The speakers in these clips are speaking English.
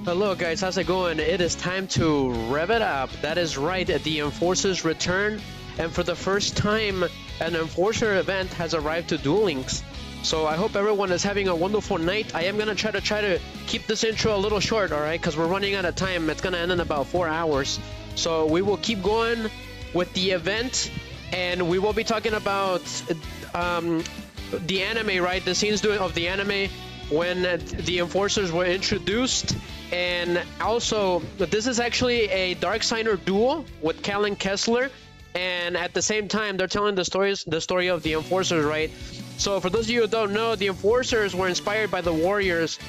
Hello guys, how's it going? It is time to rev it up. That is right, the Enforcers return, and for the first time, an Enforcer event has arrived to Duel Links. So I hope everyone is having a wonderful night. I am gonna try to keep this intro a little short, alright? Because we're running out of time. It's gonna end in about 4 hours. So we will keep going with the event, and we will be talking about the anime, right? The scenes of the anime when the Enforcers were introduced. And also, this is actually a Dark Signer duel with Kalin Kessler, and at the same time, they're telling the story of the Enforcers, right? So, for those of you who don't know, the Enforcers were inspired by the Warriors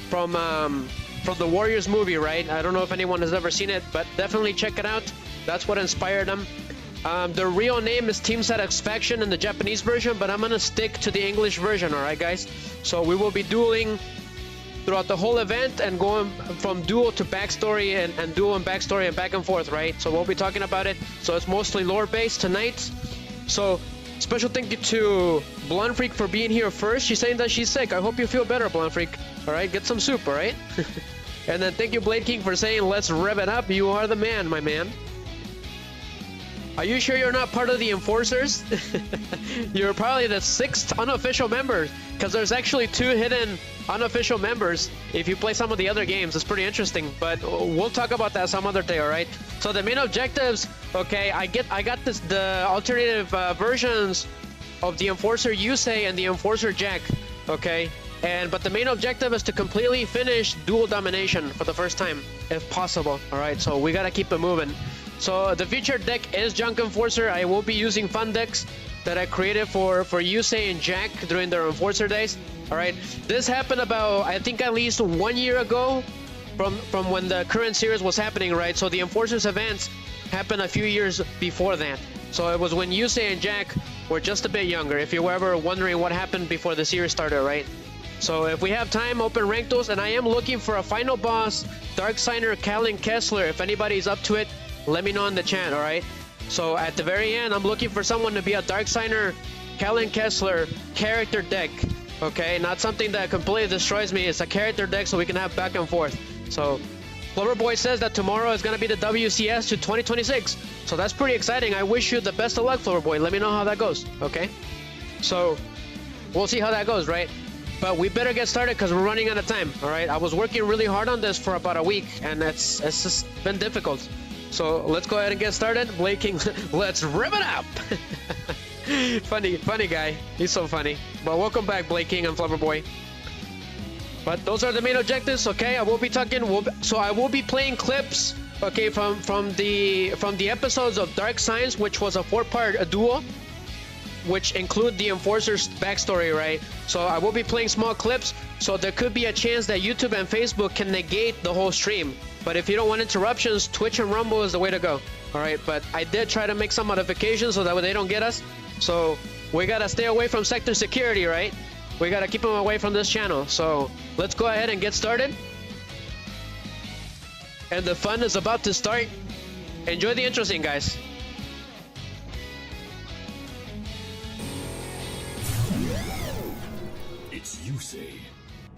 from the Warriors movie, right? I don't know if anyone has ever seen it, but definitely check it out. That's what inspired them. The real name is Team Satisfaction in the Japanese version, but I'm gonna stick to the English version, all right, guys? So we will be dueling throughout the whole event and going from duel to backstory and duel and backstory and back and forth, right? So we'll be talking about it. So it's mostly lore based tonight. So special thank you to Blonde Freak for being here first. She's saying that she's sick. I hope you feel better, Blonde Freak. All right, get some soup, all right? And then thank you, Blade King, for saying let's rev it up. You are the man, my man. Are you sure you're not part of the Enforcers? You're probably the 6th unofficial member, because there's actually 2 hidden unofficial members if you play some of the other games. It's pretty interesting, but we'll talk about that some other day, all right? So the main objectives, okay, I got the alternative versions of the Enforcer Yusei and the Enforcer Jack, okay? But the main objective is to completely finish Duel Domination for the first time, if possible, all right? So we gotta keep it moving. So the featured deck is Junk Enforcer. I will be using fun decks that I created for Yusei and Jack during their Enforcer days. All right, this happened about, I think, at least 1 year ago from when the current series was happening, right? So the Enforcers events happened a few years before that. So it was when Yusei and Jack were just a bit younger, if you were ever wondering what happened before the series started, right? So if we have time, open rank those, and I am looking for a final boss, Dark Signer Kalin Kessler. If anybody's up to it, let me know in the chat, all right? So at the very end, I'm looking for someone to be a Dark Signer Kalin Kessler character deck, okay? Not something that completely destroys me. It's a character deck so we can have back and forth. So Cloverboy says that tomorrow is going to be the WCS to 2026. So that's pretty exciting. I wish you the best of luck, Cloverboy. Let me know how that goes, okay? So we'll see how that goes, right? But we better get started because we're running out of time, all right? I was working really hard on this for about a week, and it's just been difficult. So let's go ahead and get started. Blade King, let's rev it up. funny guy. He's so funny. But welcome back, Blade King and Flowerboy. But those are the main objectives, okay? I will be talking. So I will be playing clips, okay, from the episodes of Dark Signs, which was a 4-part duel, which include the Enforcer's backstory, right? So I will be playing small clips. So there could be a chance that YouTube and Facebook can negate the whole stream. But if you don't want interruptions, Twitch and Rumble is the way to go. All right, but I did try to make some modifications so that way they don't get us. So we gotta stay away from sector security, right? We gotta keep them away from this channel. So let's go ahead and get started. And the fun is about to start. Enjoy the intro scene, guys. It's Yusei.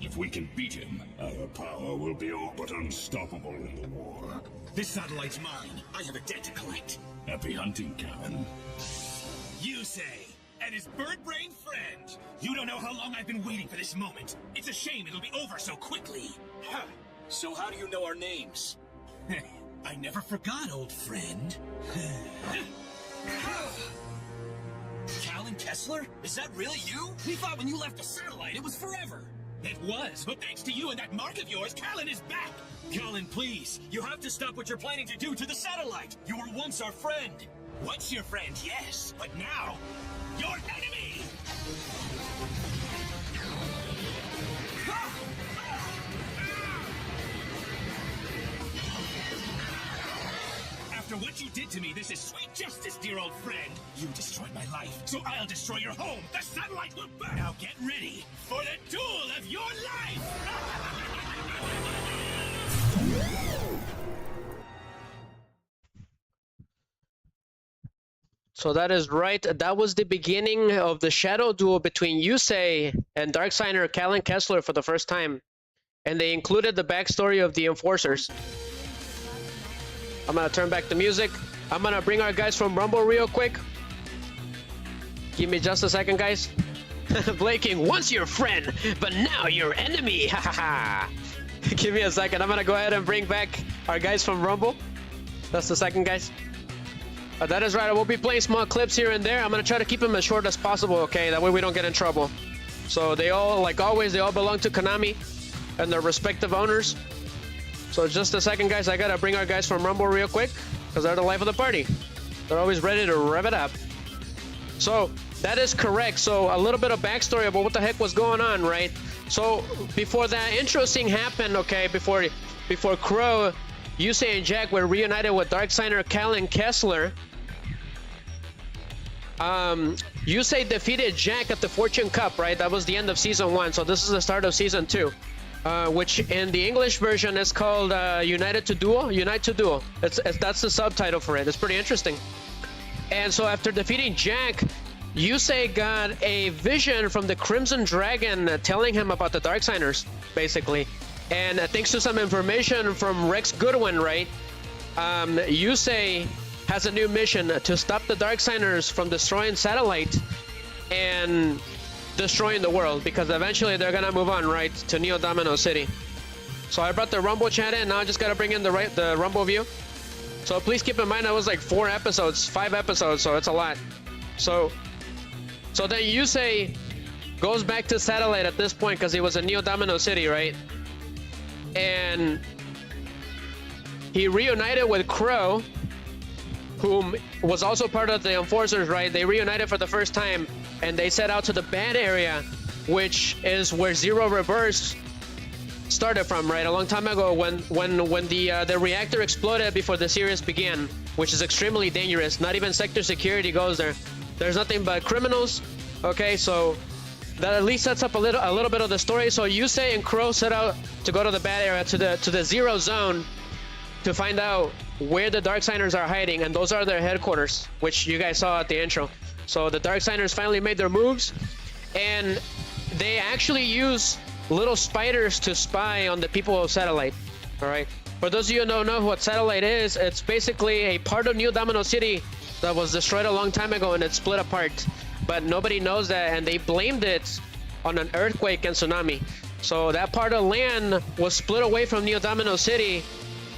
If we can beat him, our power will be all but unstoppable in the war. This satellite's mine. I have a debt to collect. Happy hunting, Kalin. Yusei and his bird-brain friend. You don't know how long I've been waiting for this moment. It's a shame it'll be over so quickly. Huh. So how do you know our names? I never forgot, old friend. Kalin Kessler? Is that really you? We thought when you left the satellite, it was forever. It was, but thanks to you and that mark of yours, Kalin is back! Kalin, please! You have to stop what you're planning to do to the satellite! You were once our friend! Once your friend, yes, but now, your enemy! After what you did to me, this is sweet justice, dear old friend. You destroyed my life, so I'll destroy your home. The satellite will burn. Now get ready for the duel of your life! So that is right. That was the beginning of the shadow duel between Yusei and Dark Signer Kalin Kessler for the first time. and they included the backstory of the Enforcers. I'm gonna turn back the music. I'm gonna bring our guys from Rumble real quick. Give me just a second, guys. Blaking, once your friend, but now your enemy. Ha ha ha. Give me a second. I'm gonna go ahead and bring back our guys from Rumble. Just a second, guys. That is right. I will be playing small clips here and there. I'm gonna try to keep them as short as possible, okay? That way we don't get in trouble. So they all, like always, they all belong to Konami and their respective owners. So just a second, guys. I gotta bring our guys from Rumble real quick because they're the life of the party. They're always ready to rev it up. So that is correct. So a little bit of backstory about what the heck was going on, right? So before that intro scene happened, okay, before Crow, Yusei and Jack were reunited with Darksigner, Kalin, Kessler. Yusei defeated Jack at the Fortune Cup, right? That was the end of season 1. So this is the start of season 2, which in the English version is called Unite to Duel. That's the subtitle for it. It's pretty interesting. And so after defeating Jack, Yusei got a vision from the Crimson Dragon telling him about the Darksigners, basically. And thanks to some information from Rex Goodwin, right? Yusei has a new mission to stop the Darksigners from destroying Satellite and destroying the world, because eventually they're gonna move on, right, to Neo Domino City. So I brought the Rumble chat in. Now I just gotta bring in the Rumble view. So please keep in mind that was like 5 episodes, so it's a lot. So then Yusei goes back to Satellite at this point because he was in Neo Domino City, right? And he reunited with Crow, whom was also part of the Enforcers, right? They reunited for the first time, and they set out to the bad area, which is where Zero Reverse started from, right? A long time ago, when the reactor exploded before the series began, which is extremely dangerous. Not even Sector Security goes there. There's nothing but criminals. Okay, so that at least sets up a little bit of the story. So Yusei and Crow set out to go to the bad area, to the Zero Zone, to find out where the Darksigners are hiding, and those are their headquarters, which you guys saw at the intro. So the Darksigners finally made their moves, and they actually use little spiders to spy on the people of Satellite. All right. For those of you who don't know what Satellite is, it's basically a part of New Domino City that was destroyed a long time ago and it split apart. But nobody knows that, and they blamed it on an earthquake and tsunami. So that part of land was split away from Neo Domino City,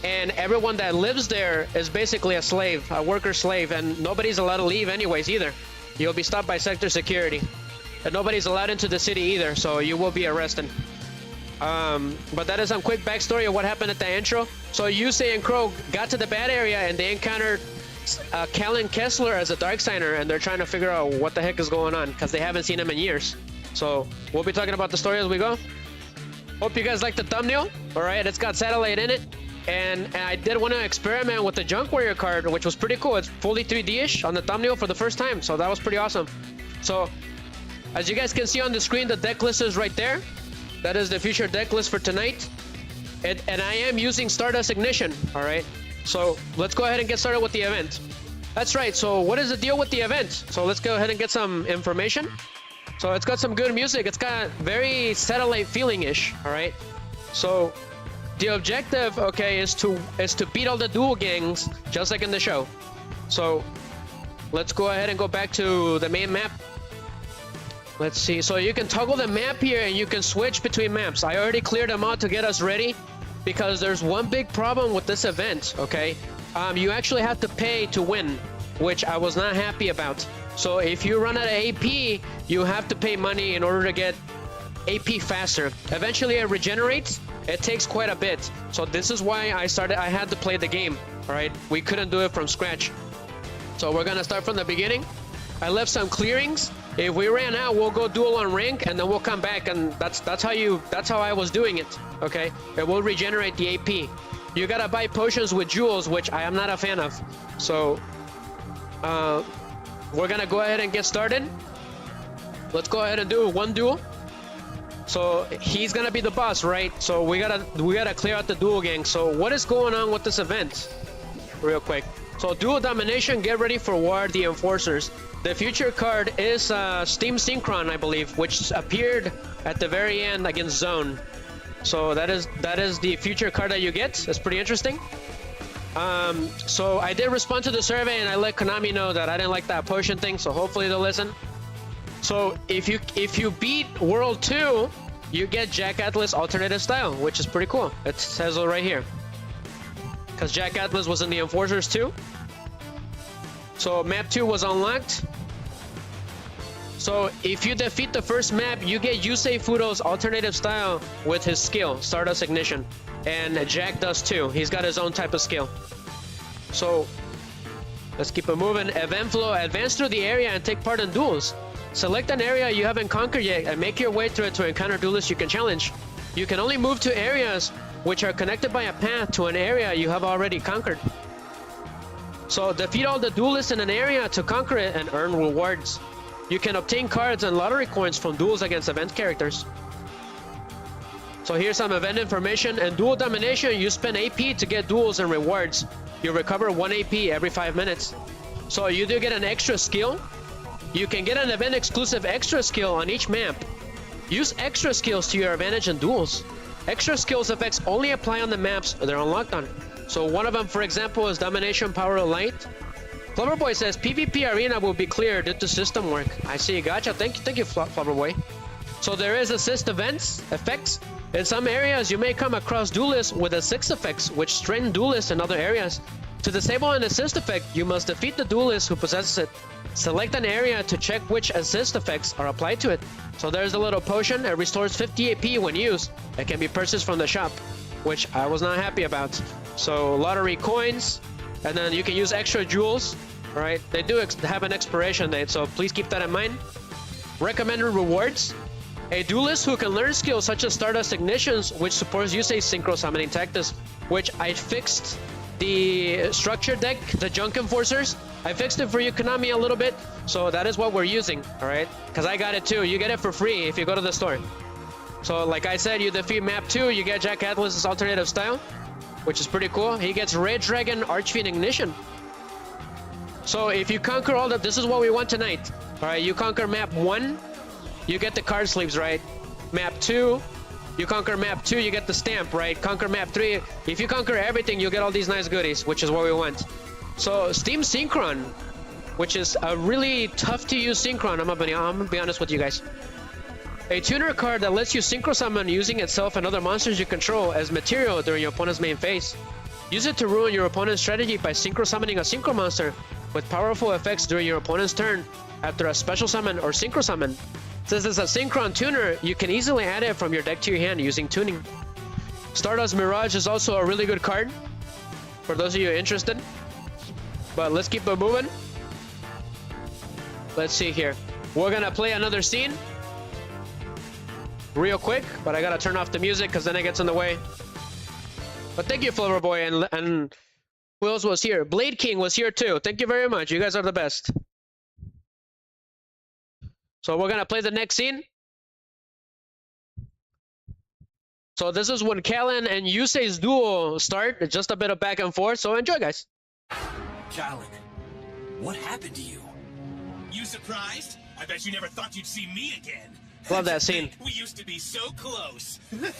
and everyone that lives there is basically a slave, a worker slave, and nobody's allowed to leave anyways either. You'll be stopped by Sector Security. And nobody's allowed into the city either, so you will be arrested. But that is some quick backstory of what happened at the intro. So Yusei and Crow got to the bad area, and they encountered Kalin Kessler as a Darksigner, and they're trying to figure out what the heck is going on, because they haven't seen him in years. So we'll be talking about the story as we go. Hope you guys like the thumbnail. All right, it's got Satellite in it. And I did want to experiment with the Junk Warrior card, which was pretty cool. It's fully 3D-ish on the thumbnail for the first time, so that was pretty awesome. So as you guys can see on the screen, the deck list is right there. That is the future deck list for tonight. And I am using Stardust Ignition, all right? So let's go ahead and get started with the event. That's right, so what is the deal with the event? So let's go ahead and get some information. So it's got some good music. It's got very Satellite feeling-ish, all right? So the objective, okay, is to beat all the Duel Gangs, just like in the show. So let's go ahead and go back to the main map. Let's see. So you can toggle the map here, and you can switch between maps. I already cleared them out to get us ready, because there's one big problem with this event, okay? You actually have to pay to win, which I was not happy about. So if you run out of AP, you have to pay money in order to get AP faster. Eventually it regenerates. It takes quite a bit. So this is why I had to play the game, all right? We couldn't do it from scratch. So we're gonna start from the beginning. I left some clearings. If we ran out, we'll go duel on rank, and then we'll come back, and that's how I was doing it, okay? It will regenerate the AP. You gotta buy potions with jewels, which I am not a fan of. So we're gonna go ahead and get started. Let's go ahead and do one duel. So he's gonna be the boss, right? So we gotta clear out the Duel Gang. So what is going on with this event? Real quick. So Duel Domination, get ready for war, the Enforcers. The future card is Steam Synchron, I believe, which appeared at the very end against Zone. So that is the future card that you get. It's pretty interesting. So I did respond to the survey and I let Konami know that I didn't like that potion thing, so hopefully they'll listen. So if you beat World 2, you get Jack Atlas alternative style, which is pretty cool. It says it right here. Because Jack Atlas was in the Enforcers too. So map 2 was unlocked. So if you defeat the first map, you get Yusei Fudo's alternative style with his skill, Stardust Ignition. And Jack does too. He's got his own type of skill. So let's keep it moving. Event flow, advance through the area and take part in duels. Select an area you haven't conquered yet and make your way through it to encounter duelists you can challenge. You can only move to areas which are connected by a path to an area you have already conquered. So defeat all the duelists in an area to conquer it and earn rewards. You can obtain cards and lottery coins from duels against event characters. So here's some event information. In Duel Domination, you spend AP to get duels and rewards. You recover 1 AP every 5 minutes. So you do get an extra skill. You can get an event exclusive extra skill on each map. Use extra skills to your advantage in duels. Extra skills effects only apply on the maps they're unlocked on. So one of them, for example, is Domination Power of Light. Flowerboy says PvP arena will be clear due to system work. I see, gotcha. Thank you, Flowerboy. So there is assist effects. In some areas, you may come across duelists with assist effects, which strengthen duelists in other areas. To disable an assist effect, you must defeat the duelist who possesses it. Select an area to check which assist effects are applied to it. So there's a little potion. It restores 50 AP when used. It can be purchased from the shop, which I was not happy about. So lottery coins, and then you can use extra jewels. All right, they do have an expiration date, so please keep that in mind. Recommended rewards. A duelist who can learn skills such as Stardust Ignitions, which supports Yusei's Synchro Summoning Tactics, which I fixed the structure deck, the Junk Enforcers. I fixed it for you, Konami, a little bit, so that is what we're using, all right? Because I got it too. You get it for free if you go to the store. So like I said, you defeat map 2, you get Jack Atlas's alternative style, which is pretty cool. He gets Red Dragon Archfiend Ignition. So if you conquer all that, this is what we want tonight. All right, you conquer map 1, you get the card sleeves, right? Map 2, you conquer map 2, you get the stamp, right? Conquer map 3. If you conquer everything, you'll get all these nice goodies, which is what we want. So Steam Synchron, which is a really tough to use Synchron, I'm gonna be honest with you guys. A tuner card that lets you synchro summon using itself and other monsters you control as material during your opponent's main phase. Use it to ruin your opponent's strategy by synchro summoning a synchro monster with powerful effects during your opponent's turn after a special summon or synchro summon. Since it's a Synchron tuner, you can easily add it from your deck to your hand using tuning. Stardust Mirage is also a really good card for those of you interested. But let's keep it moving. Let's see here. We're gonna play another scene real quick, but I gotta turn off the music because then it gets in the way. But thank you, Flowerboy, and who else was here? Blade King was here too. Thank you very much. You guys are the best. So we're gonna play the next scene. So this is when Kalin and Yusei's duel start. It's just a bit of back and forth. So enjoy, guys. Kalin, what happened to you? You surprised? I bet you never thought you'd see me again. Love that scene. We used to be so close. Well,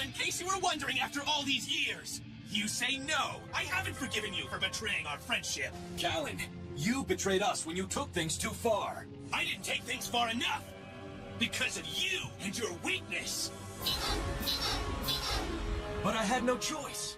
in case you were wondering after all these years, you say no. I haven't forgiven you for betraying our friendship. Kalin, you betrayed us when you took things too far. I didn't take things far enough. Because of you and your weakness. But I had no choice.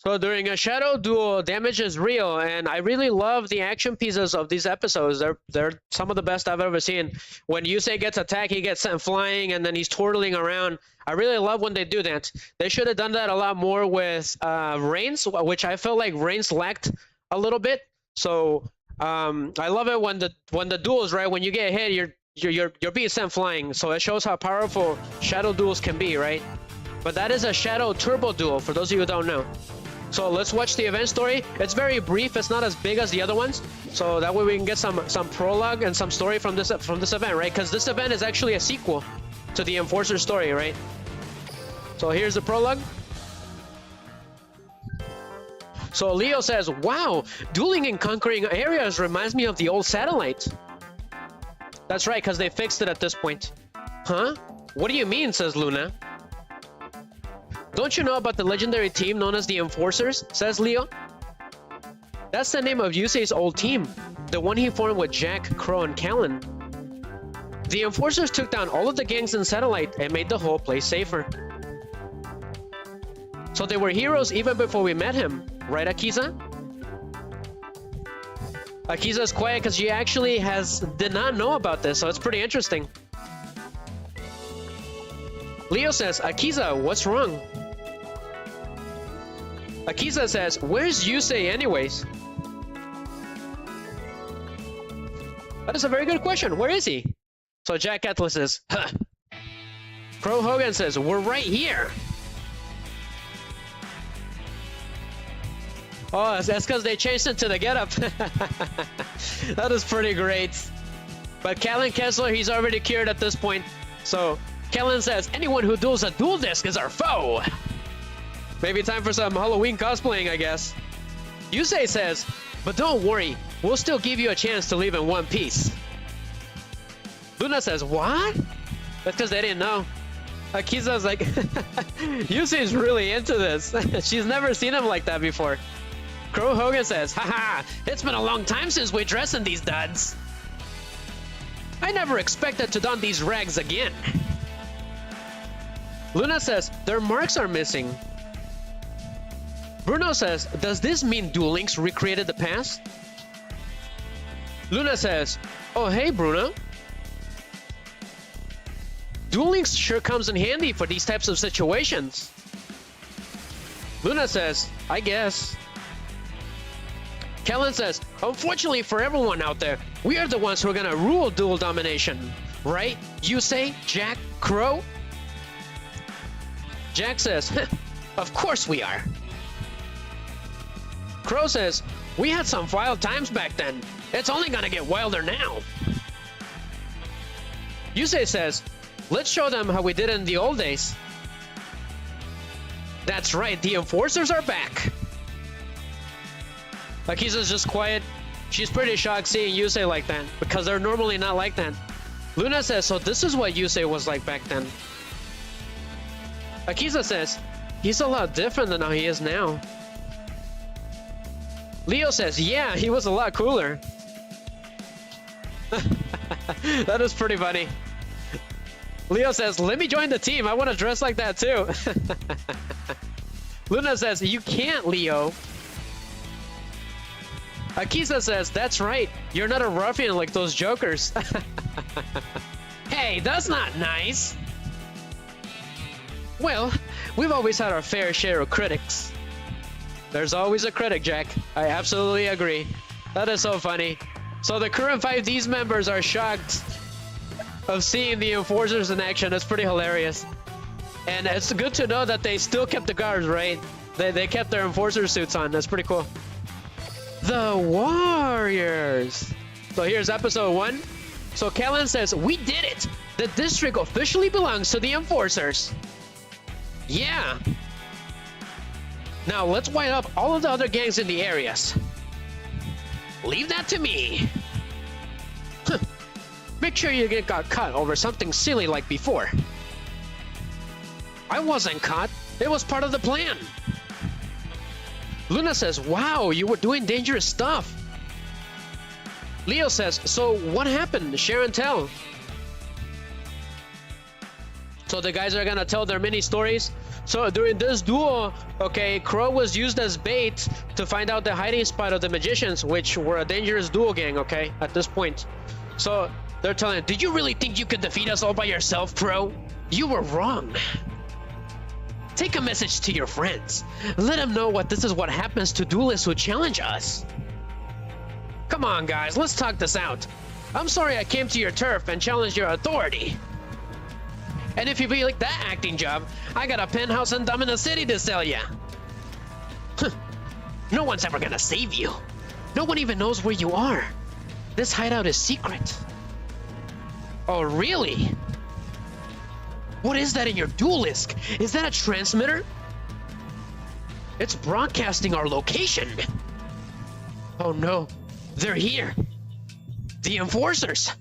So during a shadow duel, damage is real, and I really love the action pieces of these episodes. They're some of the best I've ever seen. When Yusei gets attacked, he gets sent flying, and then he's twirling around. I really love when they do that. They should have done that a lot more with Reigns, which I felt like Reigns lacked a little bit. So I love it when the duels, right? When you get hit, you're being sent flying. So it shows how powerful shadow duels can be, right? But that is a shadow turbo duel for those of you who don't know. So let's watch the event story. It's very brief. It's not as big as the other ones. So that way we can get some prologue and some story from this event, right? Because this event is actually a sequel to the Enforcer story, right? So here's the prologue. So Leo says, wow, dueling and conquering areas reminds me of the old Satellite. That's right, because they fixed it at this point. Huh? What do you mean, says Luna. Don't you know about the legendary team known as the Enforcers, says Leo. That's the name of Yusei's old team, the one he formed with Jack, Crow, and Kalin. The Enforcers took down all of the gangs in Satellite and made the whole place safer. So they were heroes even before we met him, right, Akiza? Akiza's quiet because she actually did not know about this, so it's pretty interesting. Leo says, Akiza, what's wrong? Akiza says, where's Yusei anyways? That is a very good question. Where is he? So Jack Atlas says, huh. Pro Hogan says, we're right here. Oh, that's because they changed it to the getup. That is pretty great. But Kalin Kessler, he's already cured at this point. So Kalin says, anyone who duels a dual disc is our foe. Maybe time for some Halloween cosplaying, I guess. Yusei says, but don't worry, we'll still give you a chance to leave in one piece. Luna says, what? That's because they didn't know. Akiza's like, Yusei's really into this. She's never seen him like that before. Crow Hogan says, haha, it's been a long time since we dressed in these duds. I never expected to don these rags again. Luna says, their marks are missing. Bruno says, does this mean Duel Links recreated the past? Luna says, oh hey Bruno. Duel Links sure comes in handy for these types of situations. Luna says, I guess. Kalin says, unfortunately for everyone out there, we are the ones who are gonna rule Duel Domination. Right? Yusei, Jack, Crow? Jack says, of course we are. Crow says, we had some wild times back then. It's only gonna get wilder now. Yusei says, let's show them how we did in the old days. That's right, the Enforcers are back. Akiza's just quiet. She's pretty shocked seeing Yusei like that, because they're normally not like that. Luna says, so this is what Yusei was like back then. Akiza says, he's a lot different than how he is now. Leo says, yeah, he was a lot cooler. That is pretty funny. Leo says, let me join the team. I want to dress like that too. Luna says, you can't, Leo. Akiza says, that's right. You're not a ruffian like those jokers. Hey, that's not nice. Well, we've always had our fair share of critics. There's always a critic, Jack. I absolutely agree. That is so funny. So the current 5D's members are shocked of seeing the Enforcers in action. That's pretty hilarious. And it's good to know that they still kept the guards, right? They kept their Enforcer suits on. That's pretty cool. The Warriors. So here's episode 1. So Kalin says, we did it! The district officially belongs to the Enforcers. Yeah. Now let's wipe up all of the other gangs in the areas. Leave that to me. Make sure you get got caught over something silly like before. I wasn't caught. It was part of the plan. Luna says, wow, you were doing dangerous stuff. Leo says, so what happened? Share and tell. So the guys are gonna tell their mini stories. So during this duel, okay, Crow was used as bait to find out the hiding spot of the magicians, which were a dangerous duel gang, okay, at this point. So they're telling him, did you really think you could defeat us all by yourself, Crow? You were wrong. Take a message to your friends. Let them know this is what happens to duelists who challenge us. Come on, guys, let's talk this out. I'm sorry I came to your turf and challenged your authority. And if you feel like that acting job, I got a penthouse in Domina City to sell ya. No one's ever gonna save you. No one even knows where you are. This hideout is secret. Oh, really? What is that in your duelisk? Is that a transmitter? It's broadcasting our location. Oh no, they're here. The Enforcers.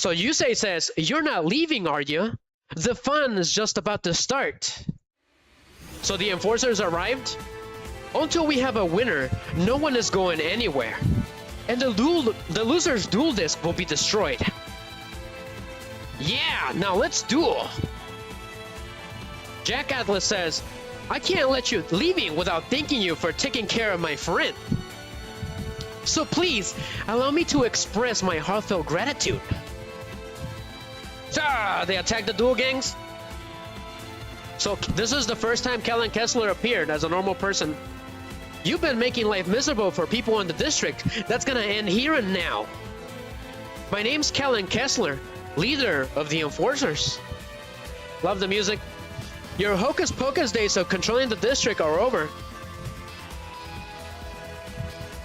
So Yusei says, "You're not leaving, are you? The fun is just about to start." So the enforcers arrived. Until we have a winner, no one is going anywhere. And the loser's duel disc will be destroyed. Yeah, now let's duel. Jack Atlas says, "I can't let you leaving without thanking you for taking care of my friend. So please, allow me to express my heartfelt gratitude." They attack the Duel Gangs. So this is the first time Kalin Kessler appeared as a normal person. "You've been making life miserable for people in the district. That's gonna end here and now. My name's Kalin Kessler, leader of the Enforcers." Love the music. "Your hocus pocus days of controlling the district are over."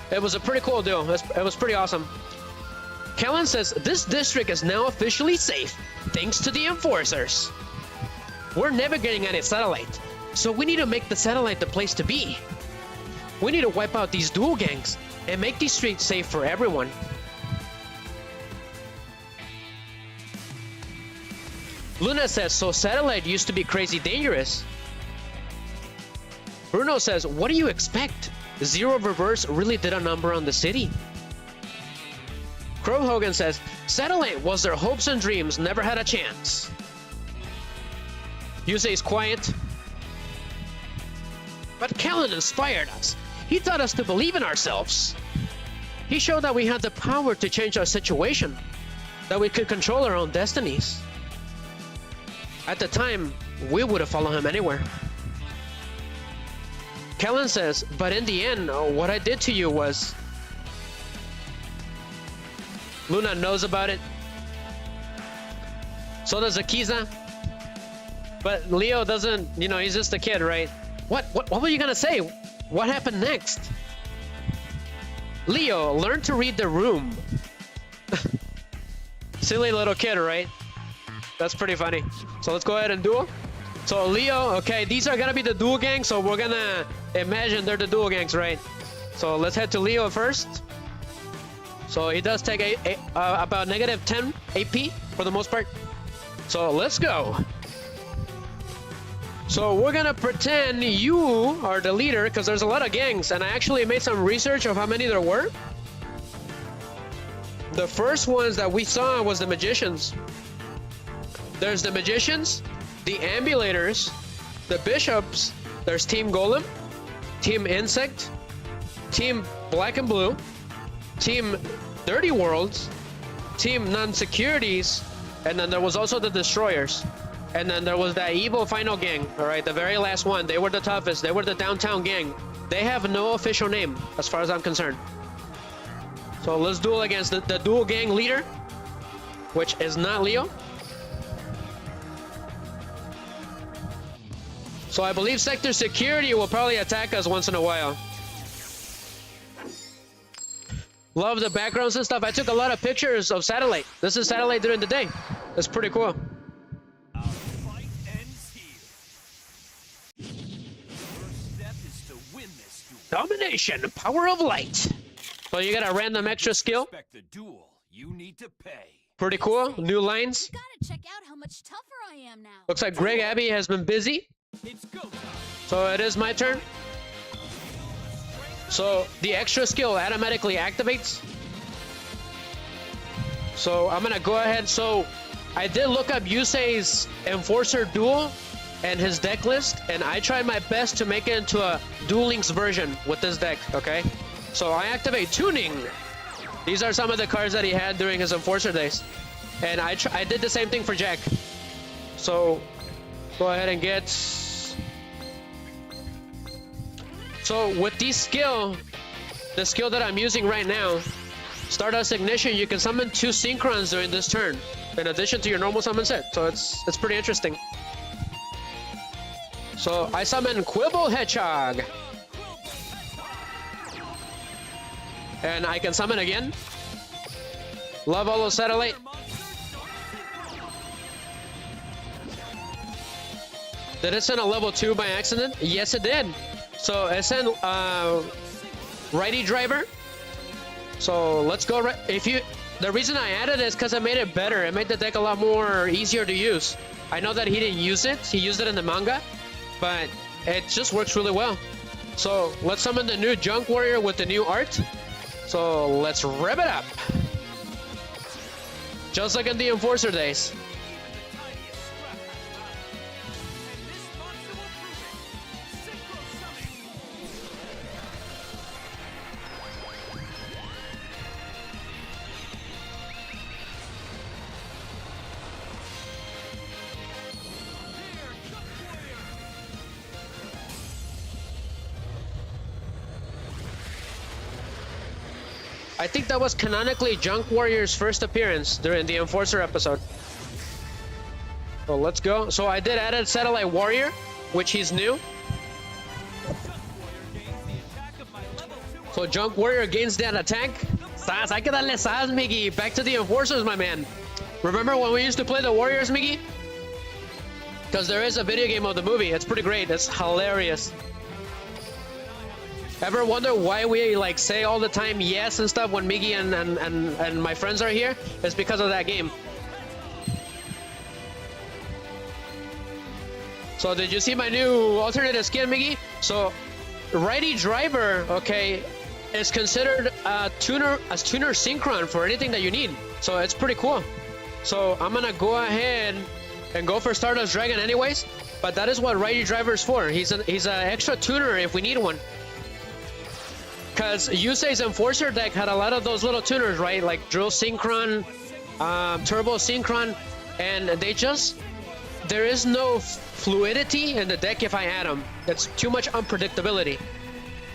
It was a pretty cool deal. It was pretty awesome. Kalin says, "This district is now officially safe, thanks to the Enforcers. We're never getting any satellite, so we need to make the satellite the place to be. We need to wipe out these Duel Gangs and make these streets safe for everyone." Luna says, "So satellite used to be crazy dangerous." Bruno says, "What do you expect? Zero Reverse really did a number on the city." Crow Hogan says, "Satellite was their hopes and dreams, never had a chance." Yusei's quiet. "But Kalin inspired us. He taught us to believe in ourselves. He showed that we had the power to change our situation, that we could control our own destinies. At the time, we would have followed him anywhere." Kalin says, "But in the end, what I did to you was..." Luna knows about it. So does Akiza. But Leo doesn't, he's just a kid, right? What were you gonna say? What happened next? "Leo, learn to read the room." Silly little kid, right? That's pretty funny. So let's go ahead and duel. So Leo, okay, these are gonna be the Duel Gangs, so we're gonna imagine they're the Duel Gangs, right? So let's head to Leo first. So he does take about -10 AP for the most part. So let's go. So we're gonna pretend you are the leader, because there's a lot of gangs, and I actually made some research of how many there were. The first ones that we saw was the Magicians. There's the Magicians, the Ambulators, the Bishops, there's Team Golem, Team Insect, Team Black and Blue, Team Dirty Worlds, Team Non-Securities, and then there was also the Destroyers. And then there was that evil final gang, all right, the very last one. They were the toughest. They were the downtown gang. They have no official name, as far as I'm concerned. So let's duel against the Duel Gang leader, which is not Leo. So I believe Sector Security will probably attack us once in a while. Love the backgrounds and stuff. I took a lot of pictures of Satellite. This is Satellite during the day. It's pretty cool. Domination, power of light. So you got a random extra skill. The duel. You need to pay. Pretty cool. New lines. You gotta check out how much tougher I am now. Looks like Greg Abbey has been busy. It's go time. So it is my turn. So the extra skill automatically activates. So I'm gonna go ahead. So I did look up Yusei's Enforcer Duel and his deck list, and I tried my best to make it into a Duel Links version with this deck, okay? So I activate Tuning. These are some of the cards that he had during his Enforcer days. And I did the same thing for Jack. So go ahead and get... So with this skill, the skill that I'm using right now, Stardust Ignition, you can summon 2 Synchrons during this turn, in addition to your normal summon set. So it's pretty interesting. So I summon Quibble Hedgehog. And I can summon again. Love Hollow Satellite. Did it send a level 2 by accident? Yes, it did. So it sent Righty Driver, So let's go. The reason I added it is because it made it better. It made the deck a lot more easier to use. I know that he didn't use it. He used it in the manga, but it just works really well. So let's summon the new Junk Warrior with the new art. So let's rev it up. Just like in the Enforcer days. I think that was canonically Junk Warrior's first appearance during the Enforcer episode. So let's go. So I did add a Satellite Warrior, which he's new. So Junk Warrior gains that attack. Sas, hay que darle sas, Miggy. Back to the Enforcers, my man. Remember when we used to play the Warriors, Miggy? Because there is a video game of the movie. It's pretty great. It's hilarious. Ever wonder why we like say all the time yes and stuff when Miggy and my friends are here? It's because of that game. So did you see my new alternative skin, Miggy? So Righty Driver, okay, is considered a tuner synchron for anything that you need. So it's pretty cool. So I'm gonna go ahead and go for Stardust Dragon anyways, but that is what Righty Driver is for. He's an extra tuner if we need one. Because Yusei's Enforcer deck had a lot of those little tuners, right? Like Drill Synchron, Turbo Synchron, and there is no fluidity in the deck if I add them. That's too much unpredictability.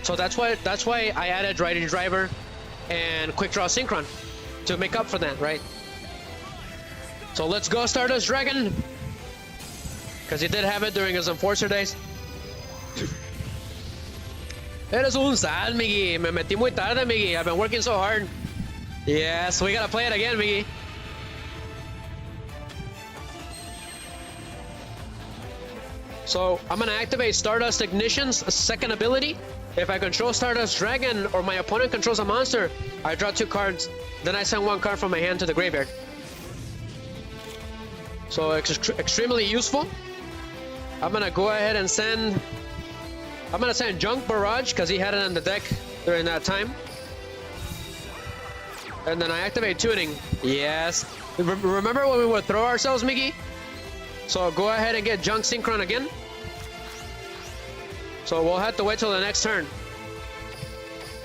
So that's why I added Righty Driver and Quick Draw Synchron to make up for that, right? So let's go Stardust Dragon, because he did have it during his Enforcer days. Eres un sad, Miggy. Me metí muy tarde, Miggy. I've been working so hard. Yes, we gotta play it again, Miggy. So I'm gonna activate Stardust Ignition's second ability. If I control Stardust Dragon or my opponent controls a monster, I draw 2 cards. Then I send 1 card from my hand to the graveyard. So extremely useful. I'm gonna go ahead and send Junk Barrage because he had it in the deck during that time. And then I activate Tuning. Yes. Remember when we would throw ourselves, Miggy? So go ahead and get Junk Synchron again. So we'll have to wait till the next turn.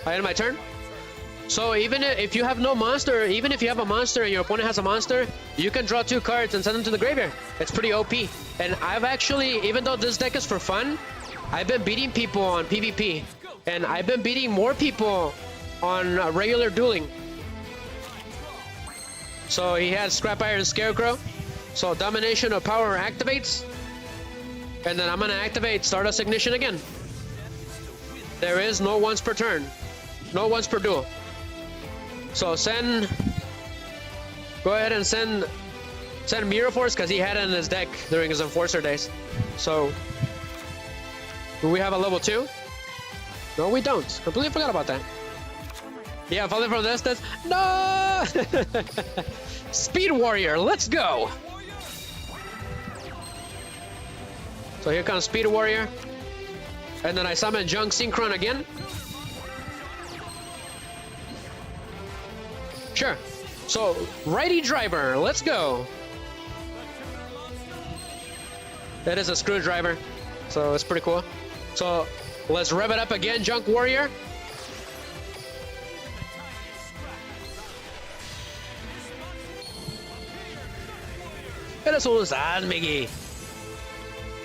I end my turn. So even if you have no monster, even if you have a monster and your opponent has a monster, you can draw 2 cards and send them to the graveyard. It's pretty OP. And I've actually, even though this deck is for fun, I've been beating people on PvP, and I've been beating more people on regular dueling. So he had Scrap Iron Scarecrow. So Domination of Power activates. And then I'm going to activate Stardust Ignition again. There is no once per turn. No once per duel. So go ahead and send Mirror Force because he had it in his deck during his Enforcer days. So do we have a level 2? No, we don't. Completely forgot about that. Yeah, falling from the distance. No! Speed Warrior, let's go! So here comes Speed Warrior. And then I summon Junk Synchron again. Sure. So, Righty Driver, let's go! That is a screwdriver. So it's pretty cool. So let's rev it up again, Junk Warrior. Eres un sad, Miggy.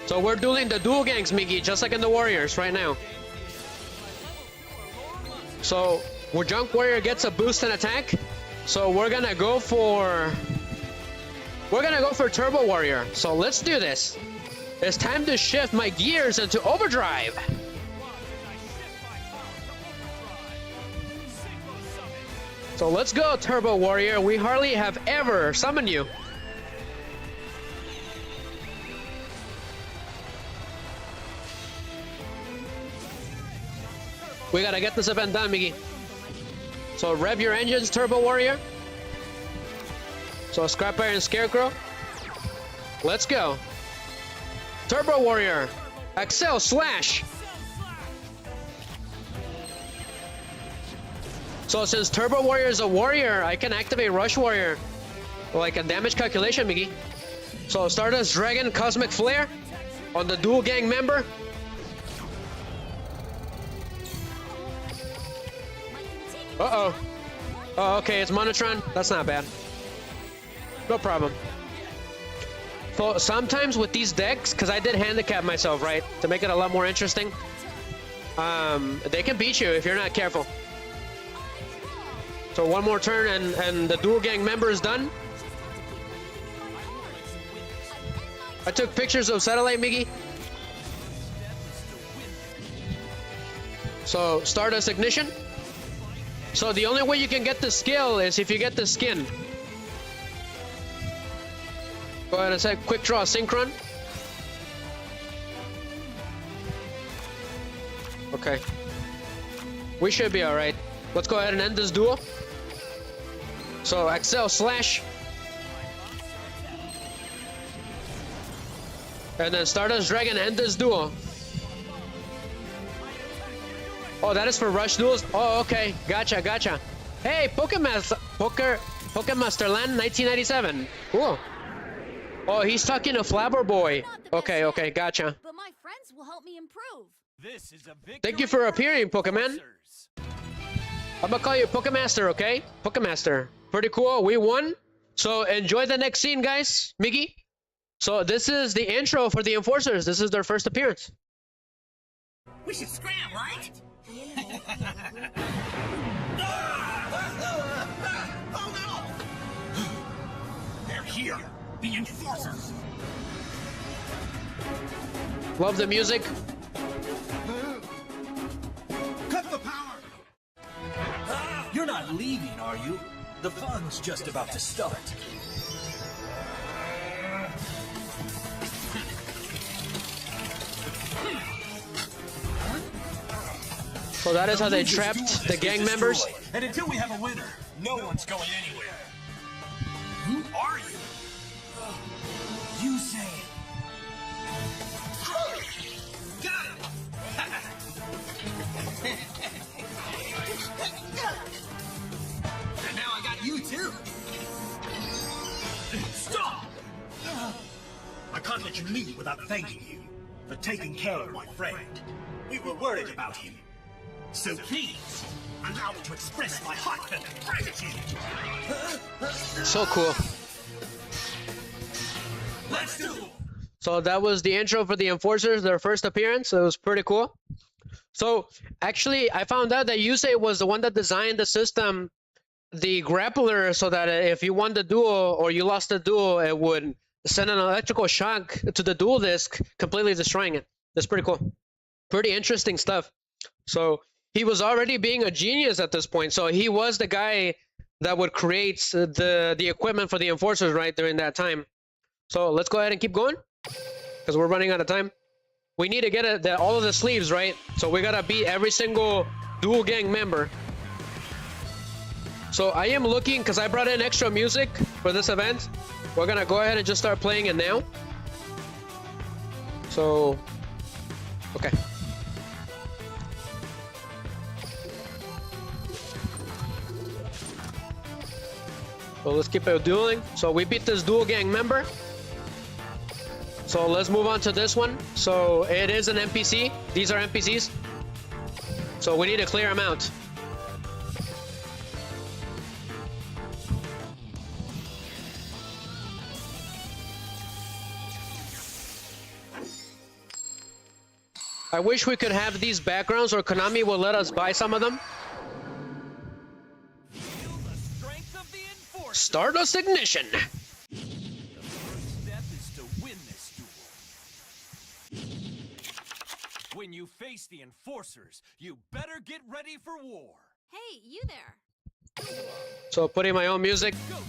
So we're dueling the Duel Gangs, Miggy, just like in the Warriors right now. So where Junk Warrior gets a boost in attack, so we're gonna go for Turbo Warrior. So let's do this. It's time to shift my gears into overdrive. So let's go, Turbo Warrior. We hardly have ever summoned you. We gotta get this event done, Miggy. So rev your engines, Turbo Warrior. So Scrap Iron Scarecrow. Let's go. Turbo Warrior. Excel Slash. So since Turbo Warrior is a warrior, I can activate Rush Warrior. Like a damage calculation, Miggy. So Stardust Dragon Cosmic Flare on the Duel Gang member. Uh-oh. Oh, okay, it's Monotron. That's not bad. No problem. So sometimes with these decks, because I did handicap myself, right, to make it a lot more interesting, they can beat you if you're not careful. So one more turn and the Duel Gang member is done. I took pictures of Satellite, Miggy. So Stardust Ignition. So the only way you can get the skill is if you get the skin. Go ahead and set Quick Draw Synchron. Okay. We should be alright. Let's go ahead and end this duel. So Excel Slash. And then Stardust Dragon end this duel. Oh, that is for rush duels? Oh, okay. Gotcha, gotcha. Hey, Pokemaster Land 1997. Cool. Oh, he's talking to Flabber Boy. Okay, okay, gotcha. But my friends will help me improve. This is a Thank you for appearing, Pokemon. I'm gonna call you Pokemaster, okay? Pokemaster. Pretty cool. We won. So enjoy the next scene, guys. Miggy. So this is the intro for the Enforcers. This is their first appearance. We should scram, right? Oh no! They're here. The Enforcers. Love the music. Cut the power. You're not leaving, are you? The fun's just about to start. So that is how they trapped the gang members. And until we have a winner, no one's going anywhere. Who are you? Yusei. Got it. And now I got you too. Stop! I can't let you leave without thanking you for taking care of my friend. We were worried about him. So please, allow me to express my heartfelt gratitude. So cool. Let's do it. So that was the intro for the Enforcers, their first appearance. It was pretty cool. So actually, I found out that Yusei was the one that designed the system, the grappler, so that if you won the duel or you lost the duel, it would send an electrical shock to the duel disc, completely destroying it. That's pretty cool. Pretty interesting stuff. So he was already being a genius at this point. So he was the guy that would create the equipment for the Enforcers, right, during that time. So let's go ahead and keep going, because we're running out of time. We need to get all of the sleeves, right? So we gotta beat every single Duel Gang member. So I am looking, because I brought in extra music for this event. We're gonna go ahead and just start playing it now. So, okay. So let's keep it dueling. So we beat this Duel Gang member. So let's move on to this one. So it is an NPC. These are NPCs. So we need to clear them out. I wish we could have these backgrounds, or Konami will let us buy some of them. Stardust Ignition! The first step is to win this duel. When you face the Enforcers, you better get ready for war. Hey, you there. So putting my own music. Go time.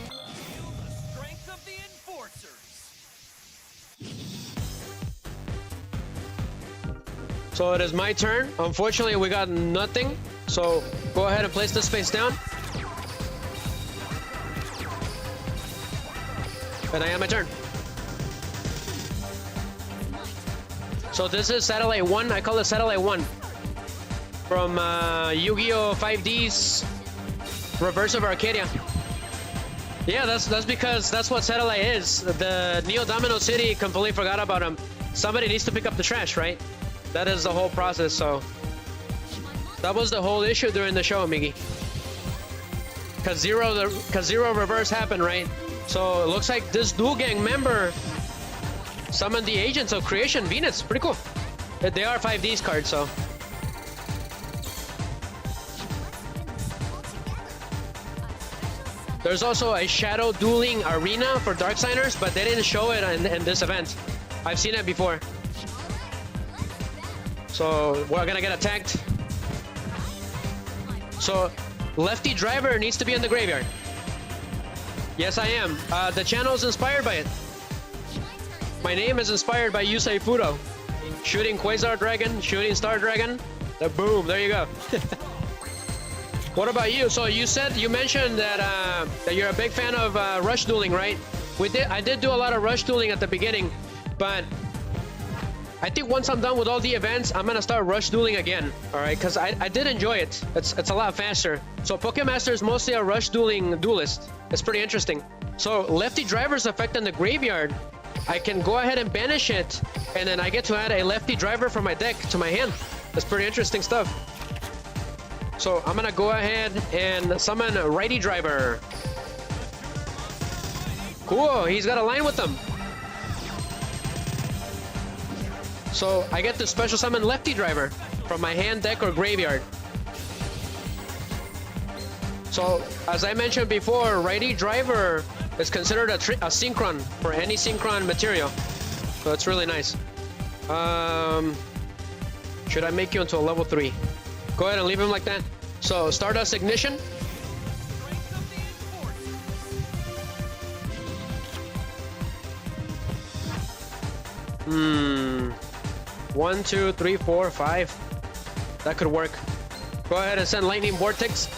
Feel the strength of the Enforcers. So it is my turn. Unfortunately, we got nothing. So Go ahead and place this face down. And I am my turn. So this is Satellite 1. I call it Satellite 1. From Yu-Gi-Oh! 5D's Reverse of Arcadia. Yeah, that's because that's what Satellite is. The Neo Domino City completely forgot about him. Somebody needs to pick up the trash, right? That is the whole process, so... That was the whole issue during the show, Miggy. Cause zero reverse happened, right? So it looks like this Duel Gang member summoned the Agents of Creation, Venus. Pretty cool. They are 5D's cards, so... There's also a Shadow Dueling Arena for Darksigners, but they didn't show it in this event. I've seen it before. So we're gonna get attacked. So Lefty Driver needs to be in the graveyard. Yes, I am. The channel is inspired by it. My name is inspired by Yusei Fudo. Shooting Quasar Dragon, shooting Star Dragon. Boom, there you go. What about you? So you mentioned that that you're a big fan of rush dueling, right? I did do a lot of rush dueling at the beginning, but I think once I'm done with all the events, I'm gonna start rush dueling again. All right, because I did enjoy it. It's a lot faster. So Pokemaster is mostly a rush dueling duelist. It's pretty interesting. So Lefty Driver's effect in the graveyard, I can go ahead and banish it, and then I get to add a Lefty Driver from my deck to my hand. That's pretty interesting stuff. So I'm gonna go ahead and summon Righty Driver. Cool, he's got a line with them. So I get to special summon Lefty Driver from my hand, deck, or graveyard. So as I mentioned before, Righty Driver is considered a synchron for any synchron material. So it's really nice. Should I make you into a level 3? Go ahead and leave him like that. So Stardust Ignition. One, two, three, four, 5. That could work. Go ahead and send Lightning Vortex.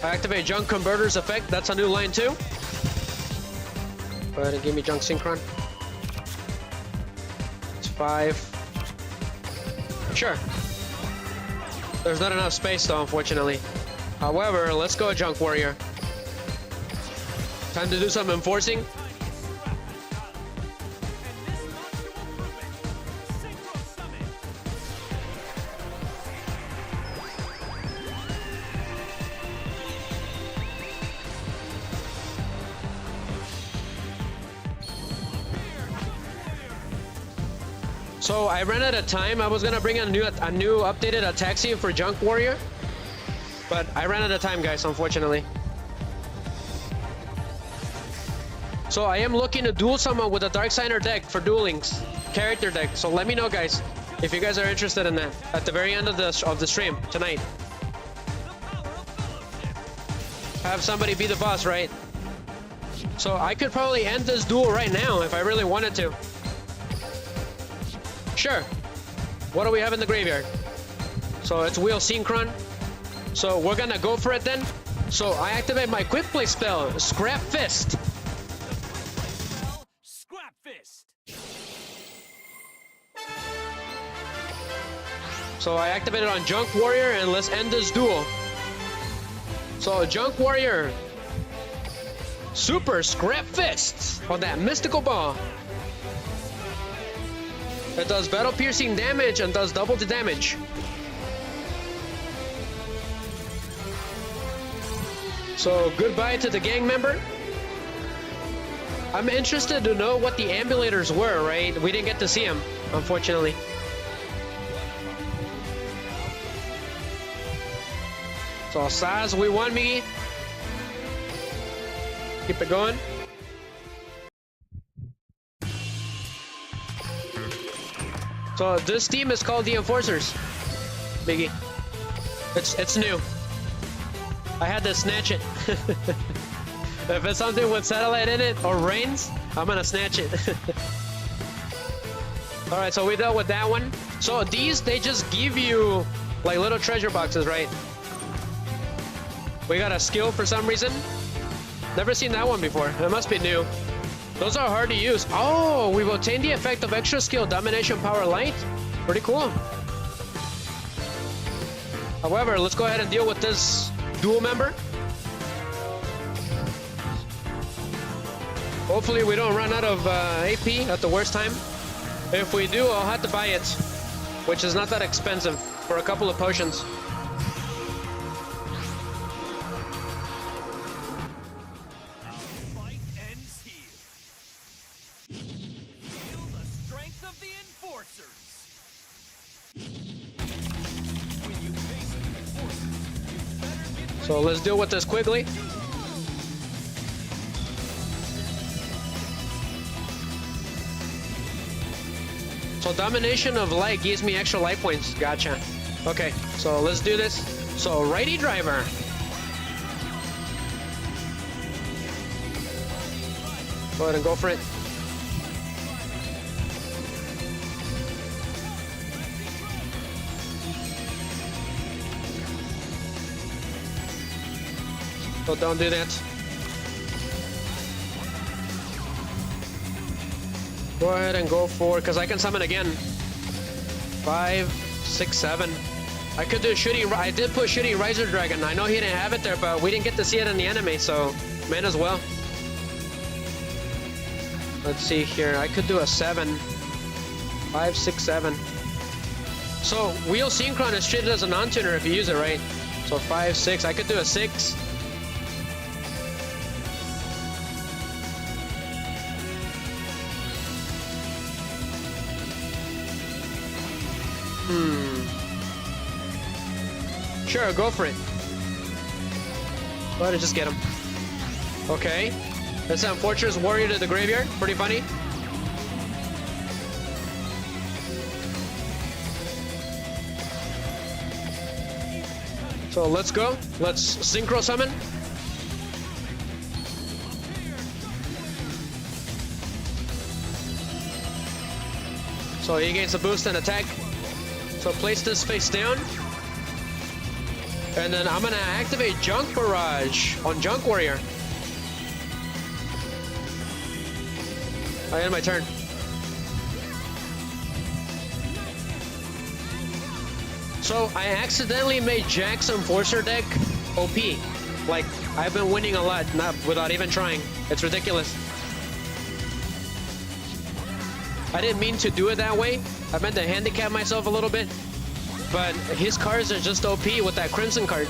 I activate Junk Converter's effect. That's a new line too. Go ahead and give me Junk Synchron. It's 5. Sure. There's not enough space though, unfortunately. However, let's go Junk Warrior. Time to do some enforcing. So I ran out of time. I was gonna bring a new updated attack scene for Junk Warrior, but I ran out of time, guys, unfortunately. So I am looking to duel someone with a Darksigner deck for duelings character deck. So let me know, guys, if you guys are interested in that at the very end of the stream tonight. Have somebody be the boss, right? So I could probably end this duel right now if I really wanted to. Sure. What do we have in the graveyard? So it's Wheel Synchron. So we're gonna go for it then. So I activate my quick play spell, Scrap Fist. Scrap Fist. So I activate it on Junk Warrior, and let's end this duel. So Junk Warrior, Super Scrap Fist on that Mystical Ball. It does battle piercing damage and does double the damage. So goodbye to the gang member. I'm interested to know what the ambulators were, right? We didn't get to see them, unfortunately. So Saz, we won, Miggy. Keep it going. So this team is called the Enforcers, Biggie. It's new. I had to snatch it. If it's something with Satellite in it or Reigns, I'm gonna snatch it. All right, so we dealt with that one. So these, they just give you Like little treasure boxes, right? We got a skill for some reason. Never seen that one before. It must be new. Those are hard to use. Oh, we've obtained the effect of extra skill, Domination Power Light. Pretty cool. However, let's go ahead and deal with this duel member. Hopefully we don't run out of AP at the worst time. If we do, I'll have to buy it, which is not that expensive for a couple of potions. So let's deal with this quickly. So domination of light gives me extra light points. Gotcha. Okay, so let's do this. So righty driver. Go ahead and go for it. So don't do that. Go ahead and go for, because I can summon again. 5, 6, 7. I could do shooting. I did put shooting Riser Dragon. I know he didn't have it there, but we didn't get to see it in the anime, so might as well. Let's see here. I could do a 7. 5, 6, 7. So wheel synchron is treated as a non-tuner if you use it right. So 5, 6. I could do a 6. Sure, go for it. Go ahead and just get him. Okay. Let's send Fortress Warrior to the graveyard. Pretty funny. So let's go. Let's synchro summon. So he gains a boost and attack. So place this face down. And then I'm gonna activate Junk Barrage on Junk Warrior. I end my turn. So I accidentally made Jack's Enforcer deck OP. Like, I've been winning a lot, not without even trying. It's ridiculous. I didn't mean to do it that way. I meant to handicap myself a little bit. But his cards are just OP with that Crimson card.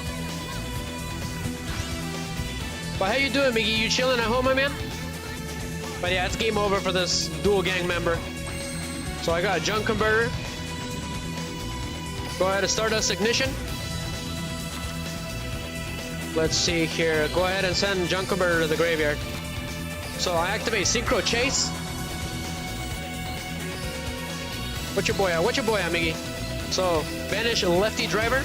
But how you doing, Miggy? You chilling at home, my man? But yeah, it's game over for this Duel Gang member. So I got a Junk Converter. Go ahead and Stardust Ignition. Let's see here. Go ahead and send Junk Converter to the graveyard. So I activate Synchro Chase. What's your boy at? What's your boy at, Miggy? So, banish Lefty Driver.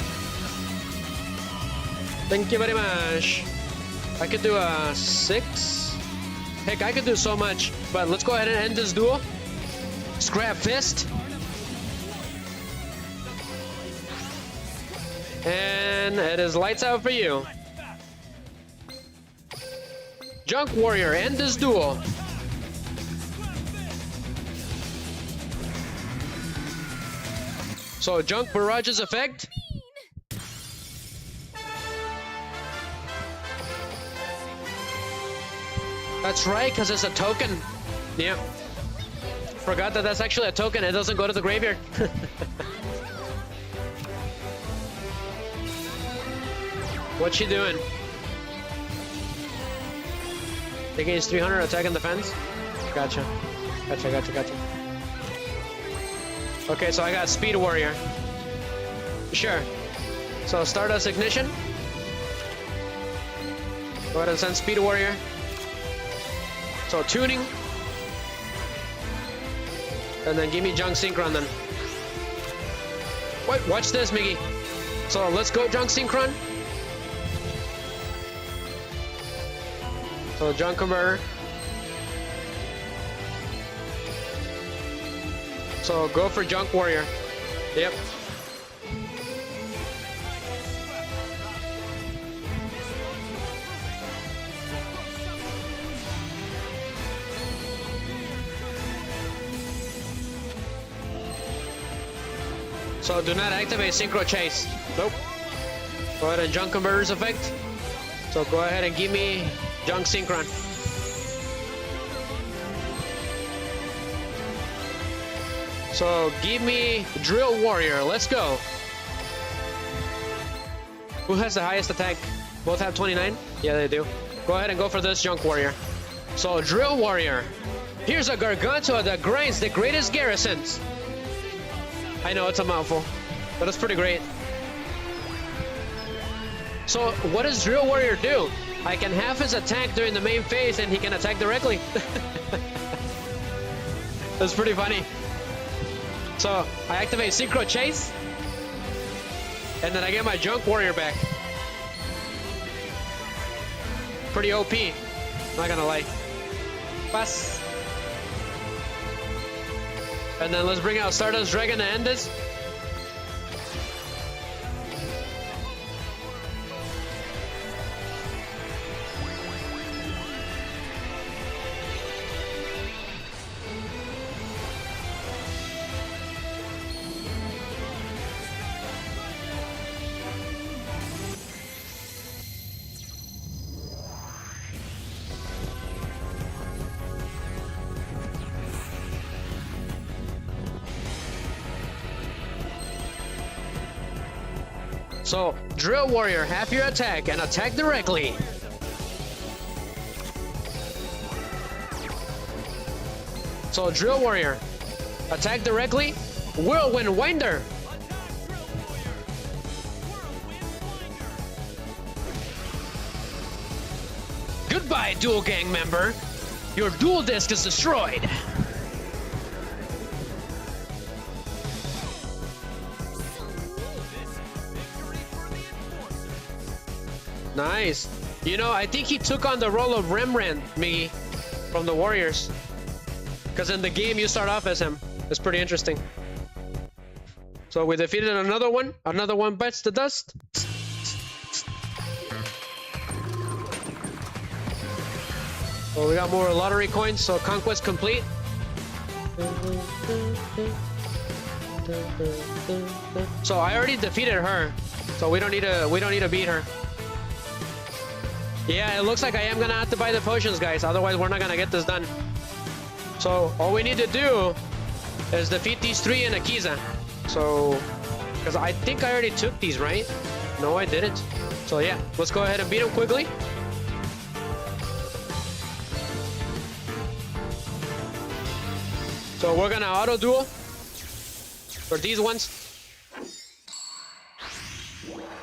Thank you very much. I could do a 6. Heck, I could do so much. But let's go ahead and end this duel. Scrap Fist. And it is lights out for you. Junk Warrior, end this duel. So, Junk Barrage's effect. That's right, because it's a token. Yeah. Forgot that that's actually a token. It doesn't go to the graveyard. What's she doing? It gains 300 attack and defense. Gotcha. Gotcha. Okay, so I got Speed Warrior. Sure. So Stardust Ignition. Go ahead and send Speed Warrior. So tuning. And then give me Junk Synchron then. Wait, watch this, Miggy. So let's go Junk Synchron. So Junk Converter. So go for Junk Warrior. Yep. So do not activate Synchro Chase. Nope. Go ahead and Junk Converter's effect. So go ahead and give me Junk Synchron. So give me Drill Warrior. Let's go. Who has the highest attack? Both have 29? Yeah, they do. Go ahead and go for this Junk Warrior. So Drill Warrior. Here's a Gargantua that grinds the greatest garrisons. I know it's a mouthful, but it's pretty great. So what does Drill Warrior do? I can have his attack during the main phase and he can attack directly. That's pretty funny. So I activate Synchro Chase and then I get my Junk Warrior back. Pretty OP, not gonna lie. Pass. And then let's bring out Stardust Dragon to end this. So, Drill Warrior, half your attack and attack directly. So, Drill Warrior, attack directly. Whirlwind Winder. Goodbye, Duel Gang member. Your duel disc is destroyed. Nice. You know, I think he took on the role of Rembrandt, Miggy, from the Warriors. Because in the game, you start off as him. It's pretty interesting. So we defeated another one. Another one bites the dust. So we got more lottery coins. So conquest complete. So I already defeated her. So we don't need to beat her. Yeah, it looks like I am gonna have to buy the potions, guys. Otherwise, we're not gonna get this done. So all we need to do is defeat these three in Akiza. So, because I think I already took these, right? No, I didn't. So yeah, let's go ahead and beat them quickly. So we're gonna auto duel for these ones.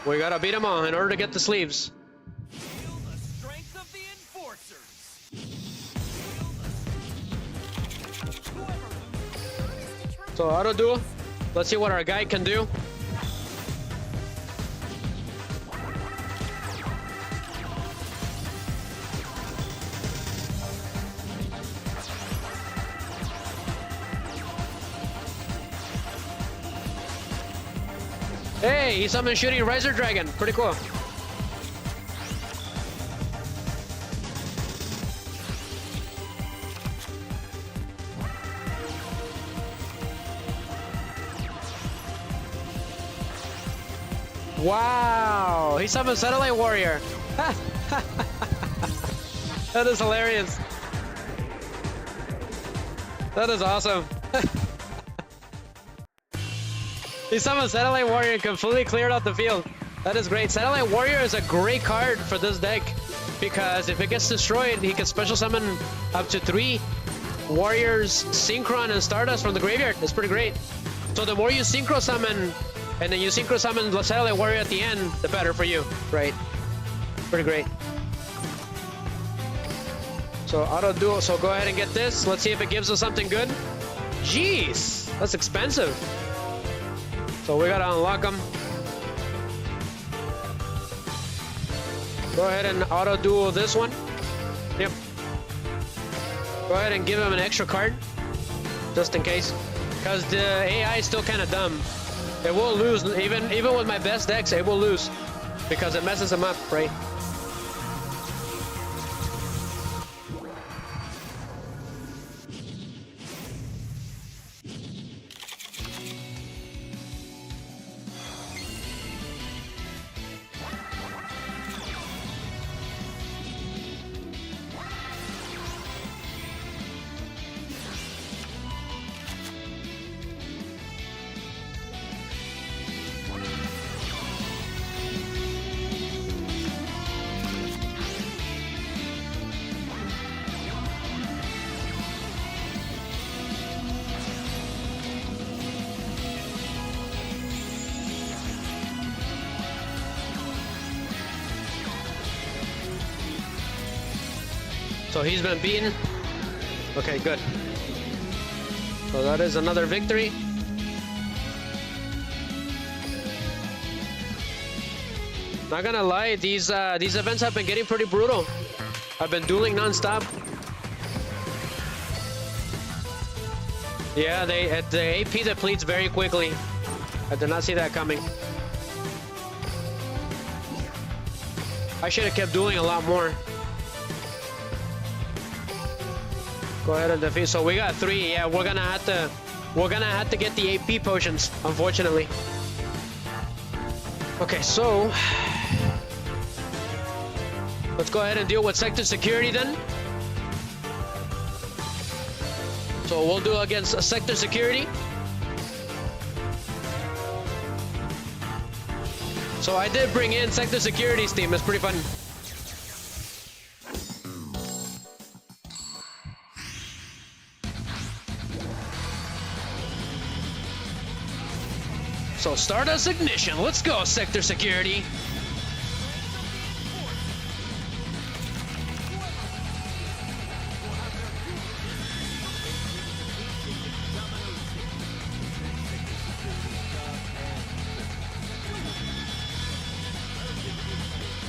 We gotta beat them all in order to get the sleeves. So auto duel. Let's see what our guy can do. Hey, he summoned Shooting Riser Dragon. Pretty cool. Wow, he summoned Satellite Warrior. That is hilarious. That is awesome. He summoned Satellite Warrior and completely cleared out the field. That is great. Satellite Warrior is a great card for this deck because if it gets destroyed, he can special summon up to 3 Warriors, Synchron, and Stardust from the graveyard. That's pretty great. So the more you Synchro summon, and then you Synchro summon the Satellite Warrior at the end, the better for you, right? Pretty great. So auto duel, so go ahead and get this. Let's see if it gives us something good. Jeez, that's expensive. So we gotta unlock them. Go ahead and auto duel this one. Yep. Go ahead and give him an extra card, just in case. Because the AI is still kind of dumb. It will lose, even with my best decks, it will lose. Because it messes them up, right? So he's been beaten. Okay, good. So that is another victory. Not gonna lie, these events have been getting pretty brutal. I've been dueling non-stop. Yeah, the AP depletes very quickly. I did not see that coming. I should have kept dueling a lot more. Go ahead and defeat. So we got 3. Yeah, we're gonna have to get the AP potions, unfortunately. Okay, so let's go ahead and deal with sector security then. So we'll do against sector security. So I did bring in sector security's team. It's pretty fun. So Stardust Ignition. Let's go, sector security.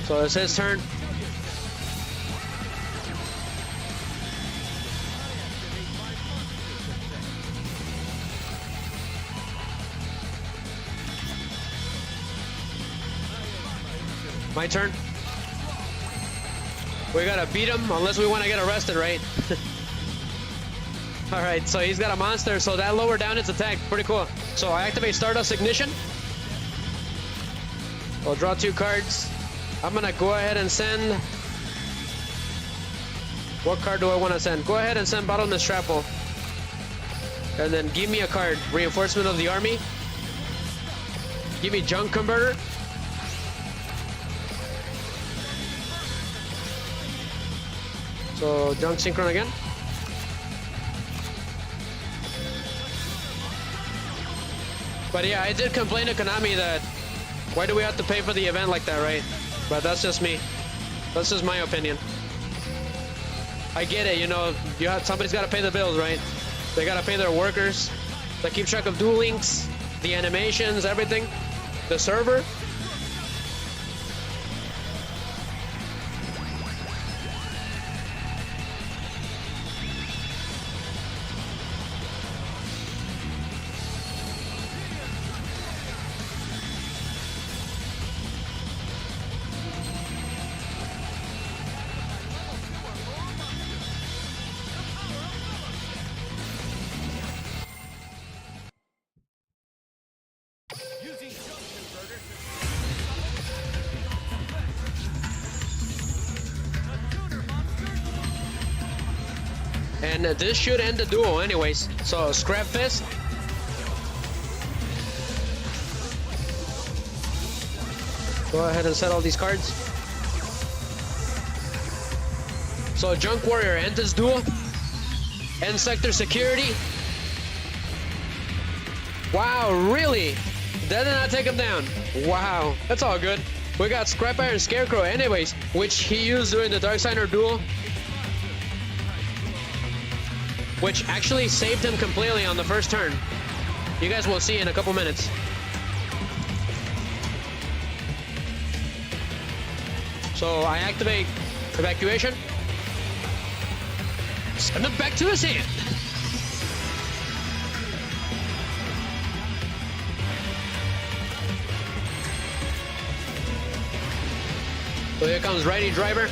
So it's his turn. My turn. We gotta beat him unless we want to get arrested, right? All right, so he's got a monster, so that lowered down its attack. Pretty cool. So I activate Stardust Ignition. I'll draw 2 cards. I'm gonna go ahead and send. What card do I want to send? Go ahead and send Bottomless Shrapnel. And then give me a card. Reinforcement of the Army. Give me Junk Converter. So Junk Synchron again. But yeah, I did complain to Konami that why do we have to pay for the event like that, right? But that's just me. That's just my opinion. I get it, you know, somebody's got to pay the bills, right? They got to pay their workers. They keep track of Duel Links, the animations, everything. The server. And this should end the duel anyways. So Scrap Fist. Go ahead and set all these cards. So Junk Warrior ends this duel. End Sector Security. Wow, really? That did not take him down. Wow, that's all good. We got Scrap Iron Scarecrow anyways, which he used during the Darksider duel. Which actually saved him completely on the first turn. You guys will see in a couple minutes. So I activate Evacuation. Send him back to his hand. So here comes Righty Driver.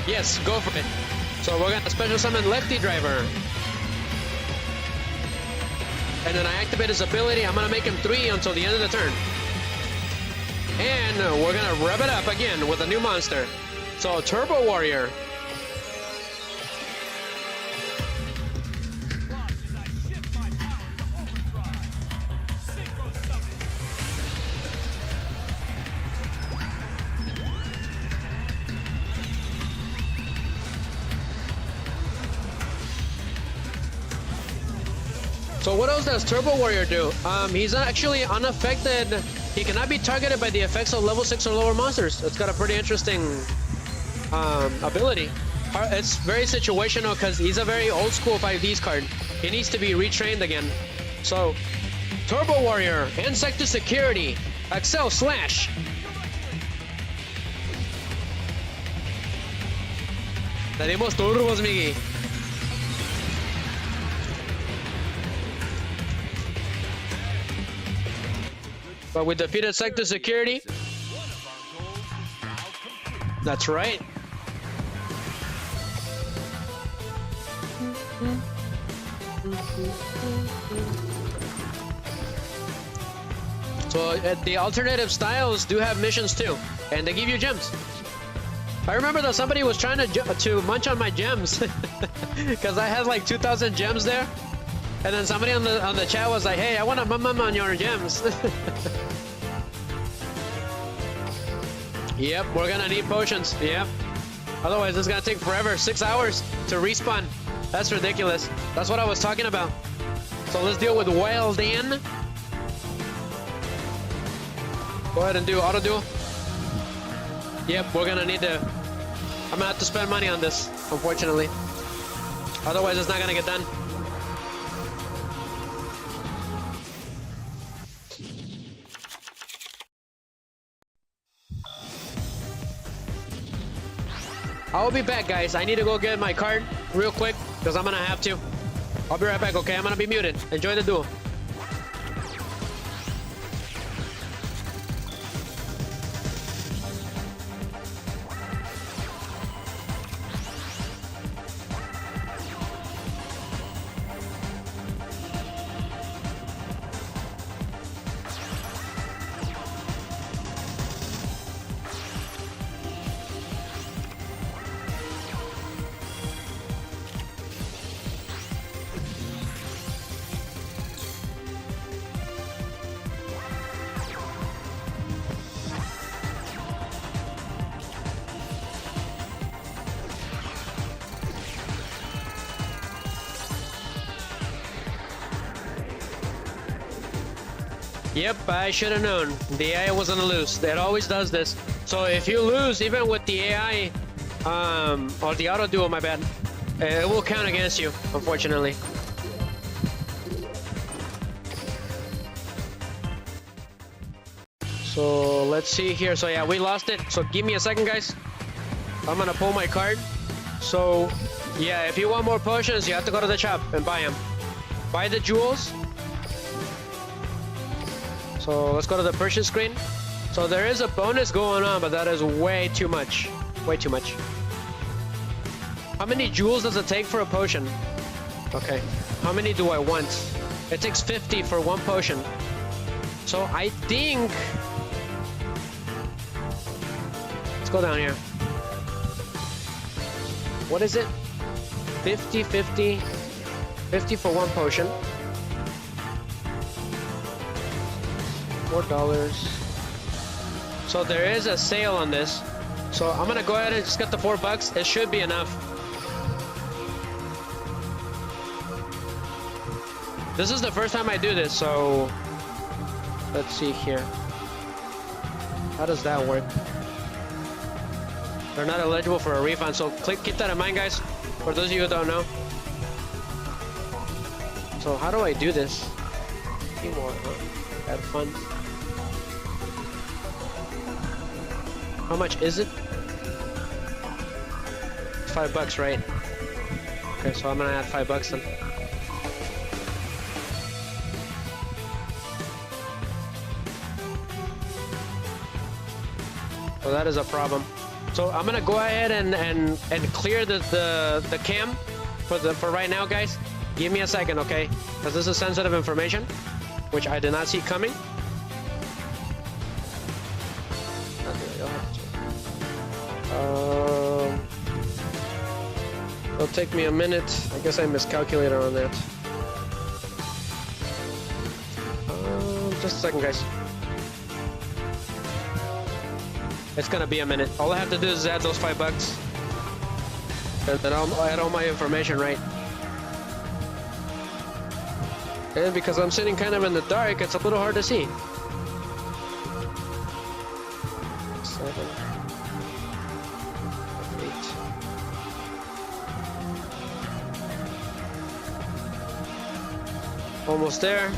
Yes, go for it. So we're gonna special summon Lefty Driver. And then I activate his ability. I'm gonna make him 3 until the end of the turn. And we're gonna rev it up again with a new monster. So Turbo Warrior. So what else does Turbo Warrior do? He's actually unaffected. He cannot be targeted by the effects of level 6 or lower monsters. It's got a pretty interesting ability. It's very situational because he's a very old school 5Ds card. He needs to be retrained again. So, Turbo Warrior, Insect to Security, Excel Slash. Tenemos turbos, Miggy. But we defeated Sector Security. That's right. So the alternative styles do have missions too, and they give you gems. I remember that somebody was trying to munch on my gems because I had like 2,000 gems there, and then somebody on the chat was like, "Hey, I want to mum on your gems." Yep, we're gonna need potions. Yep. Otherwise, it's gonna take forever. 6 hours to respawn. That's ridiculous. That's what I was talking about. So let's deal with Wild Dan. Go ahead and do auto duel. Yep, we're gonna need to. I'm gonna have to spend money on this, unfortunately. Otherwise, it's not gonna get done. I'll be back, guys. I need to go get my card real quick because I'm gonna have to. I'll be right back, okay? I'm gonna be muted. Enjoy the duel. Yep, I should have known. The AI was gonna lose. It always does this. So if you lose, even with the AI, or the auto duel, my bad, it will count against you, unfortunately. So let's see here. So yeah, we lost it. So give me a second, guys. I'm gonna pull my card. So yeah, if you want more potions, you have to go to the shop and buy them. Buy the jewels. So let's go to the purchase screen. So there is a bonus going on, but that is way too much. Way too much. How many jewels does it take for a potion? Okay. How many do I want? It takes 50 for one potion. So I think... Let's go down here. What is it? 50, 50. 50 for one potion. $4. So there is a sale on this. So I'm gonna go ahead and just get the $4. It should be enough. This is the first time I do this, so let's see here. How does that work? They're not eligible for a refund, so keep that in mind, guys. For those of you who don't know. So how do I do this? More, add funds. How much is it? $5, right? Okay, so I'm gonna add $5 then. So that is a problem. So I'm gonna go ahead and clear the cam for right now, guys. Give me a second, okay? Because this is sensitive information, which I did not see coming. It'll take me a minute. I guess I miscalculated on that. Just a second, guys. It's gonna be a minute. All I have to do is add those $5. And then I'll add all my information right. And because I'm sitting kind of in the dark, it's a little hard to see. 7, 8. Almost there.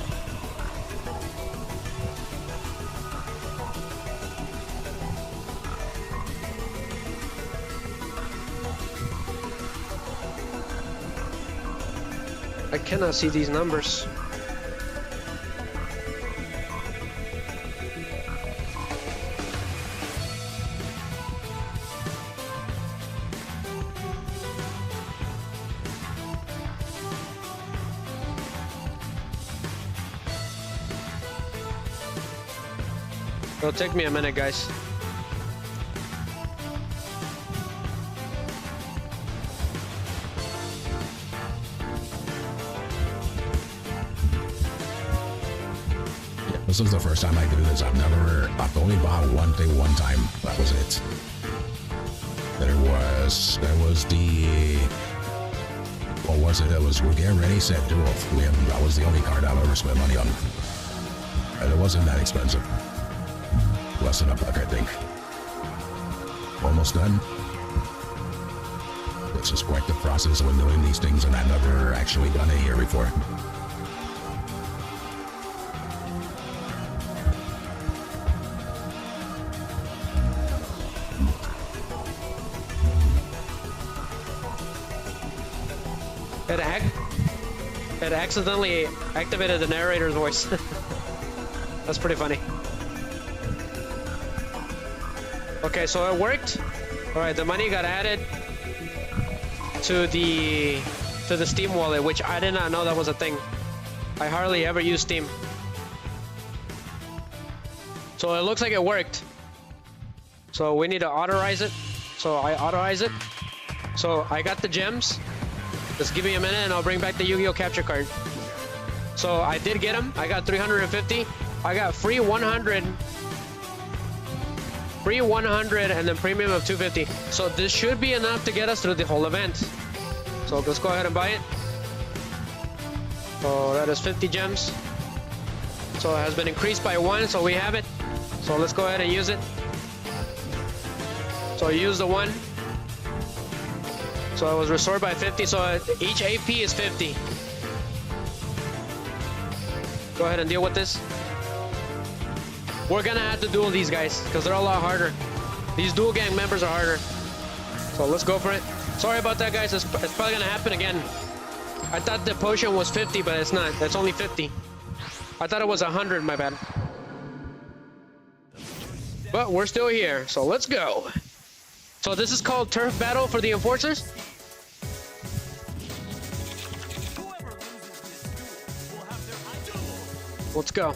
I cannot see these numbers. It'll take me a minute, guys. This is the first time I do this. I've only bought one thing one time. That was it. There was the, what was it? It was We Get Ready, Set, Duel. That was the only card I've ever spent money on. And it wasn't that expensive. Less than $1, I think. Almost done. It's just quite the process when doing these things, and I've never actually done it here before. It accidentally activated the narrator's voice. That's pretty funny. Okay, so it worked. All right, the money got added to the Steam wallet, which I did not know that was a thing. I hardly ever use Steam. So it looks like it worked. So we need to authorize it. So I authorize it. So I got the gems. Just give me a minute and I'll bring back the Yu-Gi-Oh! Capture card. So I did get them. I got 350. I got free 100. Free 100 and then premium of 250. So this should be enough to get us through the whole event. So let's go ahead and buy it. So that is 50 gems. So it has been increased by 1, so we have it. So let's go ahead and use it. So use the 1. So it was restored by 50, so each AP is 50. Go ahead and deal with this. We're gonna have to duel these guys, because they're a lot harder. These duel gang members are harder. So let's go for it. Sorry about that, guys. It's probably gonna happen again. I thought the potion was 50, but it's not. It's only 50. I thought it was 100, my bad. But we're still here, so let's go. So this is called Turf Battle for the Enforcers. Let's go.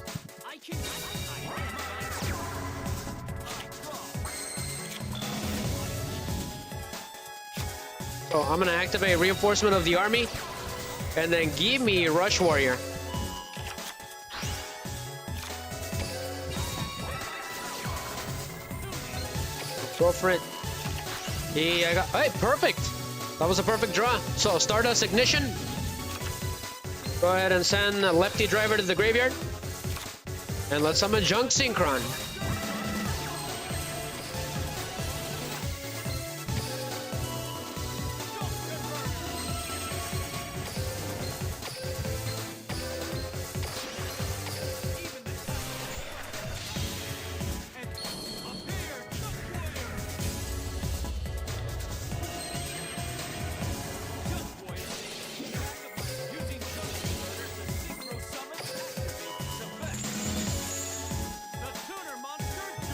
So I'm gonna activate reinforcement of the army and then give me Rush Warrior. Go for it. Yeah, I got, hey, perfect. That was a perfect draw. So Stardust Ignition. Go ahead and send Lefty Driver to the graveyard. And let's summon Junk Synchron.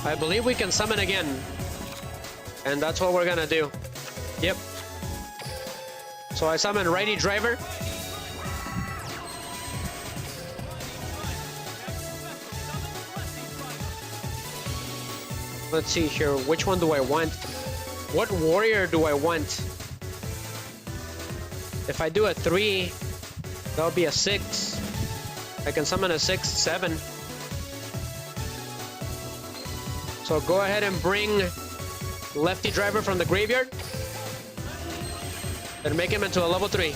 I believe we can summon again. And that's what we're gonna do. Yep. So I summon Righty Driver. Let's see here. Which one do I want? What warrior do I want? If I do a 3, that'll be a 6. I can summon a 6, 7. So go ahead and bring Lefty Driver from the graveyard and make him into a level 3.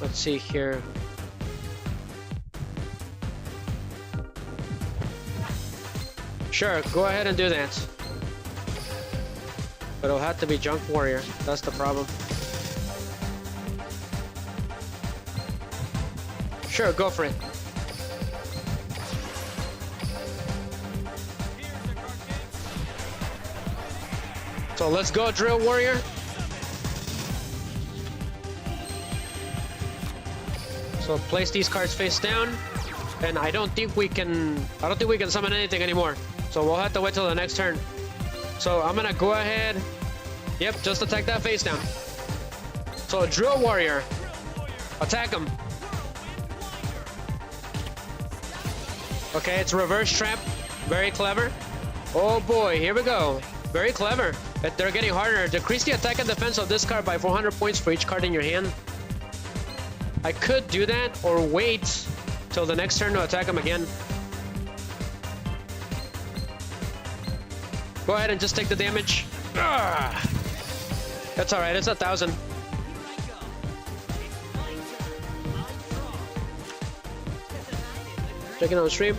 Let's see here. Sure, go ahead and do that. But it'll have to be Junk Warrior. That's the problem. Sure, go for it. So let's go, Drill Warrior. So place these cards face down, and I don't think we can summon anything anymore. So we'll have to wait till the next turn. So I'm gonna go ahead. Yep, just attack that face down. So Drill Warrior, attack him. Okay, it's reverse trap. Very clever. Oh boy, here we go. Very clever. They're getting harder. Decrease the attack and defense of this card by 400 points for each card in your hand. I could do that or wait till the next turn to attack him again. Go ahead and just take the damage. Ugh. That's alright, it's 1,000. Checking on stream.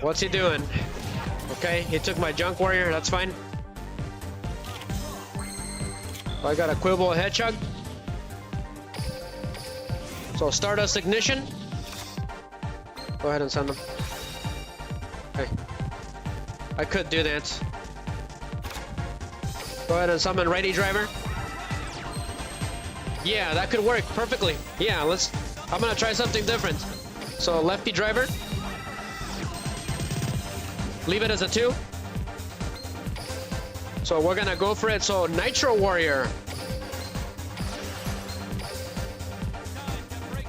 What's he doing? Okay, he took my Junk Warrior, that's fine. I got a Quibble Hedgehog. So Stardust Ignition. Go ahead and send them. Okay. I could do that. Go ahead and summon Righty Driver. Yeah, that could work perfectly. Yeah, I'm gonna try something different. So Lefty Driver. Leave it as a 2. So we're gonna go for it. So Nitro Warrior.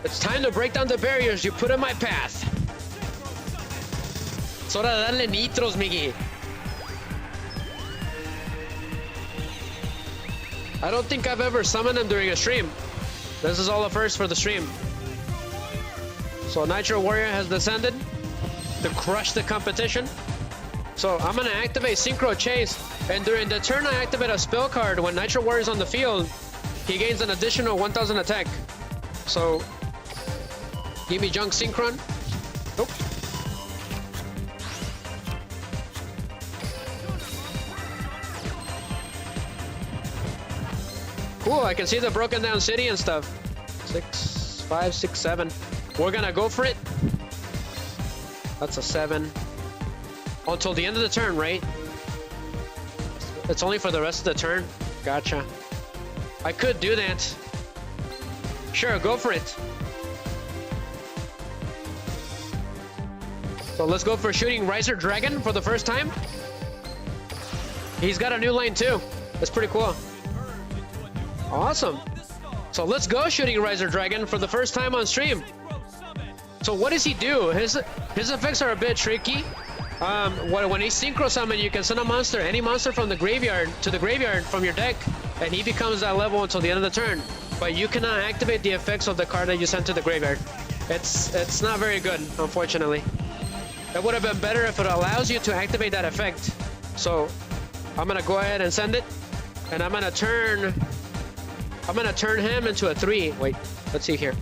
It's time to break down the barriers you put in my path. It's hora de darle nitros, Miggy. I don't think I've ever summoned him during a stream. This is all a first for the stream. So Nitro Warrior has descended to crush the competition. So I'm gonna activate Synchro Chase, and during the turn I activate a spell card. When Nitro Warrior is on the field, he gains an additional 1,000 attack. So give me Junk Synchron. Nope. Cool, I can see the broken down city and stuff. 6, 5, 6, 7. We're gonna go for it. That's a 7. Until the end of the turn, right? It's only for the rest of the turn. Gotcha. I could do that. Sure, go for it. So let's go for Shooting Riser Dragon for the first time. He's got a new line too. That's pretty cool. Awesome. So let's go Shooting Riser Dragon for the first time on stream. So what does he do? His effects are a bit tricky. When he synchro summon, you can send a monster, any monster from the graveyard to the graveyard from your deck, and he becomes that level until the end of the turn. But you cannot activate the effects of the card that you sent to the graveyard. It's not very good, unfortunately. It would have been better if it allows you to activate that effect. So I'm gonna go ahead and send it, and I'm gonna turn him into a 3. Wait, let's see here.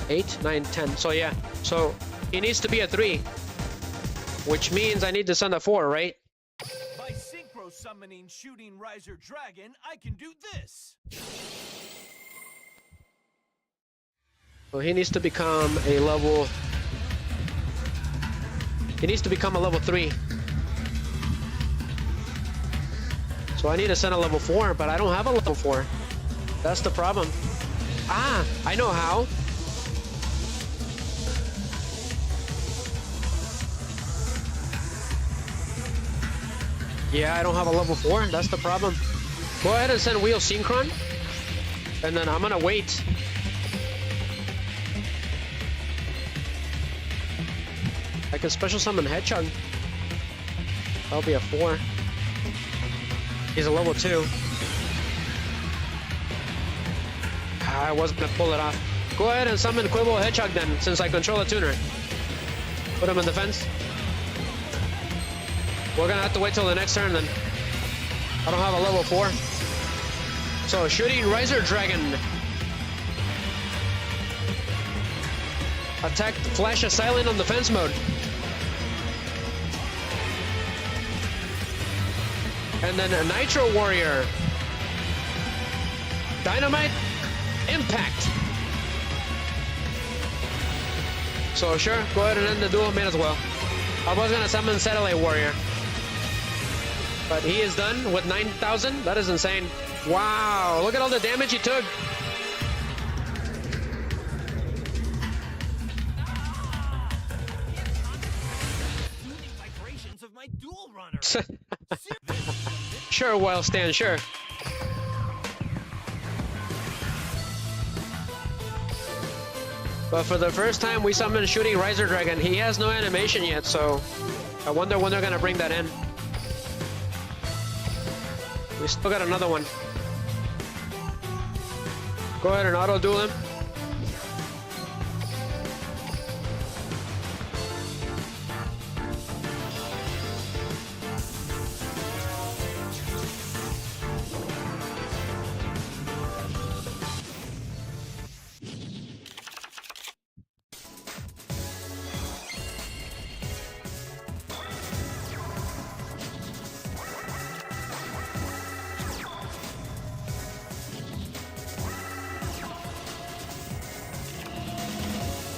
8, 9, 10. So yeah, so he needs to be a 3. Which means I need to send a 4, right? By synchro summoning Shooting Riser Dragon, I can do this. So he needs to become a level... He needs to become a level 3. So I need to send a level 4, but I don't have a level 4. That's the problem. Ah, I know how. Yeah, I don't have a level 4. That's the problem. Go ahead and send Wheel Synchron. And then I'm gonna wait. I can special summon Hedgehog. That'll be a 4. He's a level 2. I wasn't gonna pull it off. Go ahead and summon Quibble Hedgehog then, since I control a tuner. Put him in defense. We're gonna have to wait till the next turn then. I don't have a level 4. So shooting Riser Dragon. Attack Flash Assailant on defense mode. And then a Nitro Warrior. Dynamite Impact. So sure, go ahead and end the duel, may as well. I was gonna summon Satellite Warrior. But he is done with 9,000. That is insane. Wow, look at all the damage he took. Vibrations of my duel runner. Sure, Wild Stand, sure. But for the first time we summoned Shooting Riser Dragon. He has no animation yet, so I wonder when they're gonna bring that in. We still got another one. Go ahead and auto-duel him.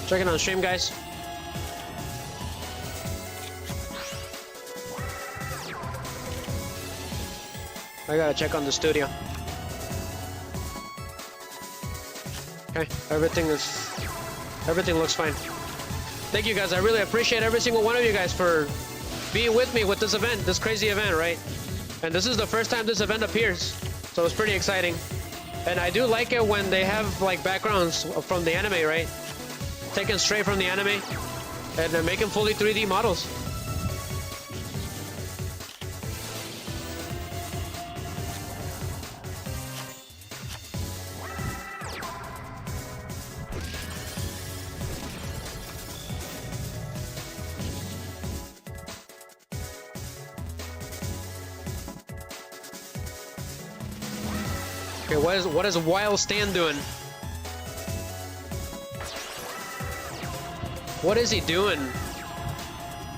Check it on stream, guys. I gotta check on the studio. Okay, everything looks fine. Thank you guys. I really appreciate every single one of you guys for being with me with this event, this crazy event, right? And this is the first time this event appears, so it's pretty exciting. And I do like it when they have like backgrounds from the anime, right? Taken straight from the anime and they're making fully 3D models. Okay, what is Wild Stand doing? What is he doing?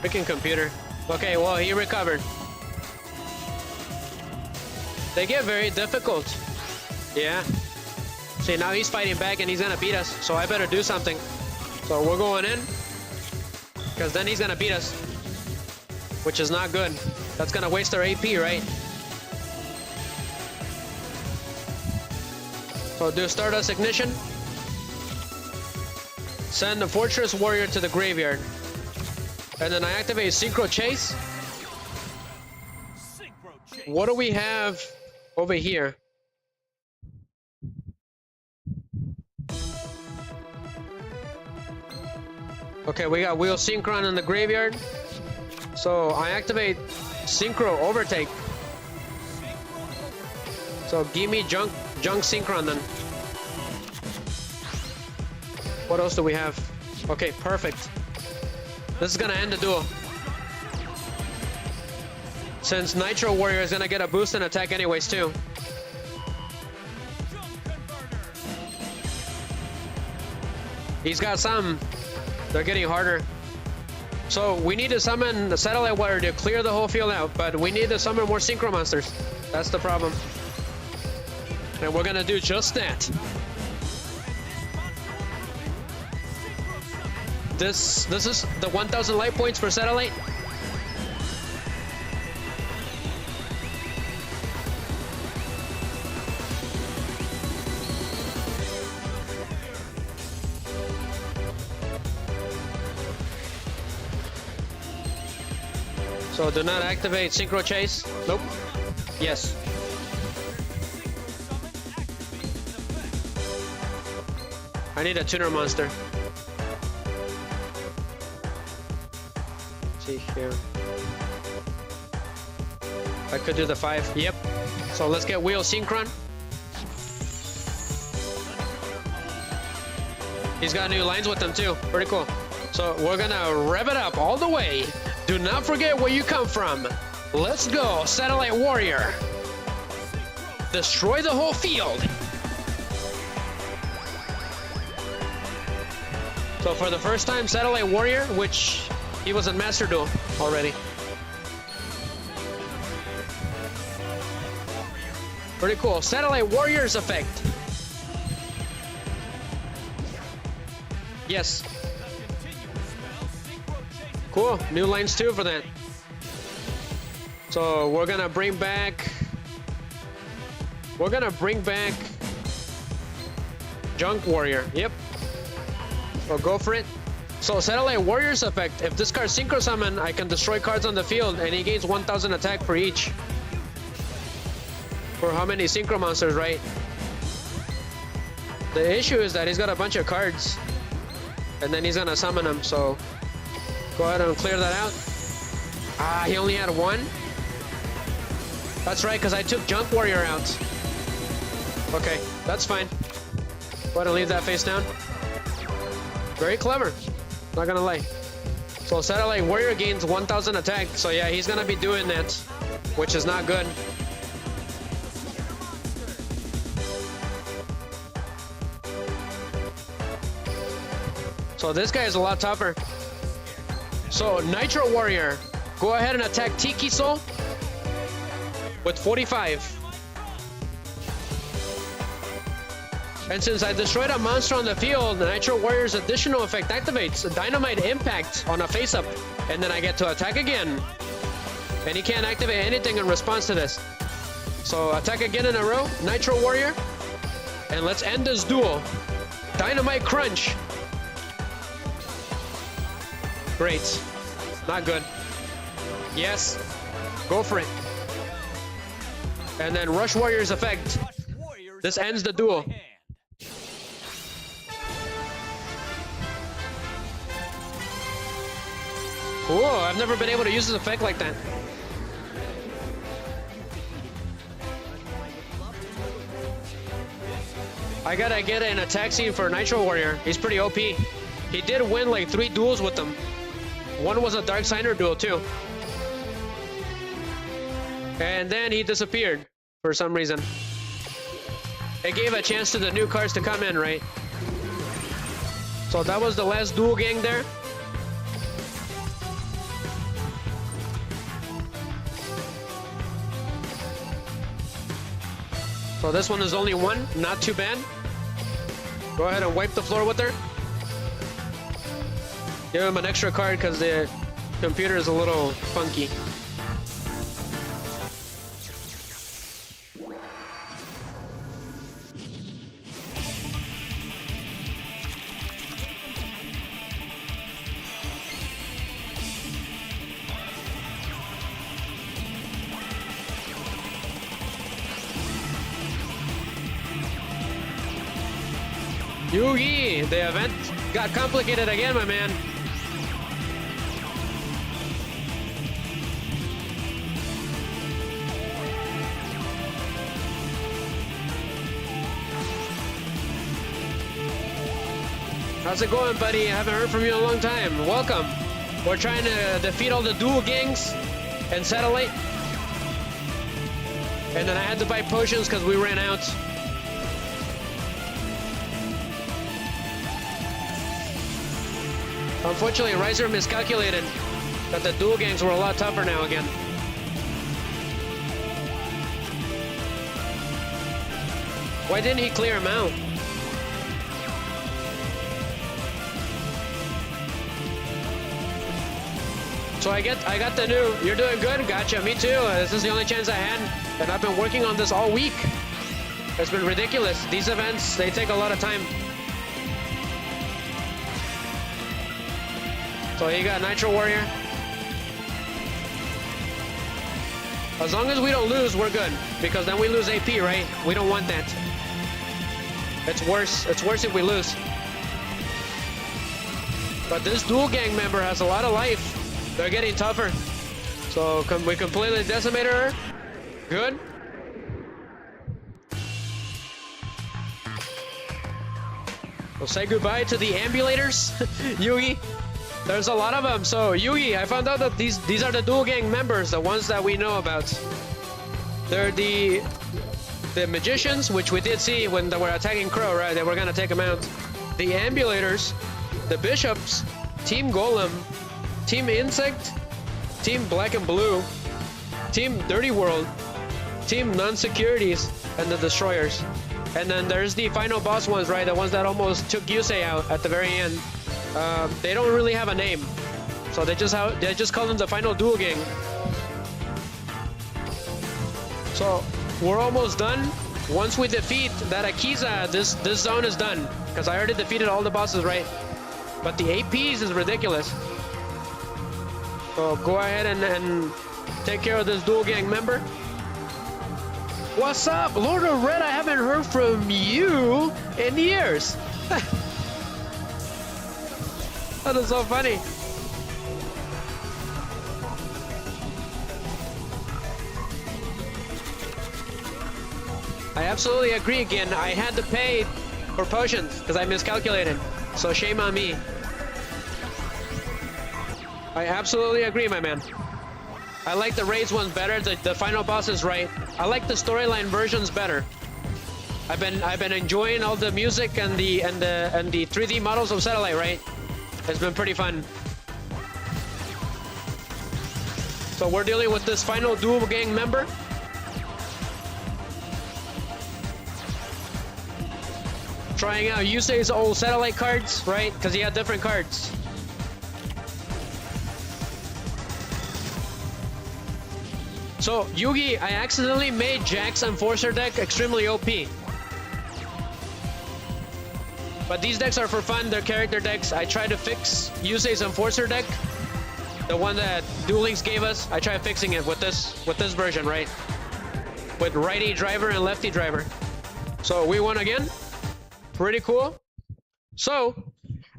Freaking computer. Okay, well, he recovered. They get very difficult. Yeah. See, now he's fighting back and he's gonna beat us, so I better do something. So we're going in, because then he's gonna beat us, which is not good. That's gonna waste our AP, right? So do Stardust Ignition. Send the Fortress Warrior to the graveyard. And then I activate Synchro Chase. What do we have over here? Okay, we got Wheel Synchron in the graveyard. So I activate Synchro Overtake. So give me Junk Synchron then. What else do we have? Okay, perfect. This is gonna end the duel. Since Nitro Warrior is gonna get a boost and attack anyways too. He's got some. They're getting harder. So we need to summon the Satellite Warrior to clear the whole field out, but we need to summon more Synchro Monsters. That's the problem. And we're gonna do just that. This is the 1,000 light points for Satellite. So do not activate Synchro Chase. Nope. Yes. I need a tuner monster. Let's see here. I could do the 5. Yep. So let's get Wheel Synchron. He's got new lines with them too. Pretty cool. So we're gonna rev it up all the way. Do not forget where you come from. Let's go, Satellite Warrior. Destroy the whole field. So for the first time, Satellite Warrior, which he was in Master Duel already. Pretty cool. Satellite Warrior's effect. Yes. Cool. New lines too for that. So we're gonna bring back Junk Warrior. Yep. So go for it. So Satellite Warrior's effect. If this card Synchro Summon, I can destroy cards on the field and he gains 1000 attack for each. For how many Synchro monsters, right? The issue is that he's got a bunch of cards. And then he's gonna summon them, so go ahead and clear that out. Ah, he only had one? That's right, because I took Junk Warrior out. Okay, that's fine. Go ahead and leave that face down. Very clever, not gonna lie. So Satellite Warrior gains 1000 attack, so yeah, he's gonna be doing that, which is not good. So this guy is a lot tougher. So Nitro Warrior, go ahead and attack Tiki Soul with 45. And since I destroyed a monster on the field, the Nitro Warrior's additional effect activates a Dynamite Impact on a face-up. And then I get to attack again. And he can't activate anything in response to this. So attack again in a row, Nitro Warrior. And let's end this duel. Dynamite Crunch. Great. Not good. Yes. Go for it. And then Rush Warrior's effect. This ends the duel. Cool. I've never been able to use this effect like that. I gotta get an attack scene for Nitro Warrior. He's pretty OP. He did win like 3 duels with them. One was a Dark Signer duel too. And then he disappeared for some reason. It gave a chance to the new cards to come in, right? So that was the last Duel Gang there. So this one is only 1, not too bad. Go ahead and wipe the floor with her. Give him an extra card because the computer is a little funky. Yugi, the event got complicated again, my man. How's it going, buddy? I haven't heard from you in a long time. Welcome. We're trying to defeat all the Duel Gangs and Satellite. And then I had to buy potions because we ran out. Unfortunately, Riser miscalculated that the Duel Gangs were a lot tougher now again. Why didn't he clear him out? So I got the new, you're doing good? Gotcha, me too. This is the only chance I had, and I've been working on this all week. It's been ridiculous. These events, they take a lot of time. So he got Nitro Warrior. As long as we don't lose, we're good. Because then we lose AP, right? We don't want that. It's worse. It's worse if we lose. But this Duel Gang member has a lot of life. They're getting tougher. So we completely decimated her. Good. We'll say goodbye to the ambulators, Yugi. There's a lot of them. So Yugi, I found out that these are the Duel Gang members, the ones that we know about. They're the magicians, which we did see when they were attacking Crow, right? They were gonna take them out. The ambulators, the bishops, Team Golem, Team Insect, Team Black and Blue, Team Dirty World, Team Non-Securities, and the Destroyers. And then there's the final boss ones, right? The ones that almost took Yusei out at the very end. They don't really have a name, so they just call them the final Duel Gang. So we're almost done. Once we defeat that Akiza, this zone is done, because I already defeated all the bosses, right? But the APs is ridiculous. So go ahead and take care of this Duel Gang member. What's up, Lord of Red? I haven't heard from you in years. That is so funny. I absolutely agree again. I had to pay for potions because I miscalculated. So shame on me. I absolutely agree, my man. I like the raids ones better. The final boss is right. I like the storyline versions better. I've been enjoying all the music and the 3D models of Satellite, right? It's been pretty fun. So we're dealing with this final Duel Gang member. Trying out Yusei's old Satellite cards, right? Because he had different cards. So Yugi, I accidentally made Jack's Enforcer deck extremely OP. But these decks are for fun, they're character decks. I tried to fix Yusei's Enforcer deck, the one that Duel Links gave us. I tried fixing it with this version, right? With righty driver and lefty driver. So we won again. Pretty cool. So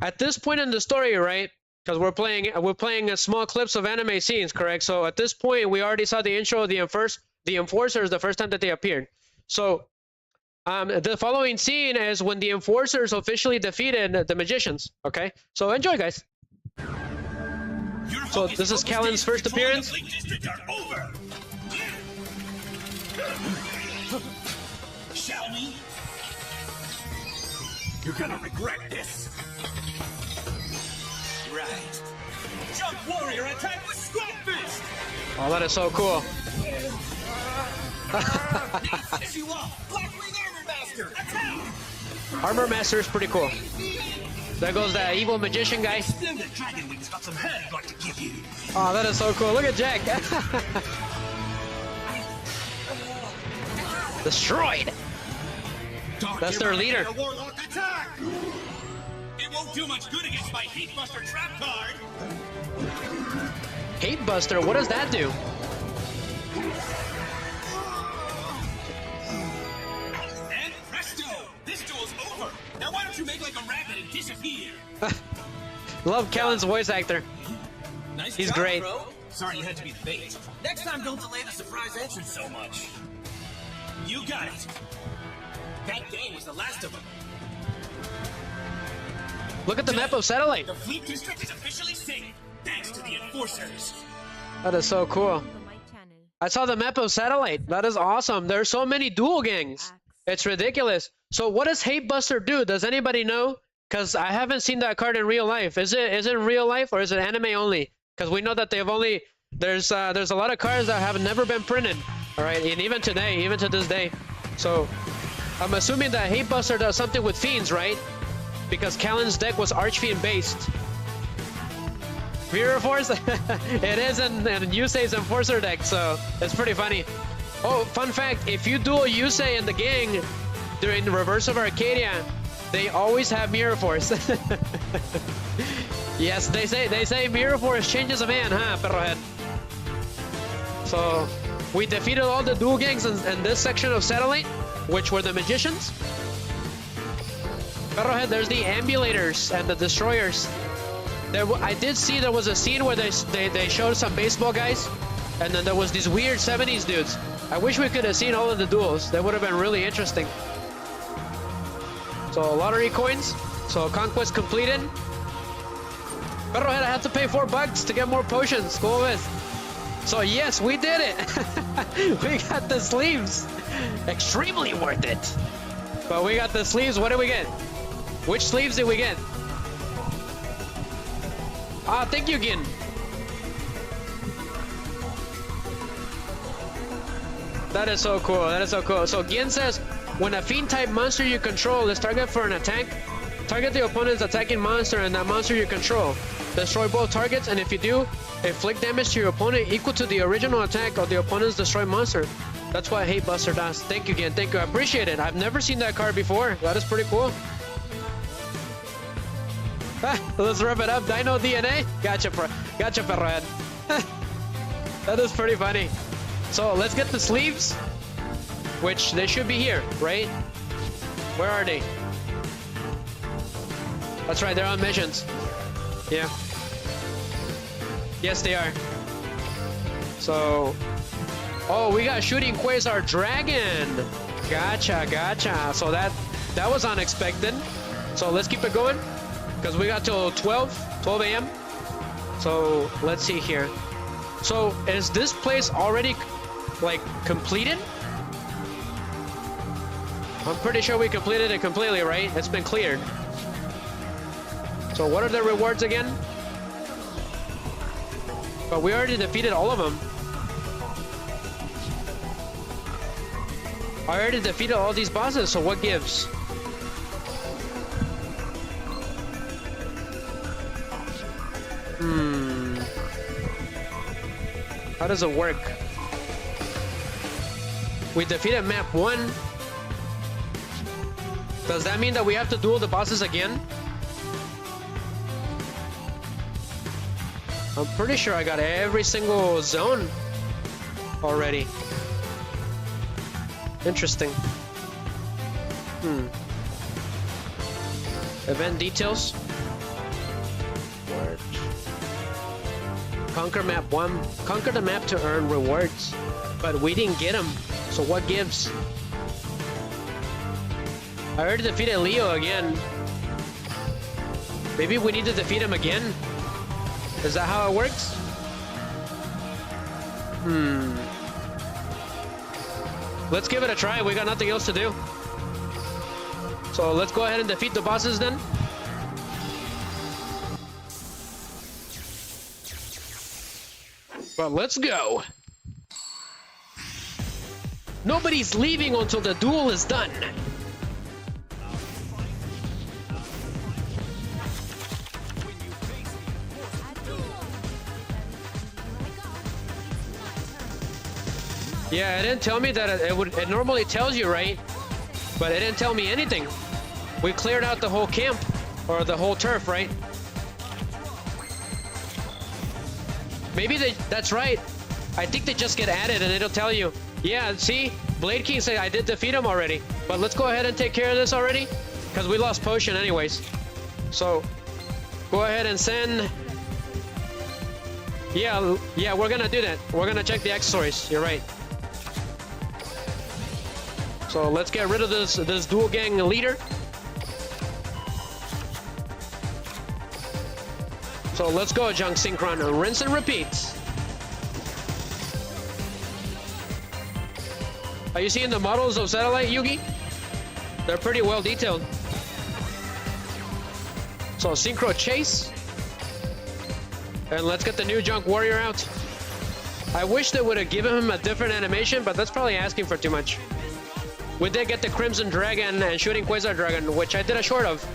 at this point in the story, right? Because we're playing small clips of anime scenes, correct? So at this point, we already saw the intro of the Enforcers the first time that they appeared. So the following scene is when the Enforcers officially defeated the Magicians. Okay, so enjoy, guys. So this is Kalin's first appearance. Shall we? You're gonna regret this. Right. Jump Warrior attack with Squat Fist! Oh, that is so cool. Finish you off! Blackwing Armor Master! Attack! Armor Master is pretty cool. There goes the evil magician guy. Splendid Dragon Wings got some head I'd like to give you. Oh, that is so cool. Look at Jack. Destroyed. That's their leader. Warlock attack! It won't do much good against my Heat Buster trap card. Hate Buster, what does that do? And presto! This duel's over! Now why don't you make like a rabbit and disappear? Love Kalin's voice actor. Nice He's job, great. Bro. Sorry you had to be the bait. Next time don't delay the surprise entrance so much. You got it. That game was the last of them. Look at the map of Satellite. The Fleet District is officially safe, thanks to the Enforcers. That is so cool. I saw the map of Satellite. That is awesome. There's so many Duel Gangs. It's ridiculous. So what does Hate Buster do? Does anybody know? Because I haven't seen that card in real life. Is it in real life or is it anime only? Because we know that they've only... There's a lot of cards that have never been printed. All right, and even today, even to this day. So I'm assuming that Hate Buster does something with Fiends, right? Because Kalin's deck was Archfiend based. Mirror Force? It is in Yusei's Enforcer deck, so it's pretty funny. Oh, fun fact, if you duel Yusei and the gang during the Reverse of Arcadia, they always have Mirror Force. Yes, they say Mirror Force changes a man, huh, Perrohead? So we defeated all the Duel Gangs in this section of Satellite, which were the Magicians. Perrohead, there's the Ambulators and the Destroyers. I did see there was a scene where they showed some baseball guys, and then there was these weird 70s dudes. I wish we could have seen all of the duels. That would have been really interesting. So lottery coins. So conquest completed. Perrohead, I have to pay $4 to get more potions. Go with. So yes, we did it. We got the sleeves. Extremely worth it. But we got the sleeves. What did we get? Which sleeves did we get? Ah, thank you, Gin. That is so cool. That is so cool. So Gin says, when a fiend-type monster you control is target for an attack, target the opponent's attacking monster and that monster you control. Destroy both targets, and if you do, inflict damage to your opponent equal to the original attack of the opponent's destroyed monster. That's what Hate Buster does. Thank you again. Thank you. I appreciate it. I've never seen that card before. That is pretty cool. Let's wrap it up. Dino DNA. Gotcha, Perrohead. That is pretty funny. So let's get the sleeves, which they should be here, right? Where are they? That's right, they're on missions. Yeah. Yes, they are. So, oh, we got Shooting Quasar Dragon. Gotcha. So that was unexpected. So let's keep it going, because we got till 12 a.m. So let's see here. So is this place already like completed? I'm pretty sure we completed it completely, right? It's been cleared. So what are the rewards again? But we already defeated all of them. I already defeated all these bosses, so what gives? How does it work? We defeated map 1. Does that mean that we have to duel the bosses again? I'm pretty sure I got every single zone already. Interesting. Event details. Rewards. Conquer map 1. Conquer the map to earn rewards. But we didn't get them. So what gives? I already defeated Leo again. Maybe we need to defeat him again? Is that how it works? Let's give it a try. We got nothing else to do. So let's go ahead and defeat the bosses then. But let's go. Nobody's leaving until the duel is done. Yeah, it didn't tell me that it normally tells you, right? But it didn't tell me anything. We cleared out the whole camp, or the whole turf, right? Maybe that's right. I think they just get added and it'll tell you. Yeah, see? Blade King said I did defeat him already. But let's go ahead and take care of this already, because we lost potion anyways. So, go ahead and send... Yeah, we're gonna do that. We're gonna check the accessories. You're right. So let's get rid of this dual gang leader. So let's go, Junk Synchron. Rinse and repeat. Are you seeing the models of Satellite, Yugi? They're pretty well detailed. So Synchro Chase. And let's get the new Junk Warrior out. I wish they would have given him a different animation, but that's probably asking for too much. We did get the Crimson Dragon and Shooting Quasar Dragon, which I did a short of.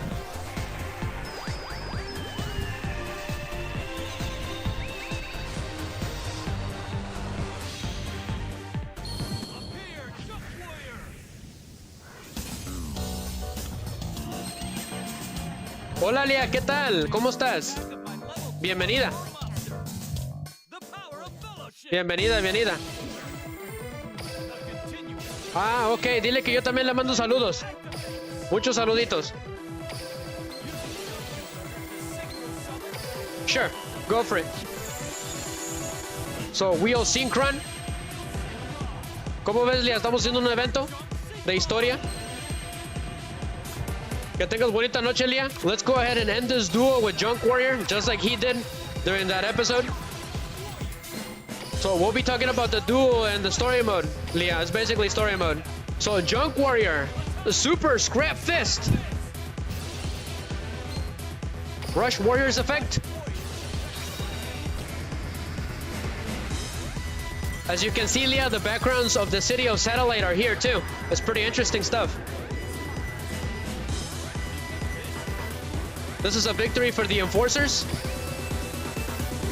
Hola, Lia, ¿qué tal? ¿Cómo estás? Bienvenida. Bienvenida. Ah, ok, dile que yo también le mando saludos. Muchos saluditos. Sure, go for it. So, Wheel Synchron. ¿Cómo ves, Lia? Estamos haciendo un evento de historia. Que tengas bonita noche, Leah. Let's go ahead and end this duel with Junk Warrior, just like he did during that episode. So we'll be talking about the duel and the story mode, Leah. It's basically story mode. So Junk Warrior, the Super Scrap Fist. Rush Warrior's effect. As you can see, Leah, the backgrounds of the city of Satellite are here too. It's pretty interesting stuff. This is a victory for the Enforcers.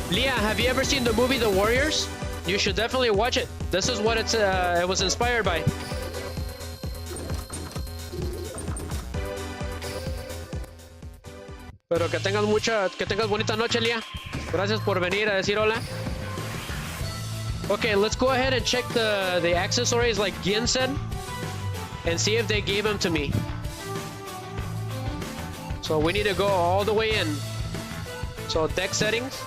Leah, have you ever seen the movie The Warriors? You should definitely watch it. This is what it was inspired by. Pero que tengas bonita noche, Leah. Gracias por venir a decir hola. Okay, let's go ahead and check the accessories like Gin said and see if they gave them to me. So we need to go all the way in. So deck settings.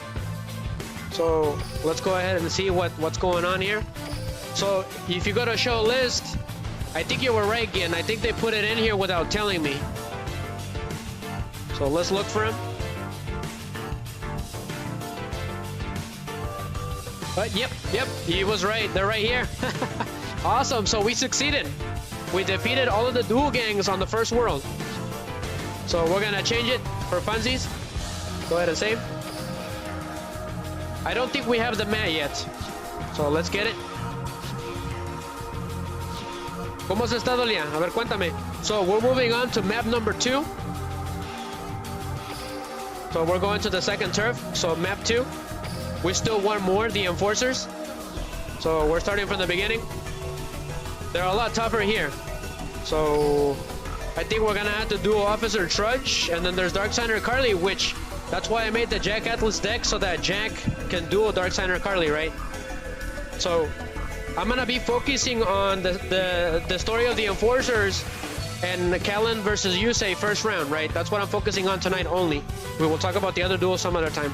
So let's go ahead and see what's going on here. So if you go to show list, I think you were right, Gin. I think they put it in here without telling me. So let's look for him. Yep, he was right. They're right here. Awesome, so we succeeded. We defeated all of the Duel Gangs on the first world. So we're gonna change it for funsies. Go ahead and save. I don't think we have the mat yet. So let's get it. ¿Cómo has estado, Leah? A ver, cuéntame. So we're moving on to map number 2. So we're going to the second turf. So map 2. We still want more, the Enforcers. So we're starting from the beginning. They're a lot tougher here. So I think we're gonna have to duel Officer Trudge, and then there's Darksigner Carly, which that's why I made the Jack Atlas deck so that Jack can duel Darksigner Carly, right? So I'm gonna be focusing on the story of the Enforcers and Kalin versus Yusei first round, right? That's what I'm focusing on tonight only. We will talk about the other duel some other time.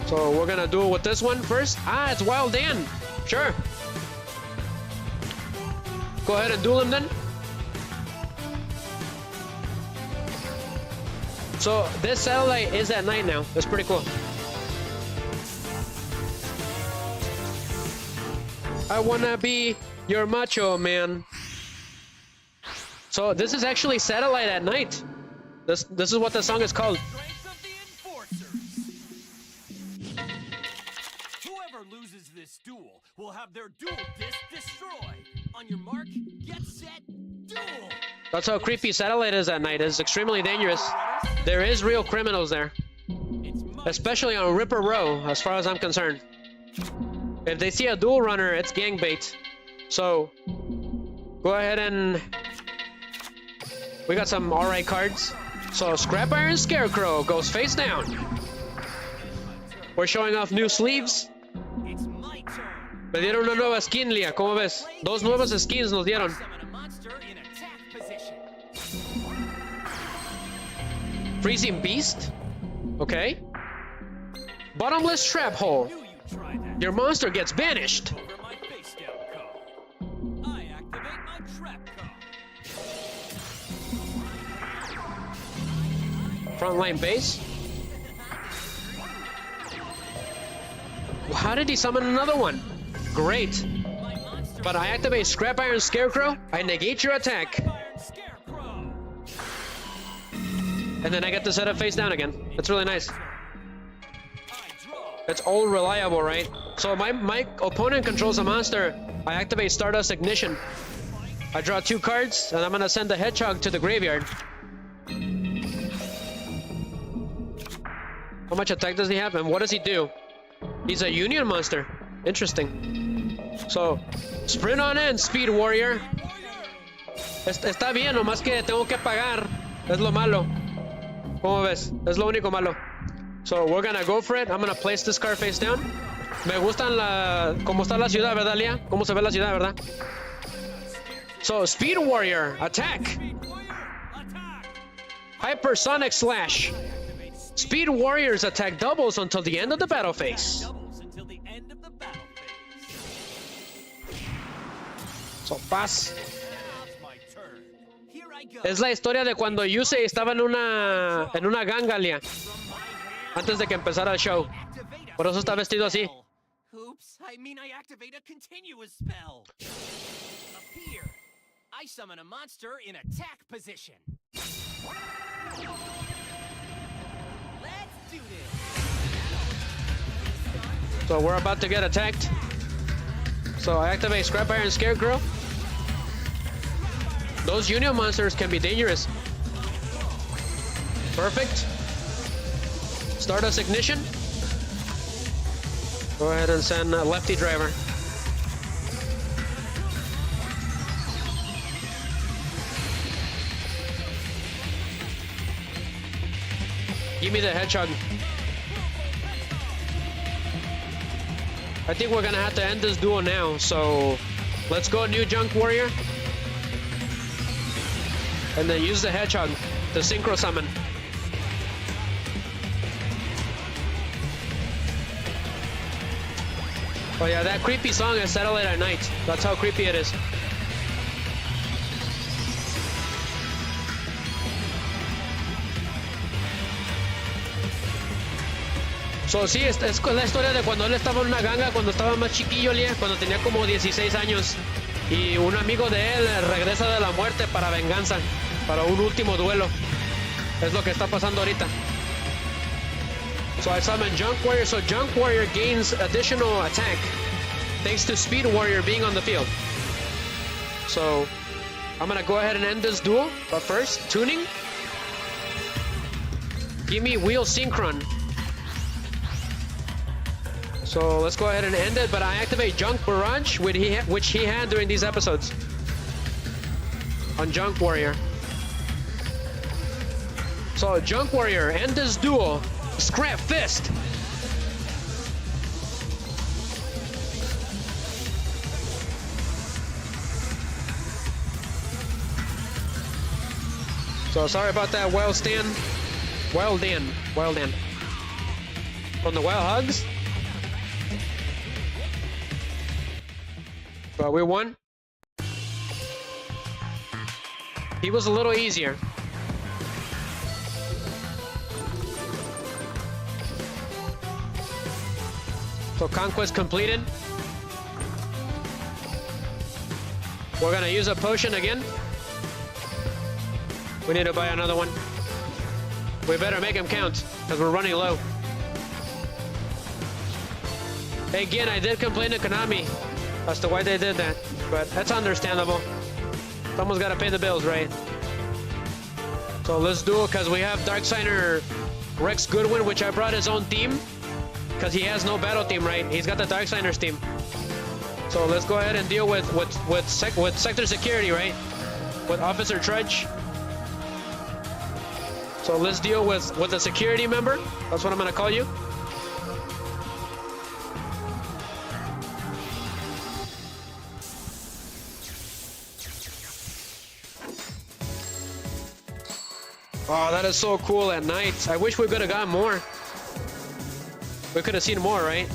So we're gonna duel with this one first. It's Wild Dan. Sure. Go ahead and duel him then. So this satellite is at night now. That's pretty cool. I wanna be your macho man. So this is actually satellite at night. This is what the song is called. Whoever loses this duel will have their duel disc destroyed. On your mark, get set, duel. That's how creepy satellite is at night. It's extremely dangerous. There is real criminals there. Especially on Ripper Row, as far as I'm concerned. If they see a duel runner, it's gang bait. So, go ahead and... We got some alright cards. So, Scrap Iron Scarecrow goes face down. We're showing off new sleeves. Me dieron una nueva skin, Leah. ¿Cómo ves? Dos nuevas skins nos dieron. Freezing Beast. Okay. Bottomless Trap Hole. Your monster gets banished. Frontline base. How did he summon another one? Great. But I activate Scrap Iron Scarecrow, I negate your attack. And then I get to set up face down again. That's really nice. It's all reliable, right? So my opponent controls a monster. I activate Stardust Ignition. I draw 2 cards, and I'm gonna send the Hedgehog to the graveyard. How much attack does he have, and what does he do? He's a Union monster. Interesting. So, sprint on in, Speed Warrior. Está bien, nomás que tengo que pagar. Es lo malo. ¿Cómo ves? Es lo único malo. So, we're gonna go for it. I'm gonna place this card face down. Me gustan cómo está la ciudad, ¿verdad, Leah? Cómo se ve la ciudad, ¿verdad? So, Speed Warrior, attack. Hypersonic Slash. Speed Warrior's attack doubles until the end of the battle phase. So, pass. Es la historia de cuando Yusei estaba en una gangalia antes de que empezara el show. Por eso está vestido así. Oops, I mean I activate a continuous spell. Appear. I summon a monster in attack position. Let's do this. So we're about to get attacked. So I activate Scrap Iron Scarecrow. Those Union monsters can be dangerous. Perfect. Stardust Ignition. Go ahead and send Lefty Driver. Give me the Hedgehog. I think we're gonna have to end this duel now, so let's go new Junk Warrior. And then use the Hedgehog to Synchro Summon. Oh yeah, that creepy song is Satellite at Night. That's how creepy it is. So, sí, es la historia de cuando él estaba en una ganga, cuando estaba más chiquillo, cuando tenía como 16 años. Y un amigo de él regresa de la muerte para venganza, para un último duelo. Es lo que está pasando ahorita. So I summon Junk Warrior. So Junk Warrior gains additional attack thanks to Speed Warrior being on the field. So I'm gonna go ahead and end this duel. But first, tuning. Give me Wheel Synchron. So let's go ahead and end it. But I activate Junk Barrage, which he had during these episodes on Junk Warrior. So Junk Warrior, end this duel. Scrap Fist! So sorry about that, Wild Dan. From the Wild Hugs. But we won. He was a little easier. So conquest completed. We're gonna use a potion again. We need to buy another one. We better make him count, because we're running low. Again, I did complain to Konami as to why they did that, but that's understandable. Someone's gotta pay the bills, right? So let's do it, because we have Darksigner Rex Goodwin, which I brought his own team. Because he has no battle team, right? He's got the Darksiders team. So let's go ahead and deal with Sector Security, right? With Officer Trudge. So let's deal with the security member. That's what I'm gonna call you. Oh, that is so cool at night. I wish we could have gotten more. We could have seen more, right?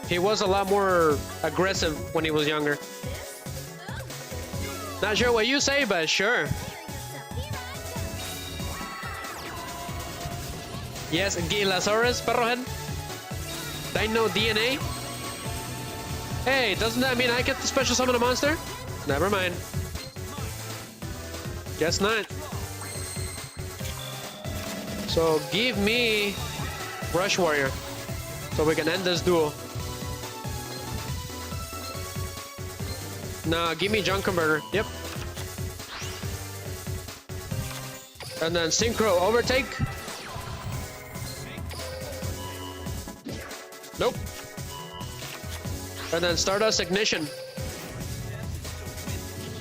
He was a lot more aggressive when he was younger. Not sure what you say, but sure. Yes, Gilasaurus, Perrohead. Dino DNA. Hey, doesn't that mean I get to special summon a monster? Never mind. Guess not. So give me Rush Warrior so we can end this duel. No, give me Junk Converter. Yep. And then Synchro Overtake. Nope. And then Stardust Ignition.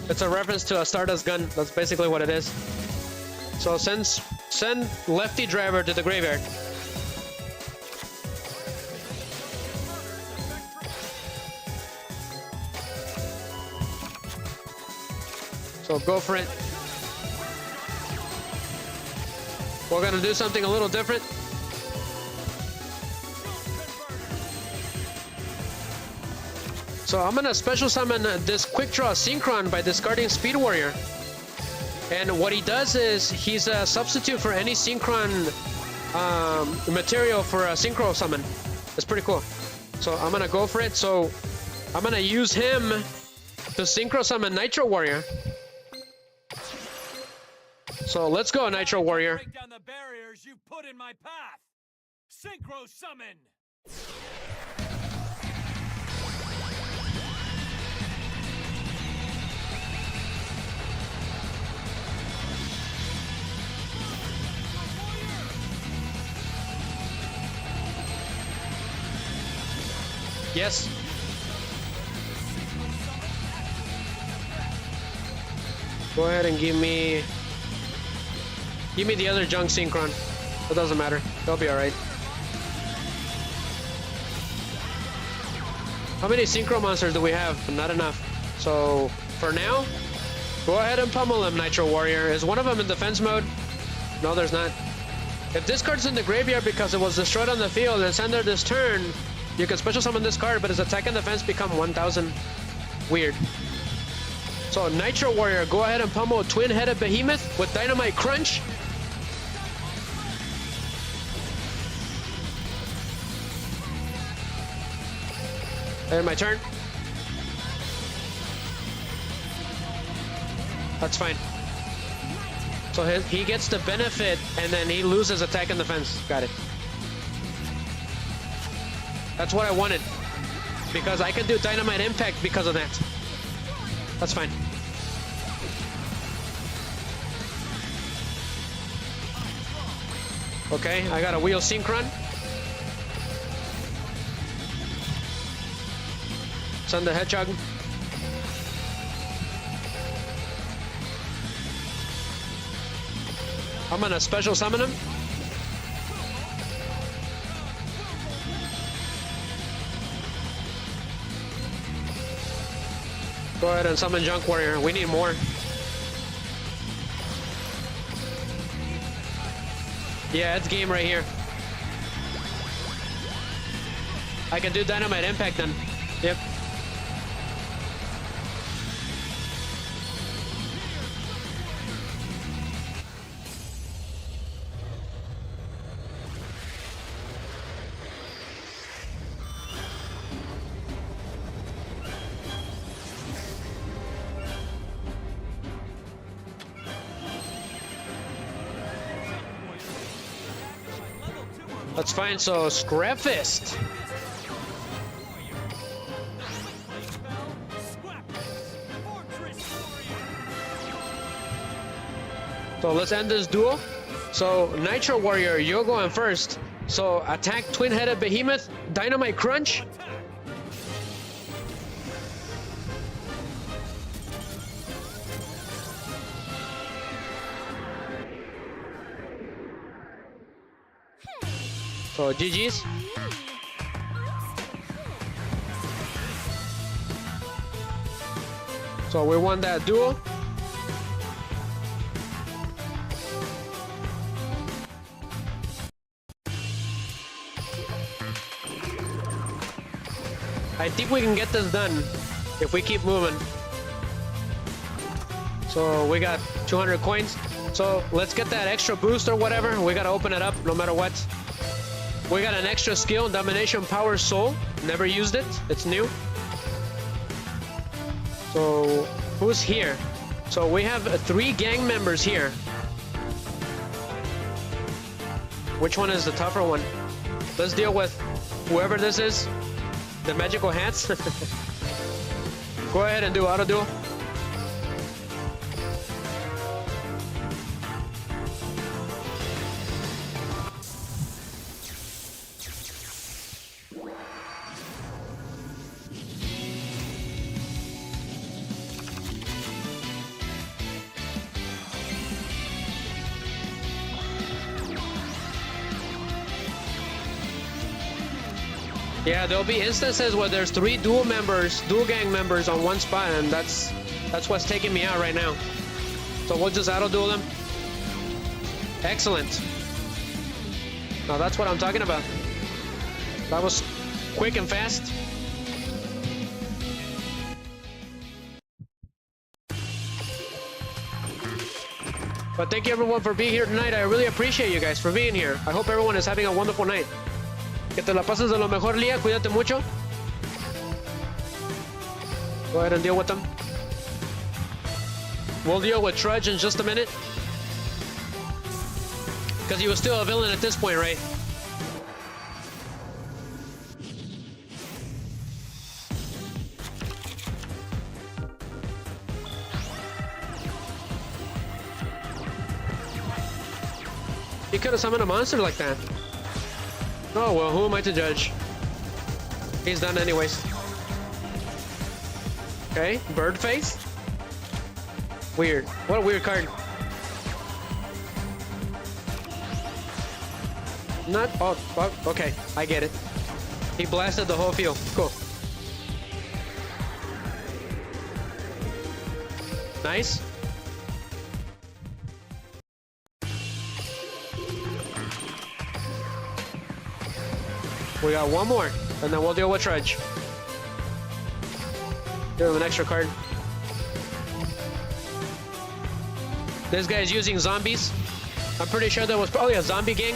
It's a reference to a Stardust gun. That's basically what it is. So send Lefty Driver to the graveyard. So go for it. We're gonna do something a little different. So I'm gonna special summon this quick draw Synchron by discarding Speed Warrior. And what he does is he's a substitute for any Synchron material for a Synchro summon. It's pretty cool. So I'm gonna go for it. So I'm gonna use him to Synchro summon Nitro Warrior. So let's go, Nitro Warrior. Break down the barriers you put in my path. Synchro summon. Yes. Go ahead and give me the other junk Synchron. It doesn't matter. They'll be alright. How many Synchro monsters do we have? Not enough. So for now, go ahead and pummel him, Nitro Warrior. Is one of them in defense mode? No, there's not. If this card's in the graveyard because it was destroyed on the field and it's under this turn, you can special summon this card, but its attack and defense become 1000. Weird. So Nitro Warrior, go ahead and pummel Twin-Headed Behemoth with Dynamite Crunch. And my turn. That's fine. So he gets the benefit, and then he loses attack and defense. Got it. That's what I wanted. Because I can do Dynamite Impact because of that. That's fine. Okay, I got a Wheel Synchron. Send the Hedgehog. I'm gonna special summon him. Go ahead and summon Junk Warrior. We need more. Yeah, it's game right here. I can do Dynamite Impact then. Yep. That's fine, so Scrap Fist. So let's end this duel. So Nitro Warrior, you're going first. So attack Twin-Headed Behemoth, Dynamite Crunch. So GG's. So we won that duel. I think we can get this done if we keep moving. So we got 200 coins. So let's get that extra boost or whatever. We gotta open it up no matter what. We got an extra skill, Domination Power Soul. Never used it. It's new. So who's here? So we have 3 gang members here. Which one is the tougher one? Let's deal with whoever this is. The magical hats. Go ahead and do auto duel. Yeah, there'll be instances where there's 3 duel gang members on one spot, and that's what's taking me out right now. So we'll just auto duel them. Excellent. Now that's what I'm talking about. That was quick and fast. But thank you everyone for being here tonight. I really appreciate you guys for being here. I hope everyone is having a wonderful night. Que te la pases de lo mejor, Lia. Cuídate mucho. Go ahead and deal with them. We'll deal with Trudge in just a minute. Because he was still a villain at this point, right? He could have summoned a monster like that. Oh well, who am I to judge? He's done anyways. Okay, bird face. Weird. What a weird card. Not. Oh, okay. I get it. He blasted the whole field. Cool. Nice. We got one more, and then we'll deal with Trudge. Give him an extra card. This guy is using zombies. I'm pretty sure that was probably a zombie gang.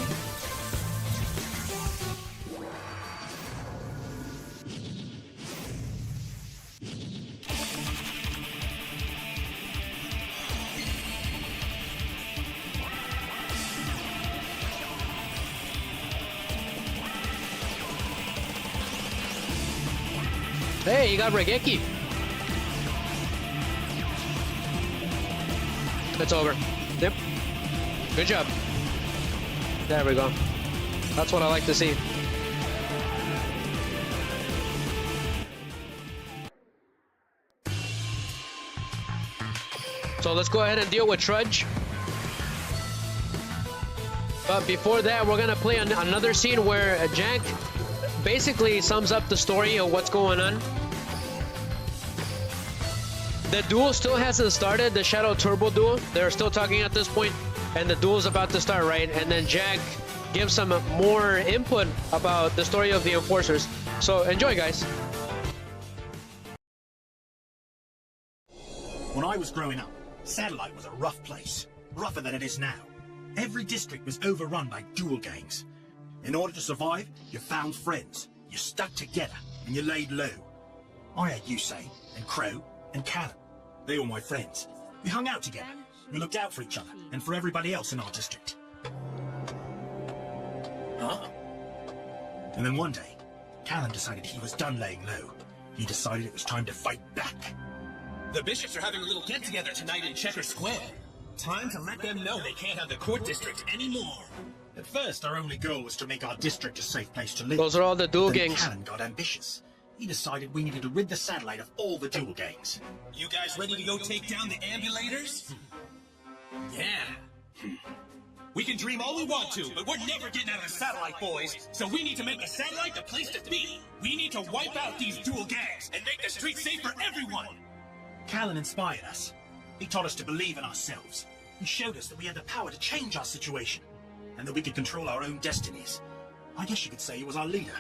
Hey, you got Regeki. It's over. Yep. Good job. There we go. That's what I like to see. So let's go ahead and deal with Trudge. But before that, we're gonna play another scene where Jack basically sums up the story of what's going on. The duel still hasn't started, the Shadow Turbo duel. They're still talking at this point, and the duel's about to start, right? And then Jack gives some more input about the story of the Enforcers. So enjoy, guys. When I was growing up, Satellite was a rough place. Rougher than it is now. Every district was overrun by duel gangs. In order to survive, you found friends. You stuck together, and you laid low. I had Yusei, and Crow, and Kalin. They were my friends. We hung out together. We looked out for each other, and for everybody else in our district. Huh? And then one day, Kalin decided he was done laying low. He decided it was time to fight back. The bishops are having a little get-together tonight in Checker Square. Time to let them know they can't have the court district anymore. At first, our only goal was to make our district a safe place to live. Those are all the duel Then gangs. Kalin got ambitious. He decided we needed to rid the Satellite of all the duel gangs. You guys ready to go take down the ambulators? Yeah. We can dream all we want to, but we're never getting out of the Satellite, boys. So we need to make the Satellite the place to be. We need to wipe out these duel gangs and make the streets safe for everyone. Kalin inspired us. He taught us to believe in ourselves. He showed us that we had the power to change our situation, and that we could control our own destinies. I guess you could say he was our leader.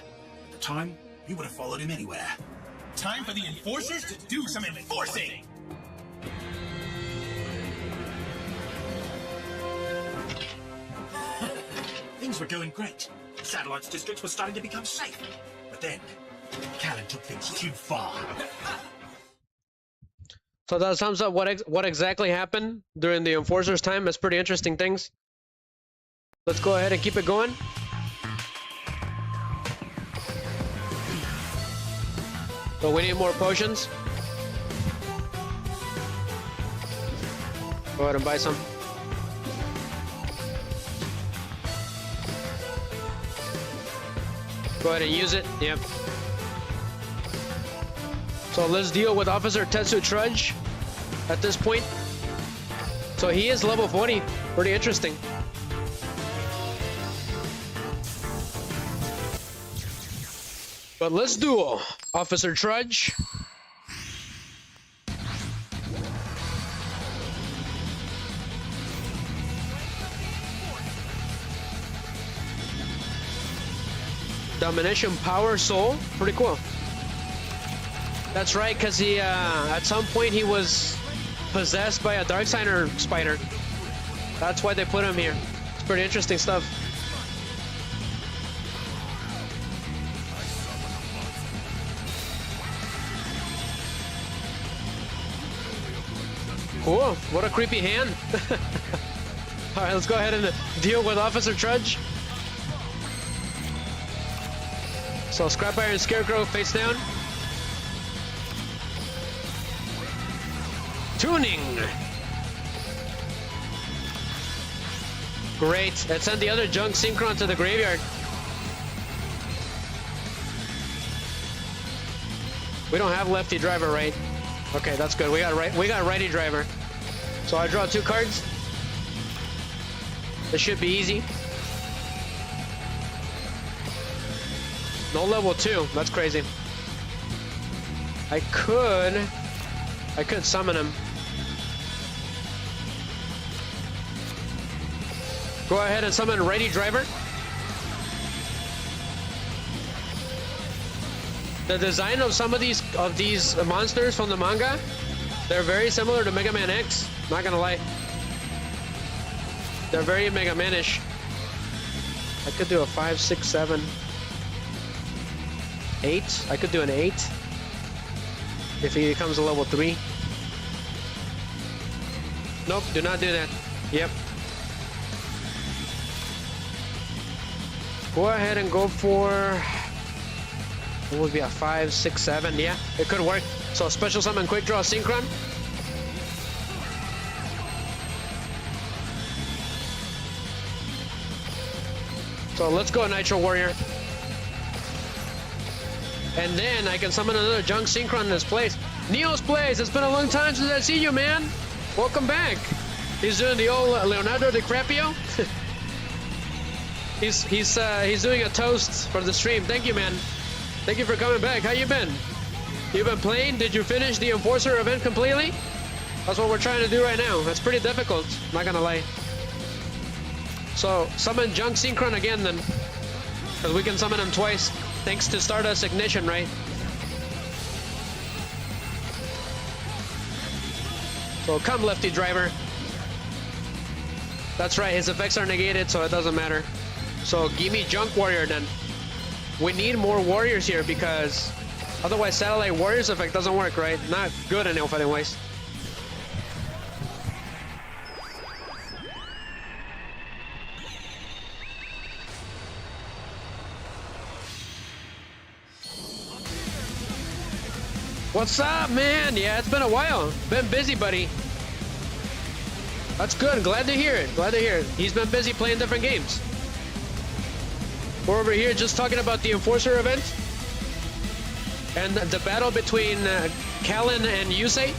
At the time, we would have followed him anywhere. Time for the Enforcers to do some enforcing! Things were going great. The Satellite's districts were starting to become safe. But then, Kalin took things too far. So that sums up what exactly happened during the Enforcers' time. That's pretty interesting things. Let's go ahead and keep it going. So we need more potions. Go ahead and buy some. Go ahead and use it. Yep. So let's deal with Officer Tetsu Trudge at this point. So he is level 40. Pretty interesting. But let's duel, Officer Trudge. Domination Power Soul. Pretty cool. That's right, because he, at some point he was possessed by a Darksider spider. That's why they put him here. It's pretty interesting stuff. Cool. What a creepy hand. All right, let's go ahead and deal with Officer Trudge. So Scrap Iron Scarecrow face down. Tuning. Great. Let's send the other junk Synchron to the graveyard. We don't have lefty driver, right? Okay, that's good. We got righty driver. So I draw 2 cards. This should be easy. No level 2. That's crazy. I could summon him. Go ahead and summon righty driver. The design of some of these monsters from the manga, they're very similar to Mega Man X. Not gonna lie. They're very Mega Man-ish. I could do a 5, 6, 7, 8. I could do an 8 if he becomes a level 3. Nope, do not do that. Yep. Go ahead and go for... What would be a 5, 6, 7? Yeah, it could work. So special summon quick draw Synchron. So let's go Nitro Warrior. And then I can summon another junk Synchron in his place. Neo's place! It's been a long time since I see you, man! Welcome back! He's doing the old Leonardo DiCaprio. He's doing a toast for the stream. Thank you, man. Thank you for coming back. How you been? You been playing? Did you finish the Enforcer event completely? That's what we're trying to do right now. That's pretty difficult, not gonna lie. So, summon Junk Synchron again then. Because we can summon him twice, thanks to Stardust Ignition, right? So, come Lefty Driver. That's right, his effects are negated, so it doesn't matter. So, give me Junk Warrior then. We need more warriors here because otherwise Satellite Warriors effect doesn't work, right? Not good in fighting wise. What's up, man? Yeah, it's been a while. Been busy, buddy. That's good. Glad to hear it. Glad to hear it. He's been busy playing different games. We're over here just talking about the Enforcer event and the battle between Kalin and Yusei.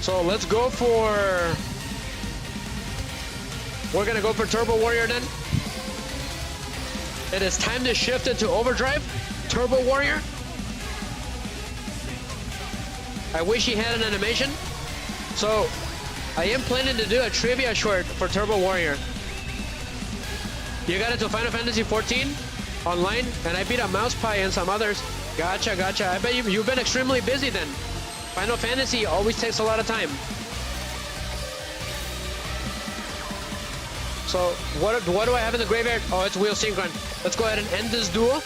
So let's go for... We're gonna go for Turbo Warrior then. It is time to shift into Overdrive. Turbo Warrior. I wish he had an animation. So I am planning to do a trivia short for Turbo Warrior. You got into Final Fantasy 14 online, and I beat a Mouse Pie and some others. Gotcha. I bet you've been extremely busy then. Final Fantasy always takes a lot of time. So what do I have in the graveyard? Oh, it's Wheel Synchron. Let's go ahead and end this duel.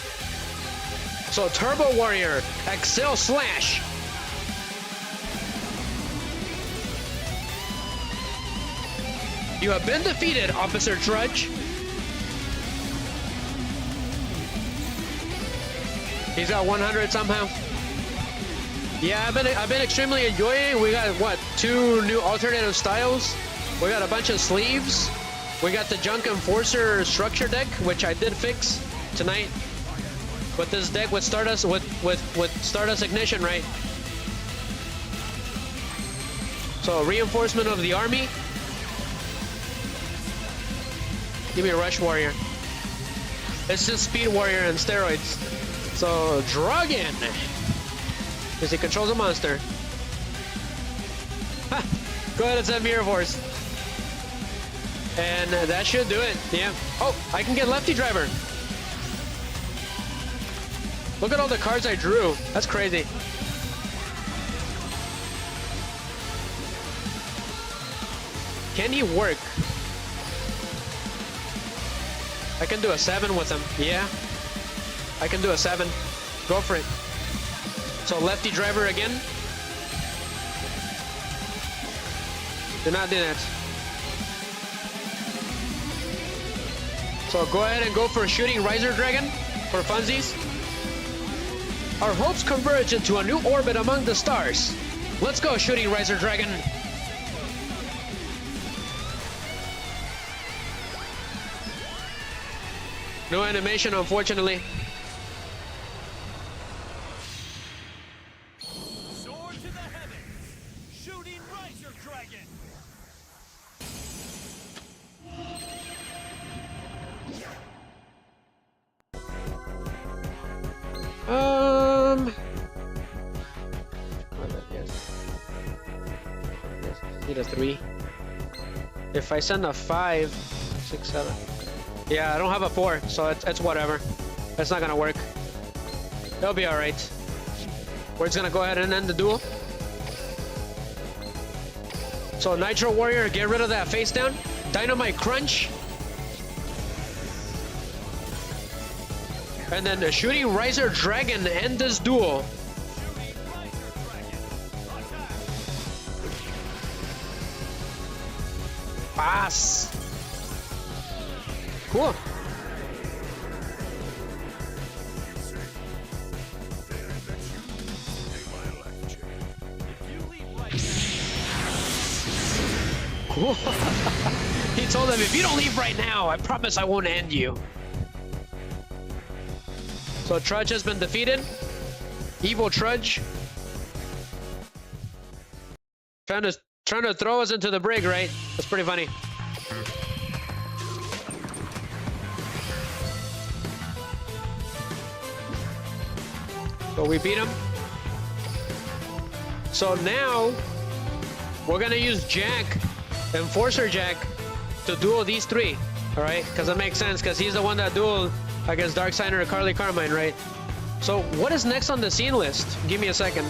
So Turbo Warrior, Excel Slash. You have been defeated, Officer Trudge. He's got 100 somehow. Yeah, I've been extremely enjoying. We got what, 2 new alternative styles. We got a bunch of sleeves. We got the Junk Enforcer structure deck, which I did fix tonight. With this deck with Stardust with Stardust Ignition, right? So reinforcement of the army. Give me a Rush Warrior. It's just Speed Warrior and steroids. So, Dragon! Because he controls a monster. Ha! Go ahead and send Mirror Force. And that should do it. Yeah. Oh, I can get Lefty Driver. Look at all the cards I drew. That's crazy. Can he work? I can do a 7 with him. Yeah. I can do a 7. Go for it. So lefty driver again. Do not do that. So go ahead and go for shooting Riser Dragon for funsies. Our hopes converge into a new orbit among the stars. Let's go, shooting Riser Dragon. No animation, unfortunately. Soar to the heavens, shooting Riser Dragon. Need a 3. If I send a 5, 6, 7. Yeah, I don't have a 4, so it's whatever. It's not gonna work. It'll be alright. We're just gonna go ahead and end the duel. So Nitro Warrior, get rid of that face down. Dynamite Crunch. And then the shooting Riser Dragon end this duel. Pass. Cool. Cool. He told them, if you don't leave right now, I promise I won't end you. So Trudge has been defeated. Evil Trudge. Trying to throw us into the brig, right? That's pretty funny. So we beat him. So now we're gonna use Jack, Enforcer Jack, to duel these 3. All right, because that makes sense, because he's the one that dueled against Darksigner or Carly Carmine, right? So what is next on the scene list? Give me a second.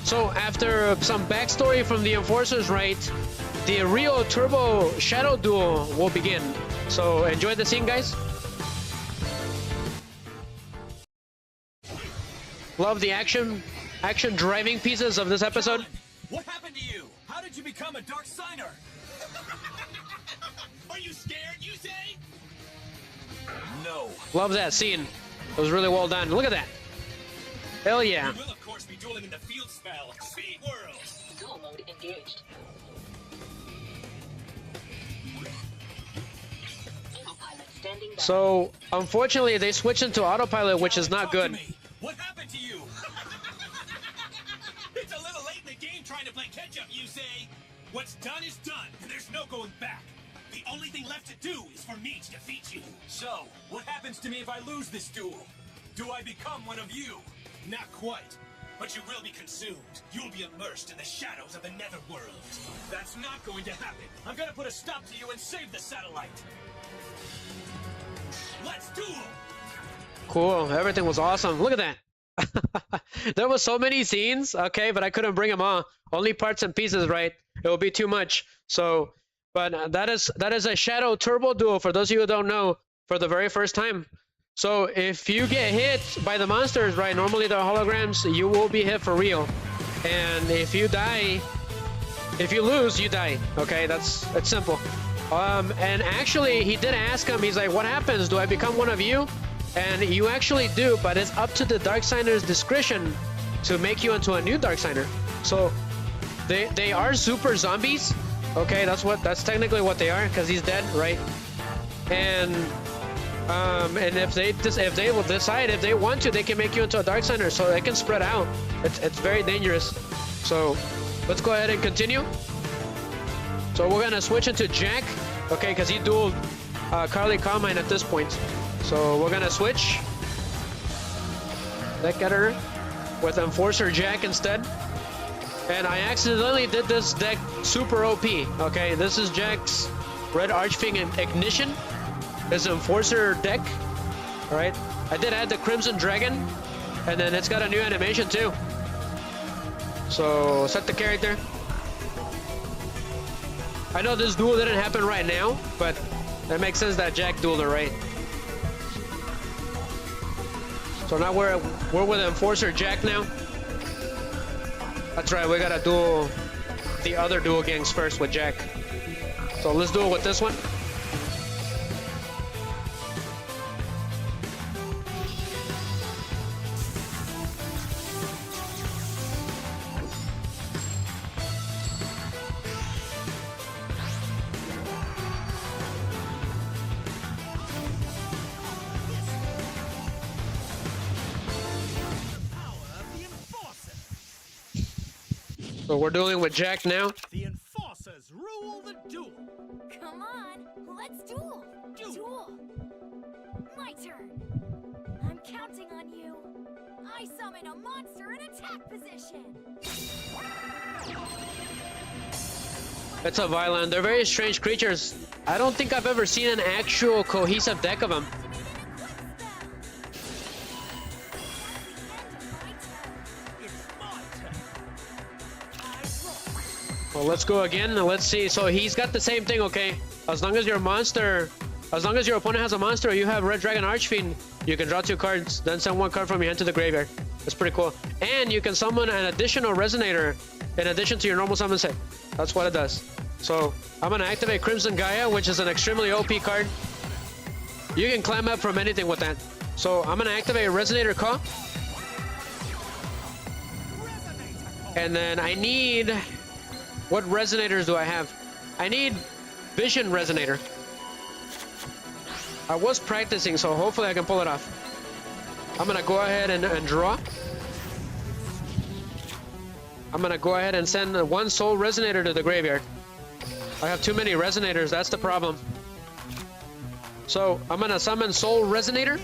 So after some backstory from the Enforcers, right, the Rio Turbo Shadow duel will begin. So enjoy the scene, guys. Love the action driving pieces of this episode. What happened to you? How did you become a Dark Signer? Are you scared, Yusei? No. Love that scene. It was really well done. Look at that. Hell yeah. We will, of course, be dueling in the field spell. Speed World. Duel mode engaged. Autopilot standing by. So, unfortunately, they switched into autopilot, which is not good. What happened to you? It's a little late in the game trying to play catch-up, Yusei. What's done is done, and there's no going back. The only thing left to do is for me to defeat you. So, what happens to me if I lose this duel? Do I become one of you? Not quite. But you will be consumed. You'll be immersed in the shadows of the Netherworld. That's not going to happen. I'm gonna put a stop to you and save the satellite. Let's duel! Cool. Everything was awesome. Look at that. There was so many scenes, okay, but I couldn't bring them all. Only parts and pieces, right? It would be too much. So, but that is a Shadow Turbo duel for those of you who don't know, for the very first time. So if you get hit by the monsters, right, normally the holograms, you will be hit for real. And if you die, if you lose, you die. Okay, it's simple. And actually, he did ask him, he's like, what happens? Do I become one of you? And you actually do, but it's up to the Darksigner's discretion to make you into a new Darksigner. So they are super zombies. Okay, that's technically what they are, because he's dead, right? And if they will decide, if they want to, they can make you into a Darksigner, so they can spread out. It's very dangerous. So let's go ahead and continue. So we're gonna switch into Jack, okay, because he dueled Carly Carmine at this point. So we're gonna switch deck getter with Enforcer Jack instead. And I accidentally did this deck super OP. Okay, this is Jack's Red Archfiend Ignition. It's an Enforcer deck. All right, I did add the Crimson Dragon, and then it's got a new animation too. So set the character. I know this duel didn't happen right now, but that makes sense that Jack dueled her, right? So now we're with Enforcer Jack now. That's right, we gotta duel the other Duel Gangs first with Jack. So let's duel with this one. So we're dueling with Jack now. The Enforcers rule the duel. Come on, let's duel. Duel. My turn. I'm counting on you. I summon a monster in attack position. It's a violent. They're very strange creatures. I don't think I've ever seen an actual cohesive deck of them. Well, let's go again. Let's see. So he's got the same thing, okay? As long as your opponent has a monster or you have Red Dragon Archfiend, you can draw 2 cards, then send 1 card from your hand to the graveyard. That's pretty cool. And you can summon an additional Resonator in addition to your normal summon set. That's what it does. So I'm gonna activate Crimson Gaia, which is an extremely OP card. You can climb up from anything with that. So I'm gonna activate Resonator Call. And then I need... What Resonators do I have? I need Vision Resonator. I was practicing, so hopefully I can pull it off. I'm gonna go ahead and draw. I'm gonna go ahead and send 1 Soul Resonator to the graveyard. I have too many Resonators, that's the problem. So I'm gonna summon Soul Resonator.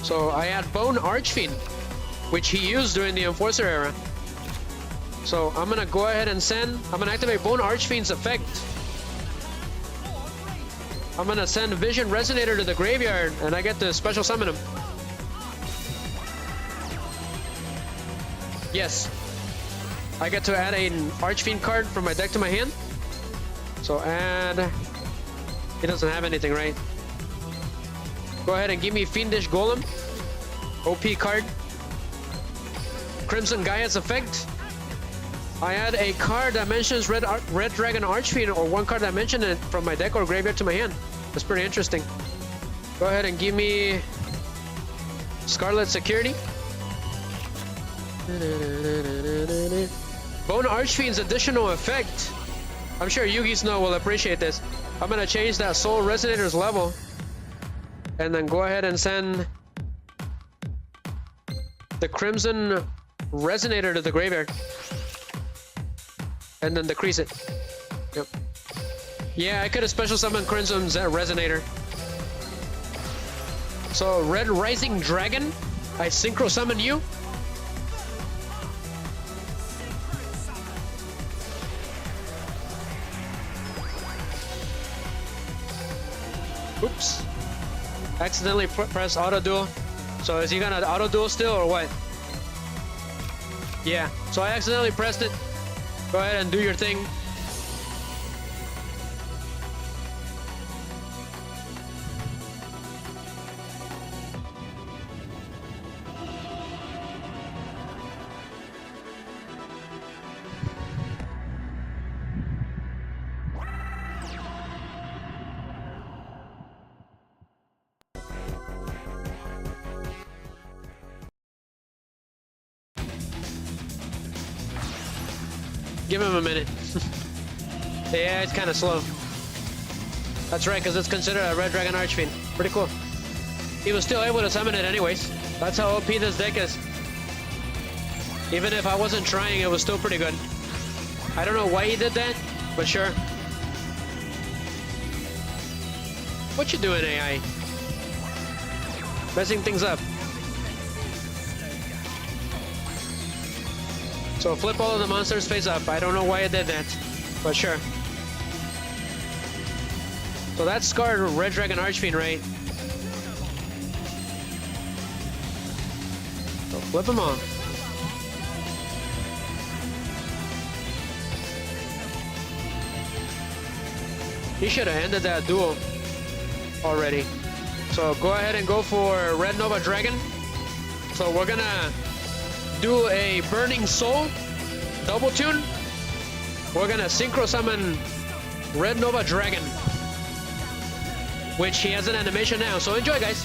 So I had Bone Archfiend, which he used during the Enforcer era. So I'm gonna go ahead and I'm gonna activate Bone Archfiend's effect. I'm gonna send Vision Resonator to the graveyard, and I get to special summon him. Yes. I get to add an Archfiend card from my deck to my hand. So add... He doesn't have anything, right? Go ahead and give me Fiendish Golem. OP card. Crimson Gaia's effect. I add a card that mentions Red Dragon Archfiend, or 1 card that mentioned it from my deck or graveyard to my hand. That's pretty interesting. Go ahead and give me Scarlet Security. Bone Archfiend's additional effect. I'm sure Yugi Snow will appreciate this. I'm gonna change that Soul Resonator's level. And then go ahead and send the Crimson Resonator to the graveyard. And then decrease it. Yep. Yeah, I could have special summoned Crimson's Resonator. So, Red Rising Dragon, I synchro summon you. Oops. Accidentally press auto duel. So is he gonna auto duel still or what? Yeah, so I accidentally pressed it. Go ahead and do your thing. Give him a minute. Yeah, it's kind of slow. That's right, because it's considered a Red Dragon Archfiend. Pretty cool. He was still able to summon it anyways. That's how OP this deck is. Even if I wasn't trying, it was still pretty good. I don't know why he did that, but sure. What you doing, AI? Messing things up. So flip all of the monsters face up. I don't know why I did that, but sure. So that's scarred Red Dragon Archfiend, right? So Flip him off. He should have ended that duel already. So go ahead and go for Red Nova Dragon. So we're gonna do a Burning Soul double tune. We're gonna synchro summon Red Nova Dragon, which he has an animation now. So enjoy, guys.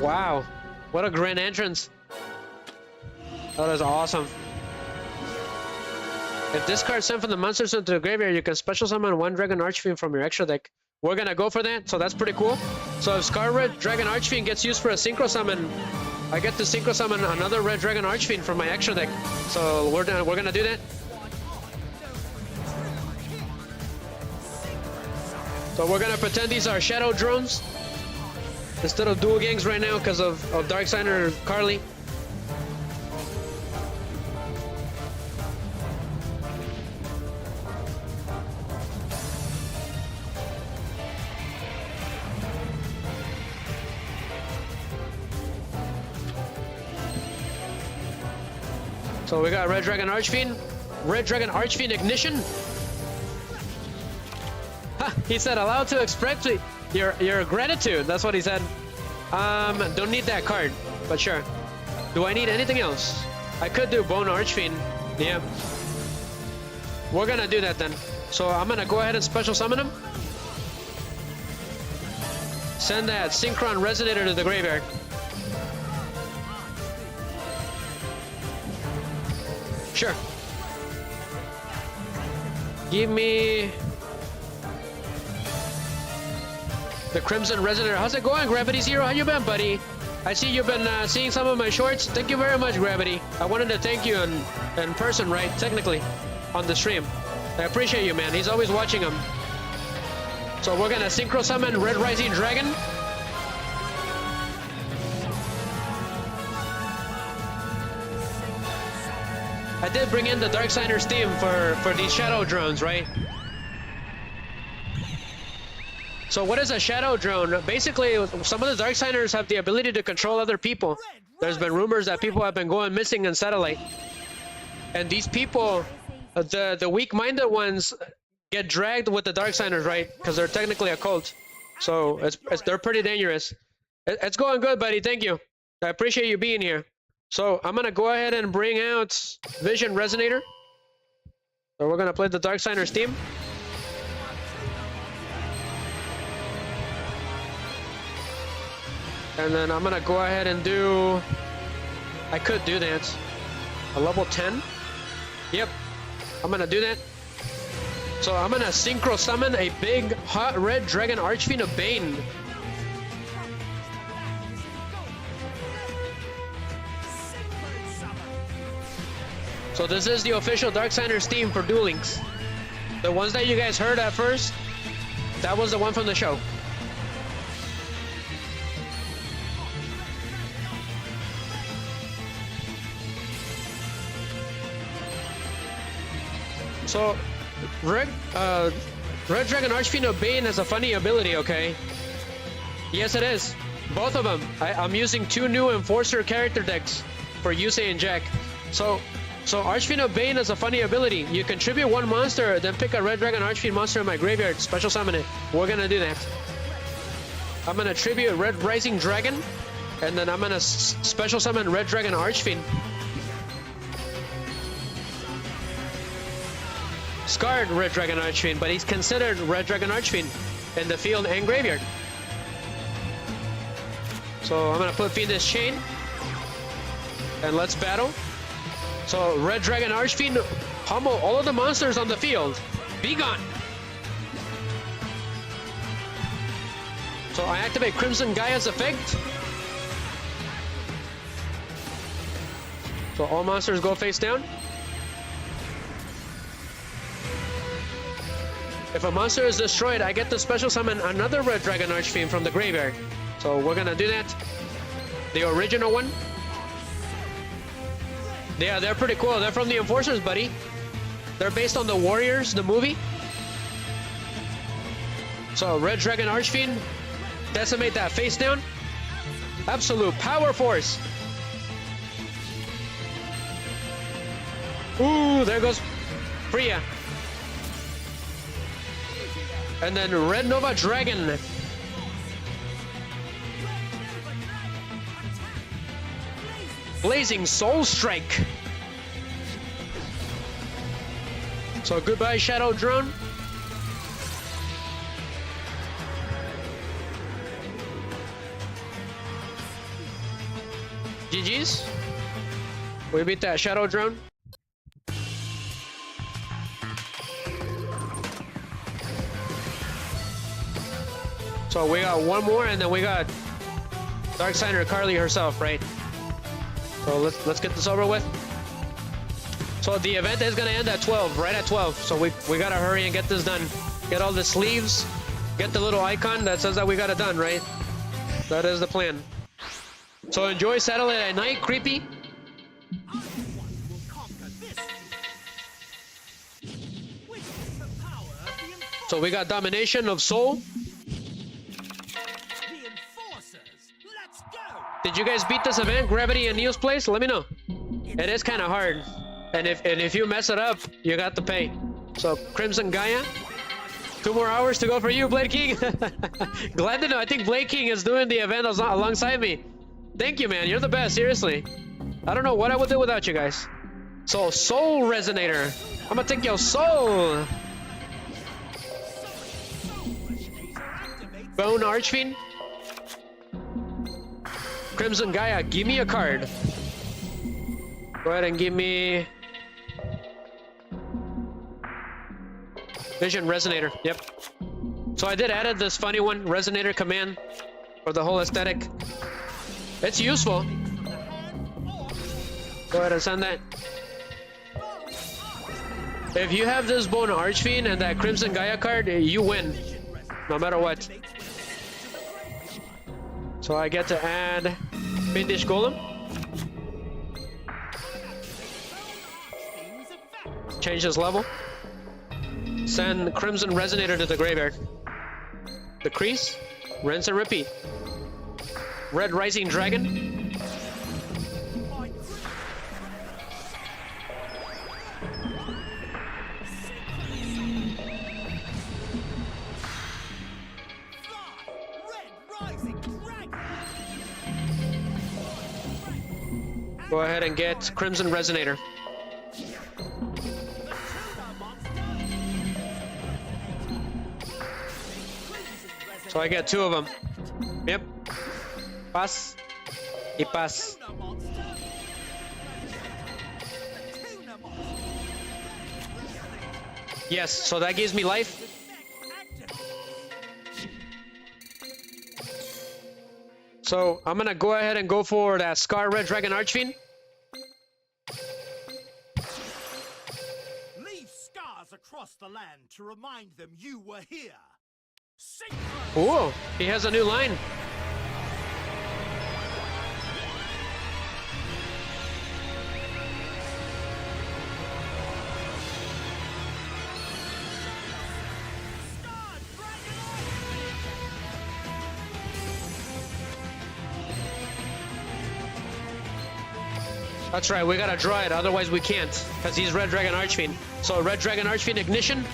Wow, what a grand entrance. That is awesome. If this card sent from the monsters into the graveyard, you can special summon one Dragon Archfiend from your extra deck. We're gonna go for that, so that's pretty cool. So if Scar Red Dragon Archfiend gets used for a synchro summon, I get to synchro summon another Red Dragon Archfiend from my extra deck. So we're gonna do that. So we're gonna pretend these are Shadow Drones instead of Duel Gangs right now because of Darksigner Carly. So we got Red Dragon Archfiend, Red Dragon Archfiend Ignition. Ha, he said allowed to express your gratitude. That's what he said. Don't need that card, but sure. Do I need anything else? I could do Bone Archfiend. Yeah. We're gonna do that then. So I'm gonna go ahead and special summon him. Send that Synchron Resonator to the graveyard. Sure. Give me the Crimson Resonator. How's it going, Gravity Zero? How you been, buddy? I see you've been seeing some of my shorts. Thank you very much, Gravity. I wanted to thank you in person, right? Technically, on the stream. I appreciate you, man. He's always watching them. So we're gonna synchro summon Red Rising Dragon. I did bring in the Darksigner's theme for these Shadow Drones, right? So what is a Shadow Drone? Basically, some of the Darksiders have the ability to control other people. There's been rumors that people have been going missing in Satellite. And these people, the weak-minded ones, get dragged with the Darksiders, right? Because they're technically a cult. So they're pretty dangerous. It's going good, buddy. Thank you. I appreciate you being here. So I'm gonna go ahead and bring out Vision Resonator. So we're gonna play the Darksigner's theme. And then I'm gonna go ahead and do... I could do that. A level 10. Yep. I'm gonna do that. So I'm gonna synchro summon a big hot red Dragon Archfiend of Bane. So this is the official Darksigner's theme for Duel Links. The ones that you guys heard at first, that was the one from the show. So, Red Dragon Archfiend of Bane has a funny ability, okay? Yes, it is. Both of them. I'm using two new Enforcer character decks for Yusei and Jack. So Archfiend of Bane has a funny ability. You contribute one monster, then pick a Red Dragon Archfiend monster in my graveyard, special summon it. We're gonna do that. I'm gonna tribute Red Rising Dragon, and then I'm gonna special summon Red Dragon Archfiend. Scarred Red Dragon Archfiend, but he's considered Red Dragon Archfiend in the field and graveyard. So I'm gonna put Fiendish Chain, and let's battle. So Red Dragon Archfiend, pummel all of the monsters on the field. Be gone. So I activate Crimson Gaia's effect. So all monsters go face down. If a monster is destroyed, I get to special summon another Red Dragon Archfiend from the graveyard. So we're gonna do that. The original one. Yeah, they're pretty cool. They're from the Enforcers, buddy. They're based on the Warriors, the movie. So Red Dragon Archfiend, decimate that face down. Absolute power force. Ooh, there goes Priya. And then Red Nova Dragon. Blazing Soul Strike. So goodbye, Shadow Drone. GG's. We beat that Shadow Drone. So we got one more, and then we got Darksider Carly herself, right? So let's get this over with. So the event is gonna end at 12, right at 12. So we gotta hurry and get this done. Get all the sleeves, get the little icon that says that we got it done, right? That is the plan. So enjoy Satellite at Night, Creepy. So we got Domination of Soul. Did you guys beat this event, Gravity and Neo's place? Let me know. It is kind of hard, and if you mess it up, you got to pay. So Crimson Gaia, 2 more hours to go for you, Blade King. Glad to know. I think Blade King is doing the event alongside me. Thank you, man. You're the best. Seriously. I don't know what I would do without you guys. So Soul Resonator. I'm gonna take your soul. Bone Archfiend. Crimson Gaia, give me a card. Go ahead and give me Vision Resonator. Yep. So I did added this funny one, Resonator command, for the whole aesthetic. It's useful. Go ahead and send that. If you have this Bone Archfiend and that Crimson Gaia card, you win, no matter what. So I get to add Fiendish Golem. Change this level. Send Crimson Resonator to the graveyard. Decrease, rinse and repeat. Red Rising Dragon. Go ahead and get Crimson Resonator. So I get 2 of them. Yep. Pass. Y pass. Yes, so that gives me life. So I'm gonna go ahead and go for that Scar Red Dragon Archfiend. Leave scars across the land to remind them you were here. Ooh, he has a new line. That's right, we gotta draw it, otherwise we can't, because he's Red Dragon Archfiend. So Red Dragon Archfiend Ignition.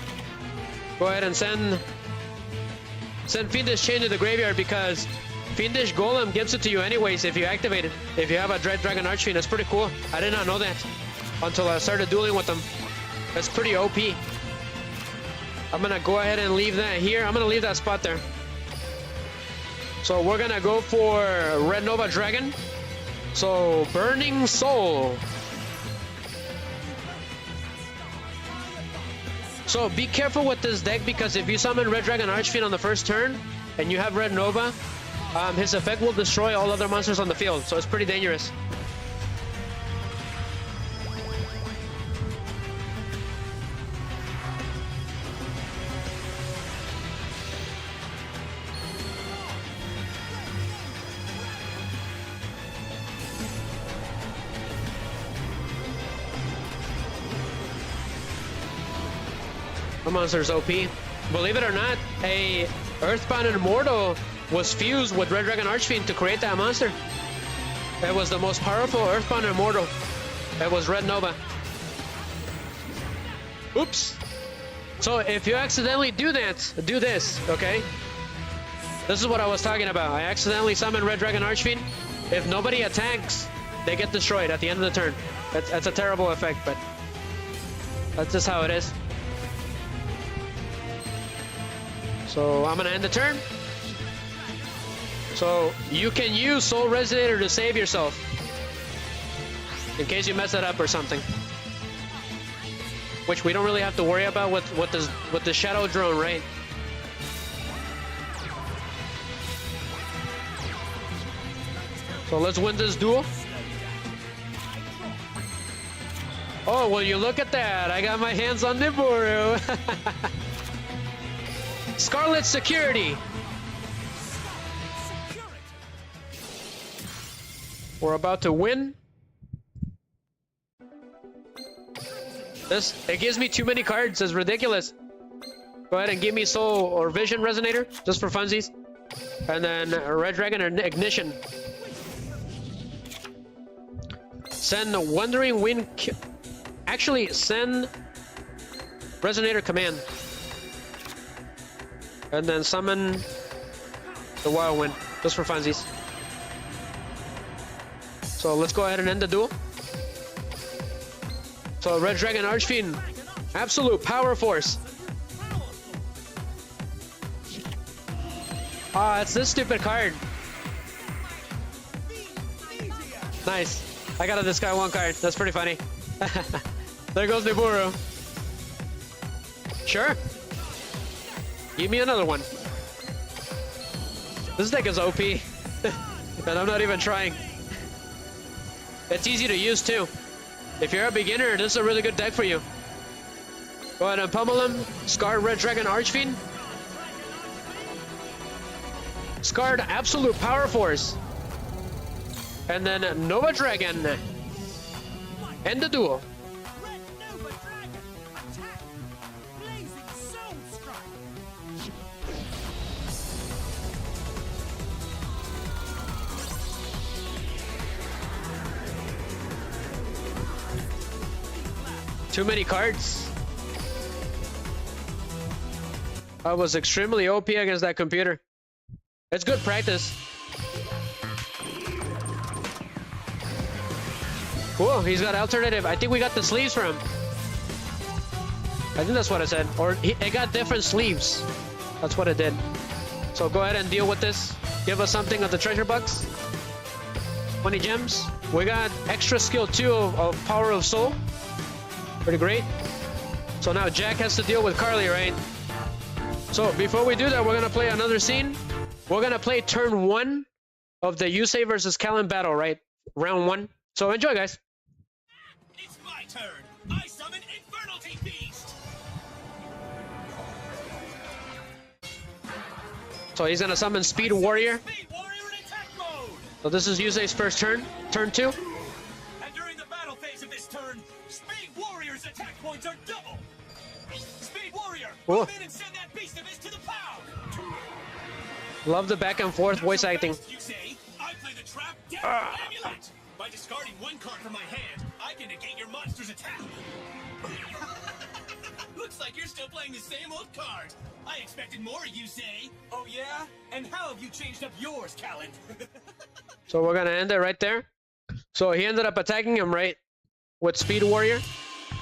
Go ahead and send Fiendish Chain to the graveyard, because Fiendish Golem gives it to you anyways if you activate it. If you have a Red Dragon Archfiend, that's pretty cool. I did not know that until I started dueling with them. That's pretty OP. I'm gonna go ahead and leave that here. I'm gonna leave that spot there. So we're gonna go for Red Nova Dragon. So Burning Soul. So be careful with this deck, because if you summon Red Dragon Archfiend on the first turn and you have Red Nova, his effect will destroy all other monsters on the field. So it's pretty dangerous. The monster's OP. Believe it or not, a Earthbound Immortal was fused with Red Dragon Archfiend to create that monster. It was the most powerful Earthbound Immortal. It was Red Nova. Oops. So if you accidentally do that, do this, okay? This is what I was talking about. I accidentally summon Red Dragon Archfiend. If nobody attacks, they get destroyed at the end of the turn. That's a terrible effect, but that's just how it is. So I'm gonna end the turn. So you can use Soul Resonator to save yourself in case you mess it up or something, which we don't really have to worry about with the Shadow Drone, right? So let's win this duel. Oh, well, you look at that. I got my hands on Nibiru. Scarlet Security. We're about to win. It gives me too many cards. It's ridiculous. Go ahead and give me Soul or Vision Resonator, just for funsies. And then Red Dragon and Ignition. Send Wandering Wind... Actually, send Resonator Command. And then summon the Wild Wind, just for funsies. So let's go ahead and end the duel. So Red Dragon Archfiend, absolute power force. Ah, it's this stupid card. Nice. I got to discard one card. That's pretty funny. There goes Nibiru. Sure. Give me another one. This deck is OP. And I'm not even trying. It's easy to use too. If you're a beginner, this is a really good deck for you. Go ahead and pummel him. Scarred Red Dragon Archfiend. Scarred Absolute Power Force. And then Nova Dragon. End the duel. Too many cards. I was extremely OP against that computer. It's good practice. Whoa, he's got alternative. I think we got the sleeves for him. I think that's what I said. Or it got different sleeves. That's what it did. So go ahead and deal with this. Give us something of the treasure box. 20 gems. We got extra skill 2 of Power of Soul. Pretty great. So now Jack has to deal with Carly, right? So before we do that, we're gonna play another scene. We're gonna play turn 1 of the Yusei versus Kalin battle, right? Round 1. So enjoy, guys. It's my turn. I summon Infernalty Beast. So he's gonna summon Speed Warrior. Speed Warrior in attack mode. So this is Yusei's first turn. Turn 2. And during the battle phase of this turn, Speed Warrior's attack points are double. Speed Warrior, move in and send that beast of his to the pound. Love the back and forth voice acting. You say, I play the trap Death Amulet. By discarding one card from my hand, I can negate your monster's attack. Looks like you're still playing the same old card. I expected more, you say. Oh yeah? And how have you changed up yours, Kalin? So we're gonna end it right there. So he ended up attacking him, right? With Speed Warrior.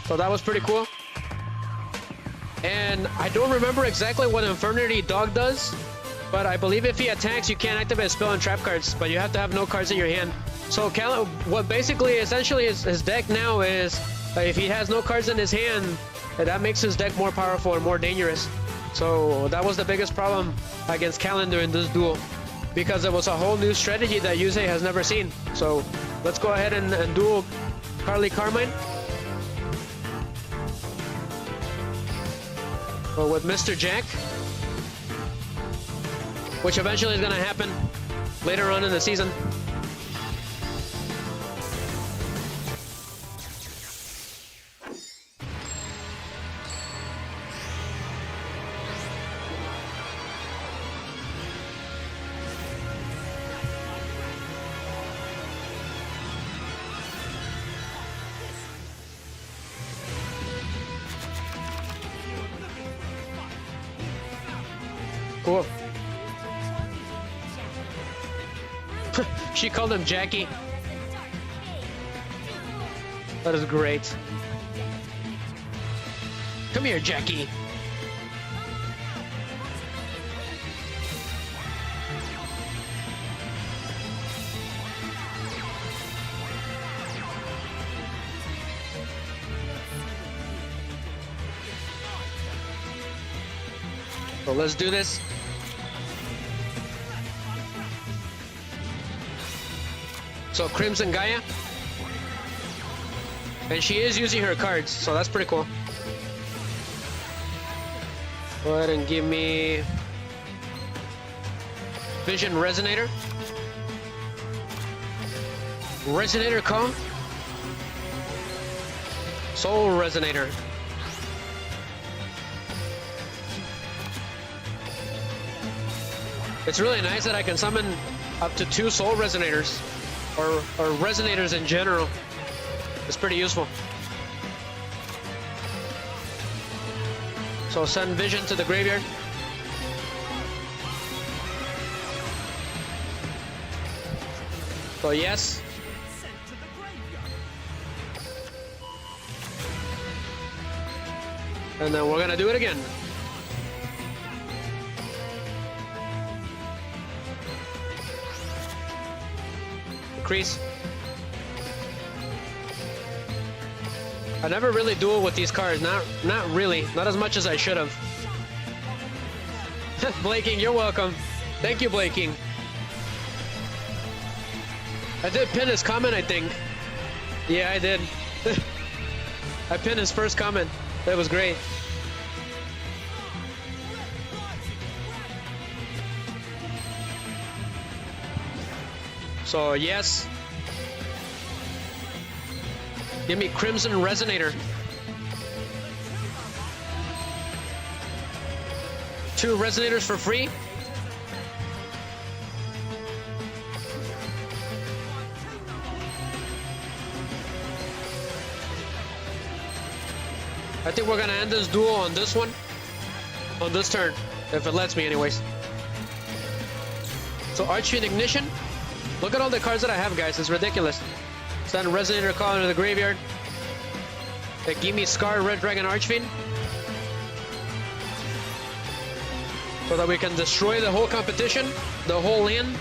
So that was pretty cool. And I don't remember exactly what Infernity Dog does, but I believe if he attacks, you can't activate spell and trap cards, but you have to have no cards in your hand. So Kalin, what basically essentially his deck now is, if he has no cards in his hand, that makes his deck more powerful and more dangerous. So that was the biggest problem against Kalin during this duel, because it was a whole new strategy that Yusei has never seen. So let's go ahead and duel Carly Carmine. So with Mr. Jack, which eventually is going to happen later on in the season. Cool. She called him Jackie. That is great. Come here, Jackie. So let's do this. So Crimson Gaia. And she is using her cards, so that's pretty cool. Go ahead and give me Vision Resonator. Resonator call. Soul Resonator. It's really nice that I can summon up to 2 Soul Resonators, or Resonators in general. It's pretty useful. So send Vision to the graveyard. So yes. And then we're gonna do it again. Increase. I never really duel with these cards. Not really. Not as much as I should have. Blaking, you're welcome. Thank you, Blaking. I did pin his comment, I think. Yeah, I did. I pinned his first comment. That was great. So, yes. Give me Crimson Resonator. 2 Resonators for free. I think we're gonna end this duel on this one. On this turn. If it lets me anyways. So Archfiend Ignition. Look at all the cards that I have, guys. It's ridiculous. Send Resonator Call into the graveyard. They give me Scar, Red Dragon, Archfiend. So that we can destroy the whole competition, the whole land,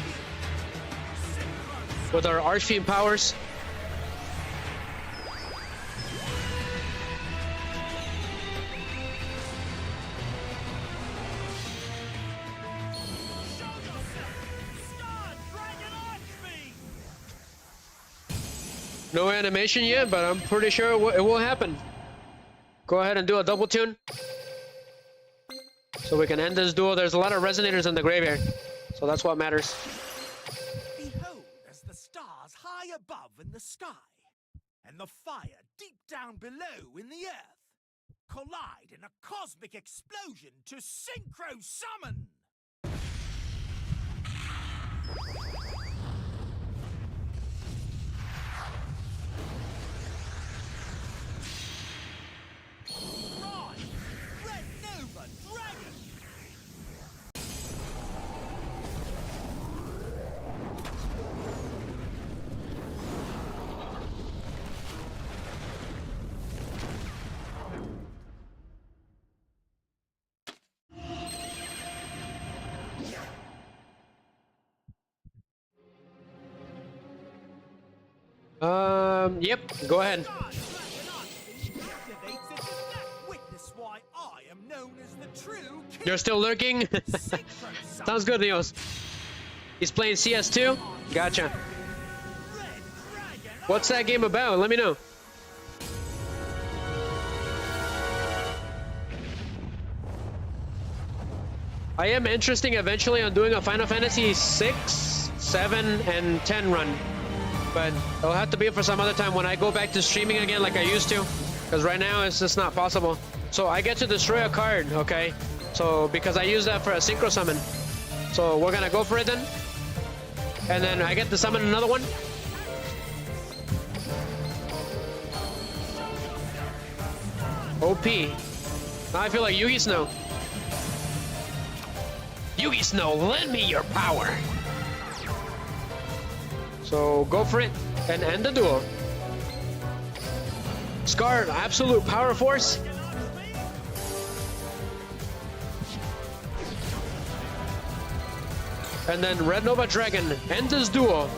with our Archfiend powers. No animation yet, but I'm pretty sure it will happen. Go ahead and do a double tune. So we can end this duel. There's a lot of Resonators in the graveyard. So that's what matters. Behold as the stars high above in the sky, and the fire deep down below in the earth, collide in a cosmic explosion to synchro summon. Yep, go ahead. You're still lurking? Sounds good, Neos. He's playing CS2? Gotcha. What's that game about? Let me know. I am interested eventually on doing a Final Fantasy 6, 7, and 10 run. But it'll have to be for some other time when I go back to streaming again like I used to. Because right now it's just not possible. So I get to destroy a card, okay? So because I use that for a synchro summon. So we're gonna go for it then. And then I get to summon another one. OP. Now I feel like Yugi Snow. Yugi Snow, lend me your power. So go for it and end the duel. Scar, absolute power force. And then Red Nova Dragon ends this duel.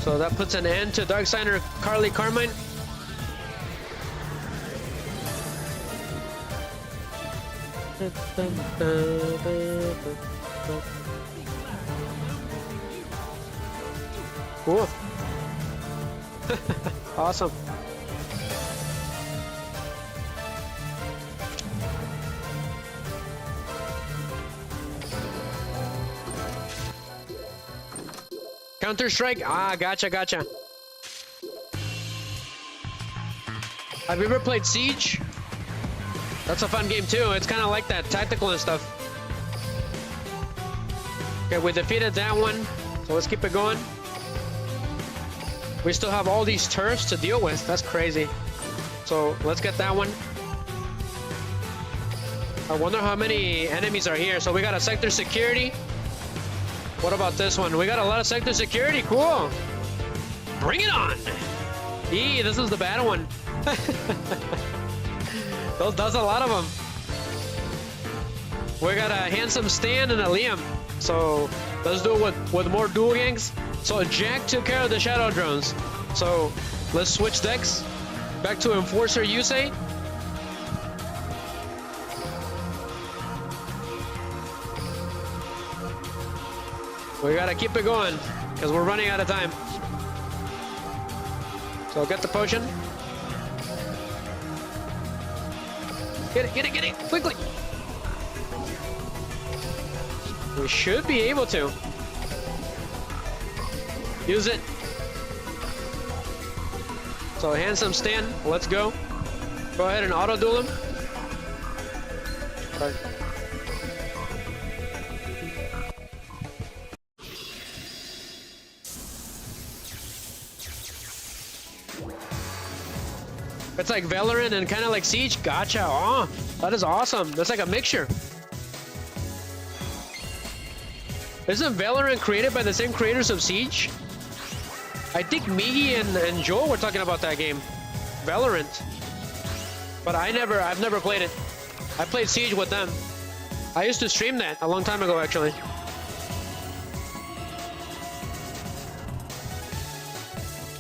So that puts an end to Darksigner Carly Carmine. Cool. Awesome. Counter-Strike? Ah, gotcha. Have you ever played Siege? That's a fun game too. It's kind of like that, tactical and stuff. Okay, we defeated that one. So let's keep it going. We still have all these turfs to deal with. That's crazy. So let's get that one. I wonder how many enemies are here. So we got a sector security. What about this one? We got a lot of sector security. Cool. Bring it on. This is the bad one. There's a lot of them. We got a handsome Stan and a Liam. So let's do it with more duel gangs. So Jack took care of the shadow drones. So let's switch decks. Back to Enforcer Yusei. We gotta keep it going because we're running out of time. So get the potion. Get it, quickly. We should be able to. Use it. So handsome Stan, let's go. Go ahead and auto duel him. Okay. It's like Valorant and kind of like Siege. Gotcha. Oh, that is awesome. That's like a mixture. Isn't Valorant created by the same creators of Siege? I think Miggy and Joel were talking about that game, Valorant. But I've never played it. I played Siege with them. I used to stream that a long time ago, actually.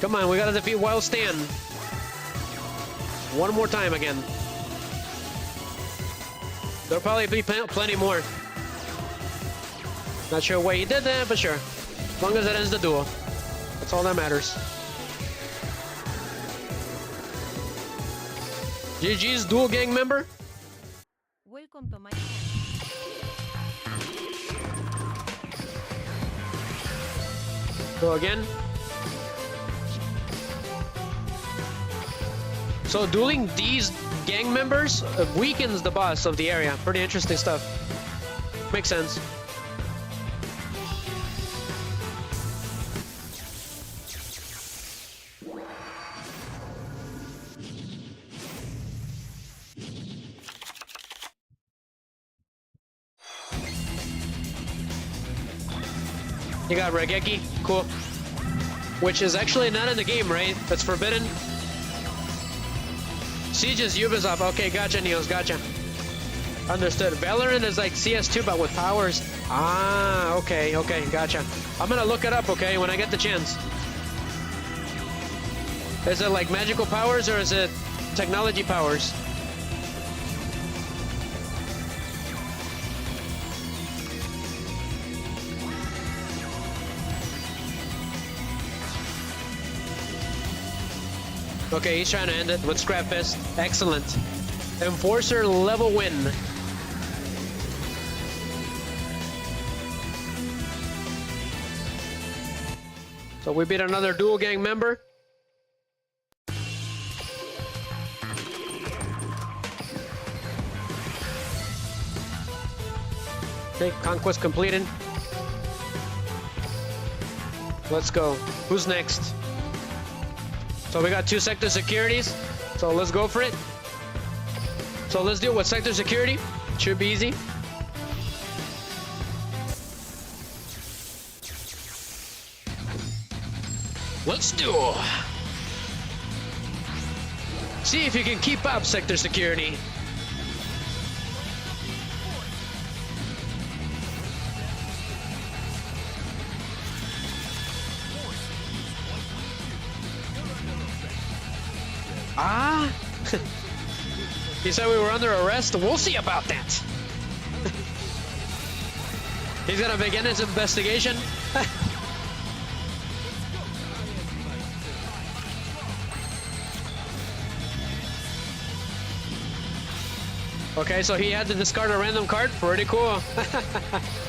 Come on, we gotta defeat Wild Stan. One more time again. There'll probably be plenty more. Not sure why he did that, but sure. As long as it ends the duel. That's all that matters. GG's Duel Gang member. Welcome to my Go again. So dueling these gang members weakens the boss of the area. Pretty interesting stuff. Makes sense. You got Regeki, cool. Which is actually not in the game, right? That's forbidden. Siege is Ubisoft. Okay, gotcha, Neos, gotcha. Understood. Valorant is like CS2, but with powers. Ah, okay, gotcha. I'm gonna look it up, okay, when I get the chance. Is it like magical powers or is it technology powers? Okay, he's trying to end it with Scrap Fist. Excellent. Enforcer level win. So we beat another Duel Gang member. Okay, conquest completed. Let's go. Who's next? So we got 2 sector securities. So let's go for it. So let's deal with sector security. Should be easy. Let's do. See if you can keep up sector security. Ah. He said we were under arrest. We'll see about that. He's gonna begin his investigation. Okay, so he had to discard a random card. Pretty cool.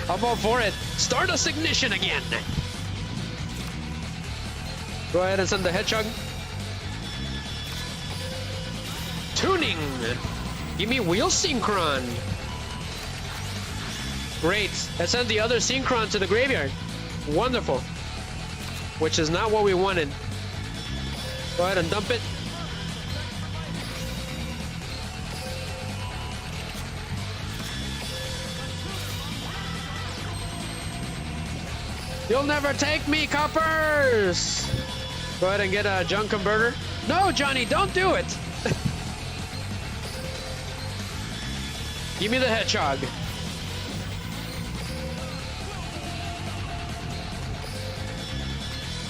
I'm all for it. Start us ignition again. Go ahead and send the hedgehog. Tuning. Give me wheel synchron. Great. Let's send the other synchron to the graveyard. Wonderful. Which is not what we wanted. Go ahead and dump it. You'll never take me, coppers! Go ahead and get a junk converter. No, Johnny, don't do it! Give me the hedgehog.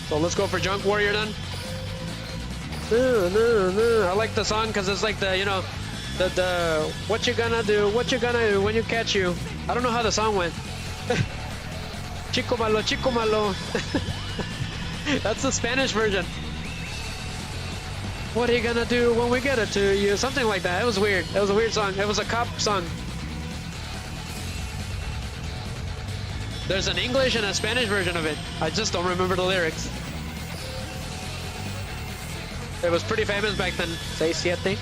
So let's go for Junk Warrior then. I like the song because it's like the, you know, the what you gonna do when you catch you. I don't know how the song went. Chico malo, chico malo. That's the Spanish version. What are you gonna do when we get it to you? Something like that. It was weird. It was a weird song. It was a cop song. There's an English and a Spanish version of it. I just don't remember the lyrics. It was pretty famous back then. 6-7.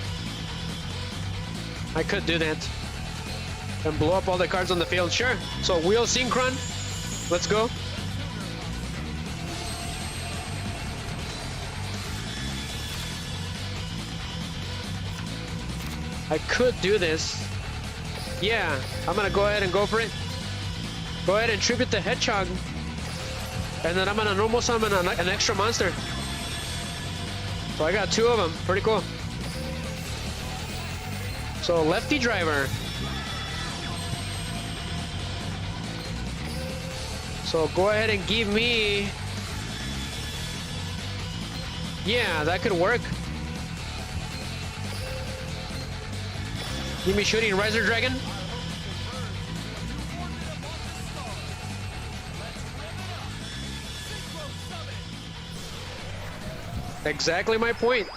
I could do that. And blow up all the cards on the field. Sure. So wheel synchron. Let's go. I could do this. Yeah, I'm gonna go ahead and go for it. Go ahead and tribute the hedgehog. And then I'm gonna normal summon an extra monster. So I got 2 of them. Pretty cool. So lefty driver. So go ahead and give me... Yeah, that could work. Give me shooting Riser Dragon. Exactly my point.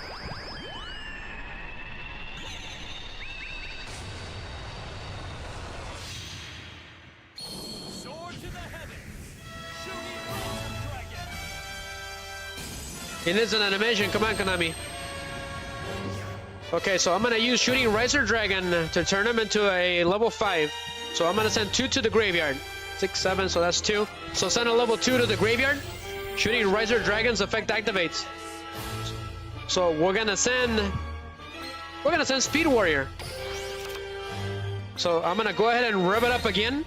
It is an animation. Come on, Konami. Okay, so I'm gonna use Shooting Riser Dragon to turn him into a level 5. So I'm gonna send 2 to the graveyard. 6, 7, so that's 2. So send a level 2 to the graveyard. Shooting Riser Dragon's effect activates. So we're gonna send Speed Warrior. So I'm gonna go ahead and rev it up again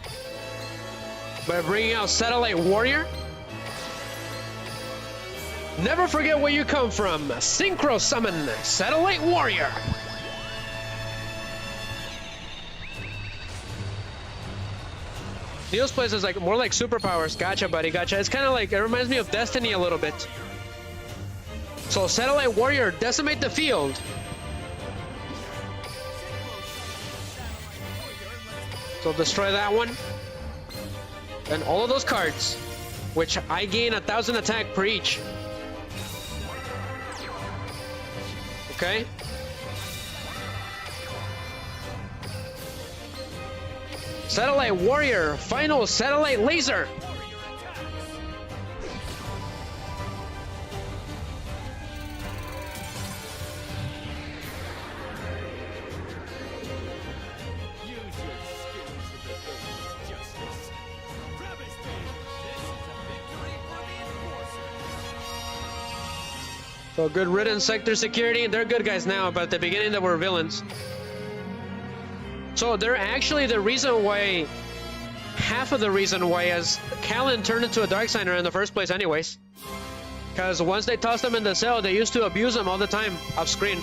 by bringing out Satellite Warrior. Never forget where you come from. Synchro summon Satellite Warrior. Neil's place is like more like superpowers. Gotcha, buddy. Gotcha. It's kind of like, it reminds me of Destiny a little bit. So Satellite Warrior, decimate the field. So destroy that one. And all of those cards, which I gain 1,000 attack per each. Okay. Satellite Warrior, final Satellite Laser. So good riddance, Sector Security. They're good guys now, but at the beginning they were villains. So they're actually the reason why, half of the reason why as Kalin turned into a Dark Signer in the first place anyways. Because once they tossed him in the cell, they used to abuse him all the time off screen.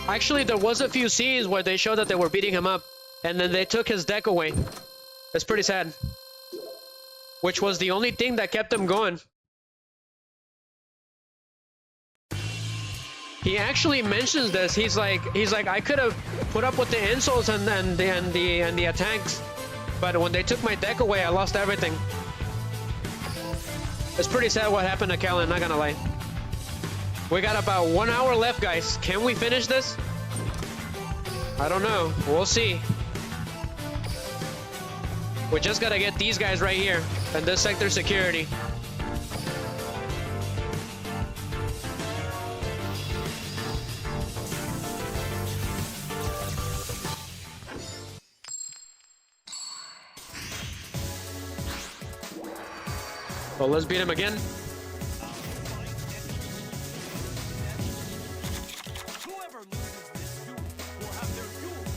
Actually, there was a few scenes where they showed that they were beating him up, and then they took his deck away. It's pretty sad. Which was the only thing that kept him going. He actually mentions this. He's like, I could have put up with the insults and the attacks, but when they took my deck away, I lost everything. It's pretty sad what happened to Kalin, not gonna lie. We got about 1 hour left, guys. Can we finish this? I don't know. We'll see. We just gotta get these guys right here and this Sector Security. Well, let's beat him again.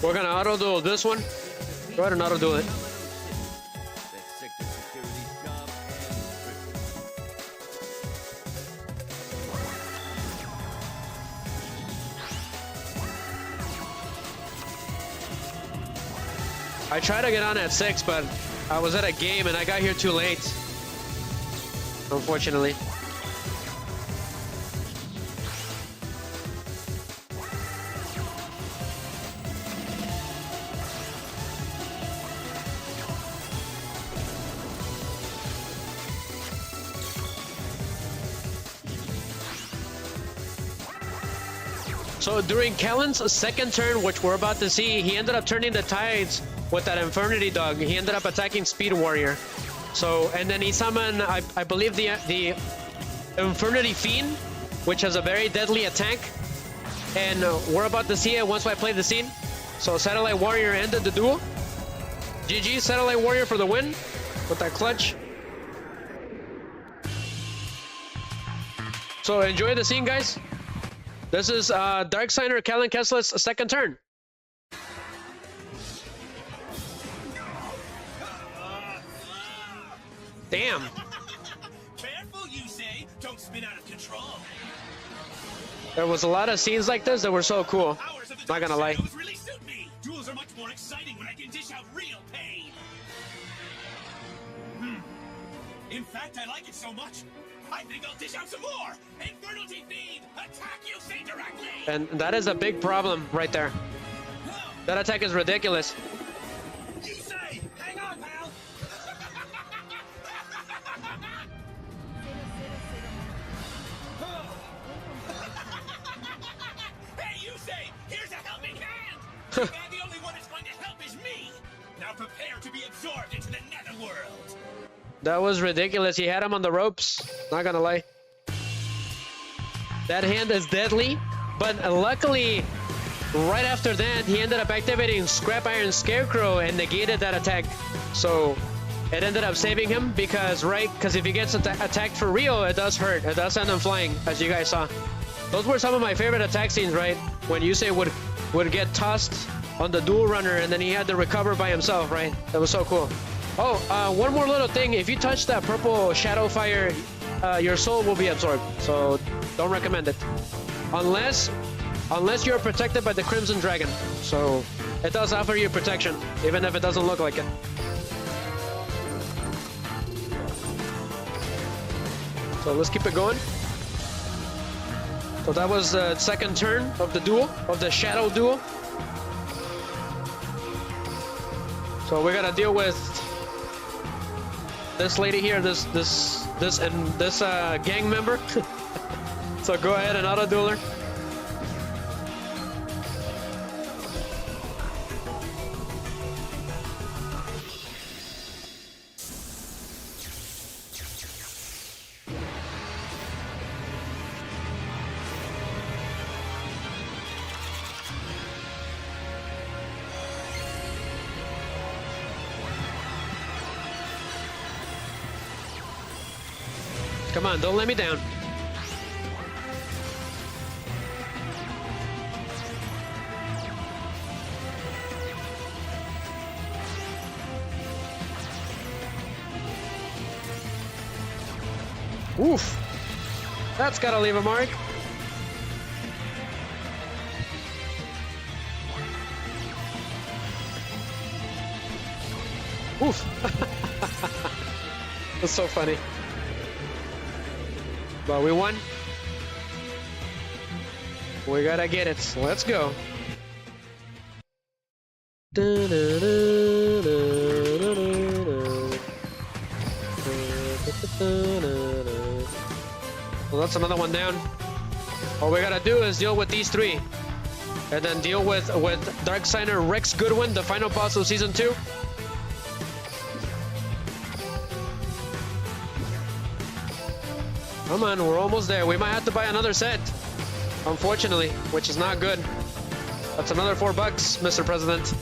We're gonna auto-duel this one. Go ahead and auto-duel it. I tried to get on at 6, but I was at a game and I got here too late. Unfortunately. So during Kalin's second turn, which we're about to see, he ended up turning the tides with that Infernity Dog. He ended up attacking Speed Warrior. So, and then he summoned, I believe, the Infernity Fiend, which has a very deadly attack. And we're about to see it once I play the scene. So Satellite Warrior ended the duel. GG, Satellite Warrior for the win with that clutch. So enjoy the scene, guys. This is Dark Signer Kalin Kessler's second turn. Damn. Careful, Yusei. Don't spin out of control. There was a lot of scenes like this that were so cool. Not gonna lie. Really suit me. Duels are much more exciting when I can dish out real pain. In fact, I like it so much, I think I'll dish out some more. Infernity Fiend, attack Yusei directly. And that is a big problem right there. That attack is ridiculous. Yusei, hang on, pal. Hey, Yusei, here's a helping hand. And the only one that's going to help is me. Now prepare to be absorbed into the netherworld. That was ridiculous. He had him on the ropes. Not gonna lie. That hand is deadly, but luckily, right after that, he ended up activating Scrap Iron Scarecrow and negated that attack. So it ended up saving him because if he gets attacked for real, it does hurt. It does send him flying, as you guys saw. Those were some of my favorite attack scenes, right? When Yusei would get tossed on the dual runner and then he had to recover by himself, right? That was so cool. Oh, one more little thing. If you touch that purple Shadow Fire, your soul will be absorbed. So don't recommend it. Unless you're protected by the Crimson Dragon. So it does offer you protection, even if it doesn't look like it. So let's keep it going. So that was the second turn of the duel, of the Shadow Duel. So we gotta deal with this lady here, this gang member. So go ahead and auto-duel her. Come on, don't let me down. Oof. That's gotta leave a mark. Oof. That's so funny. But we won. We gotta get it. Let's go. Well, that's another one down. All we gotta do is deal with these three. And then deal with Darksigner Rex Goodwin, the final boss of Season 2. Come on, we're almost there. We might have to buy another set. Unfortunately, which is not good. That's another $4, Mr. President.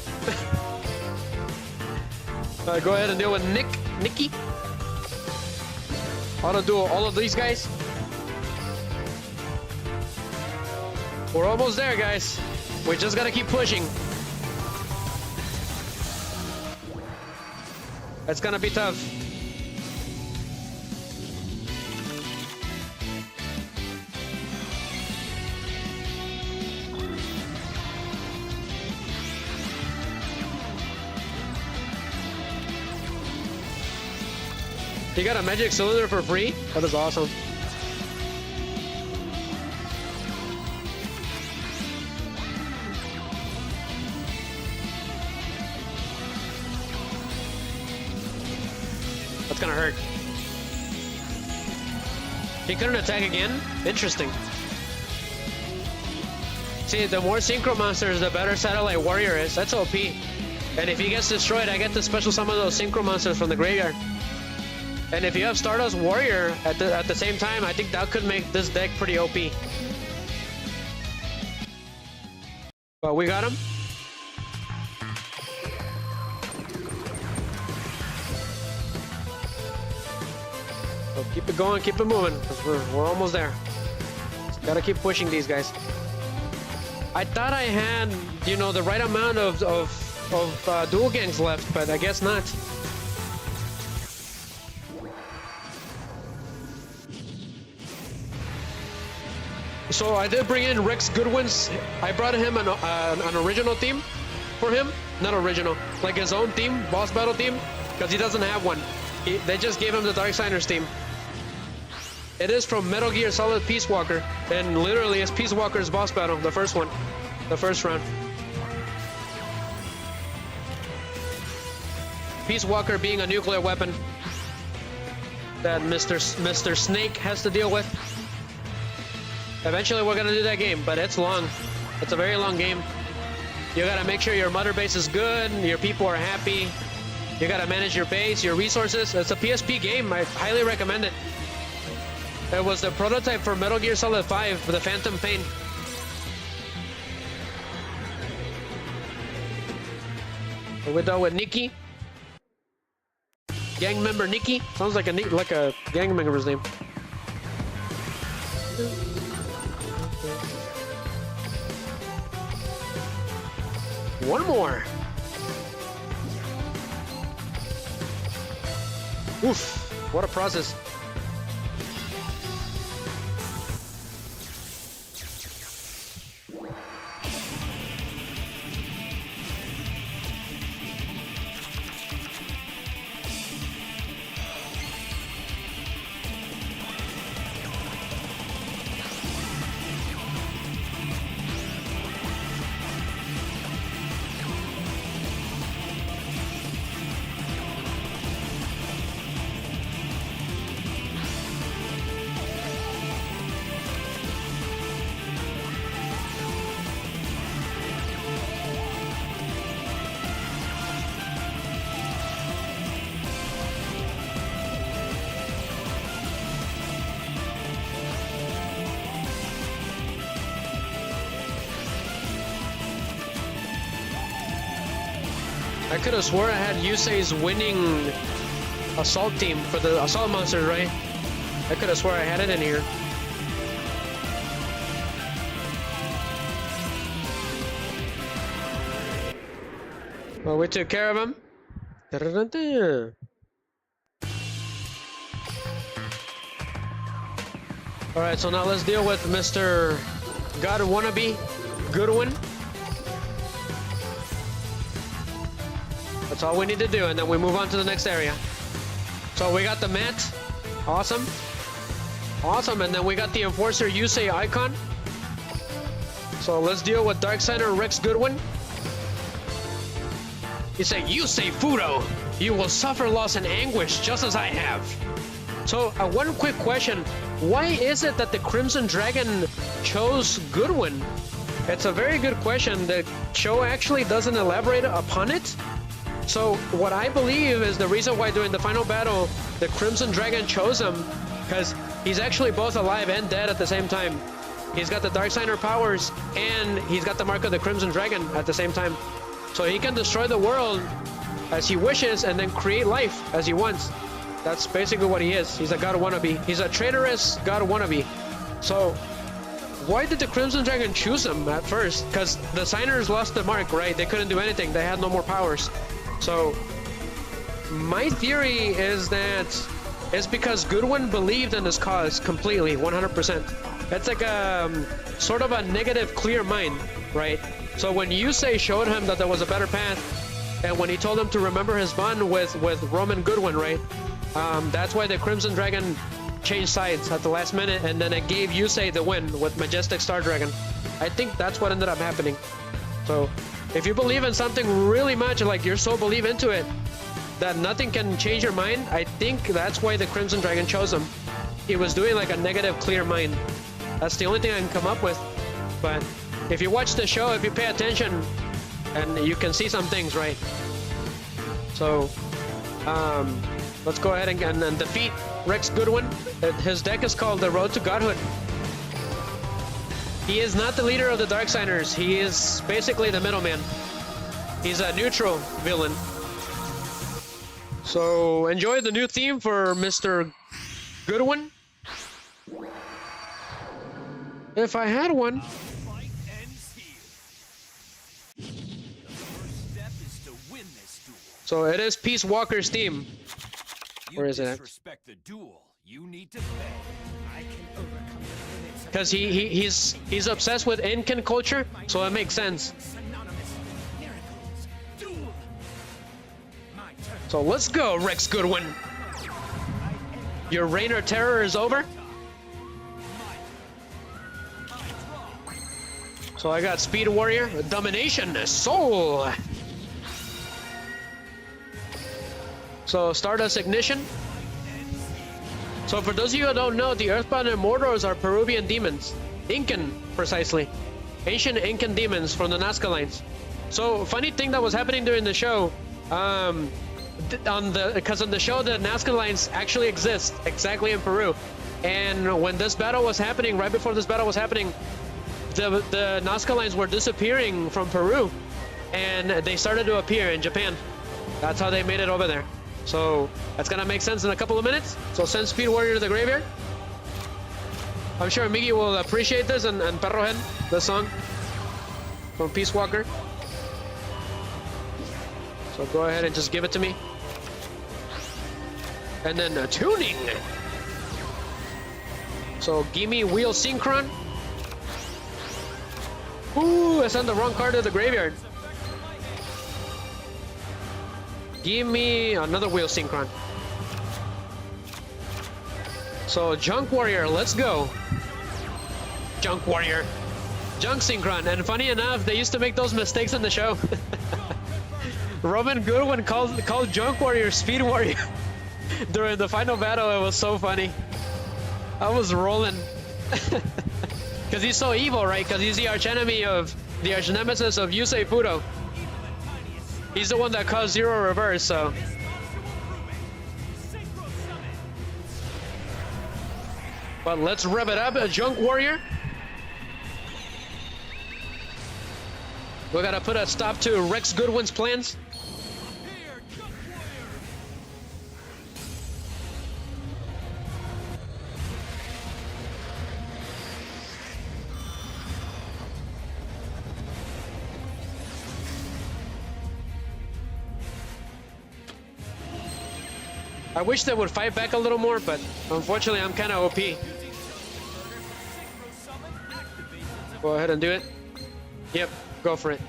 Go ahead and deal with Nikki. Auto duel all of these guys. We're almost there, guys. We just gotta keep pushing. It's gonna be tough. You got a magic cylinder for free? That is awesome. That's gonna hurt. He couldn't attack again? Interesting. See, the more Synchro Monsters, the better Satellite Warrior is. That's OP. And if he gets destroyed, I get to special summon those Synchro Monsters from the graveyard. And if you have Stardust Warrior at the same time, I think that could make this deck pretty OP. But we got him. So keep it going, keep it moving, because we're almost there. Just gotta keep pushing these guys. I thought I had, you know, the right amount of Duel Gangs left, but I guess not. So I did bring in Rex Goodwin's. I brought him an original theme for him. Not original, like his own theme, boss battle theme, because he doesn't have one. They just gave him the Darksiders theme. It is from Metal Gear Solid Peace Walker, and literally it's Peace Walker's boss battle, the first one, the first round. Peace Walker being a nuclear weapon that Mr. Snake has to deal with. Eventually we're gonna do that game, but it's long. It's a very long game. You gotta make sure your mother base is good, your people are happy. You gotta manage your base, your resources. It's a PSP game, I highly recommend it. It was the prototype for Metal Gear Solid 5, the Phantom Pain. We're done with Nikki. Gang member Nikki. Sounds like a gang member's name. One more. Oof, what a process. I could have swore I had Yusei's winning assault team for the assault monsters, right? I could have swore I had it in here. Well, we took care of him. Da-da-da-da. Alright, so now let's deal with Mr. God Wannabe Goodwin. That's all we need to do, and then we move on to the next area. So we got the mat. Awesome. Awesome, and then we got the Enforcer Yusei icon. So let's deal with Darksigner Rex Goodwin. He said, Yusei Fudo, you will suffer loss and anguish just as I have. So one quick question. Why is it that the Crimson Dragon chose Goodwin? It's a very good question. The show actually doesn't elaborate upon it. So what I believe is the reason why during the final battle, the Crimson Dragon chose him, because he's actually both alive and dead at the same time. He's got the Darksigner powers, and he's got the mark of the Crimson Dragon at the same time. So he can destroy the world as he wishes and then create life as he wants. That's basically what he is. He's a God wannabe. He's a traitorous God wannabe. So why did the Crimson Dragon choose him at first? Because the signers lost the mark, right? They couldn't do anything. They had no more powers. So my theory is that it's because Goodwin believed in this cause completely, 100%. It's like a sort of a negative clear mind, right? So when Yusei showed him that there was a better path, and when he told him to remember his bond with Roman Goodwin, right? That's why the Crimson Dragon changed sides at the last minute, and then it gave Yusei the win with Majestic Star Dragon. I think that's what ended up happening. So if you believe in something really much, like you're so believe into it that nothing can change your mind, I think that's why the Crimson Dragon chose him. He was doing like a negative clear mind. That's the only thing I can come up with. But if you watch the show, if you pay attention, and you can see some things, right? So let's go ahead and defeat Rex Goodwin. His deck is called the Road to Godhood. He is not the leader of the Darksigners. He is basically the middleman. He's a neutral villain. So enjoy the new theme for Mr. Goodwin. If I had one. So it is Peace Walker's theme. Where is it? Disrespect the duel. You need to pay. I can overcome the limits. Because he's obsessed with Incan culture, so it makes sense. So let's go, Rex Goodwin. Your reign of terror is over. So I got Speed Warrior, Domination, Soul. So Stardust Ignition. So for those of you who don't know, the Earthbound Immortals are Peruvian demons. Incan, precisely. Ancient Incan demons from the Nazca lines. So funny thing that was happening during the show, because on the show the Nazca lines actually exist exactly in Peru. And when this battle was happening, right before this battle was happening, the Nazca lines were disappearing from Peru, and they started to appear in Japan. That's how they made it over there. So that's gonna make sense in a couple of minutes. So send Speed Warrior to the graveyard. I'm sure Miggy will appreciate this, and Perrohead, the song from Peace Walker. So go ahead and just give it to me. And then tuning. So gimme Wheel Synchron. Ooh, I sent the wrong card to the graveyard. Give me another Wheel Synchron. So Junk Warrior, let's go. Junk Warrior. Junk Synchron. And funny enough, they used to make those mistakes in the show. Roman Goodwin called Junk Warrior Speed Warrior. During the final battle, it was so funny. I was rolling. Because he's so evil, right? Because he's the archenemy of the archnemesis of Yusei Fudo. He's the one that caused Zero Reverse, so. But let's rev it up, a Junk Warrior. We gotta put a stop to Rex Goodwin's plans. I wish they would fight back a little more, but unfortunately I'm kind of OP. Go ahead and do it. Yep, go for it.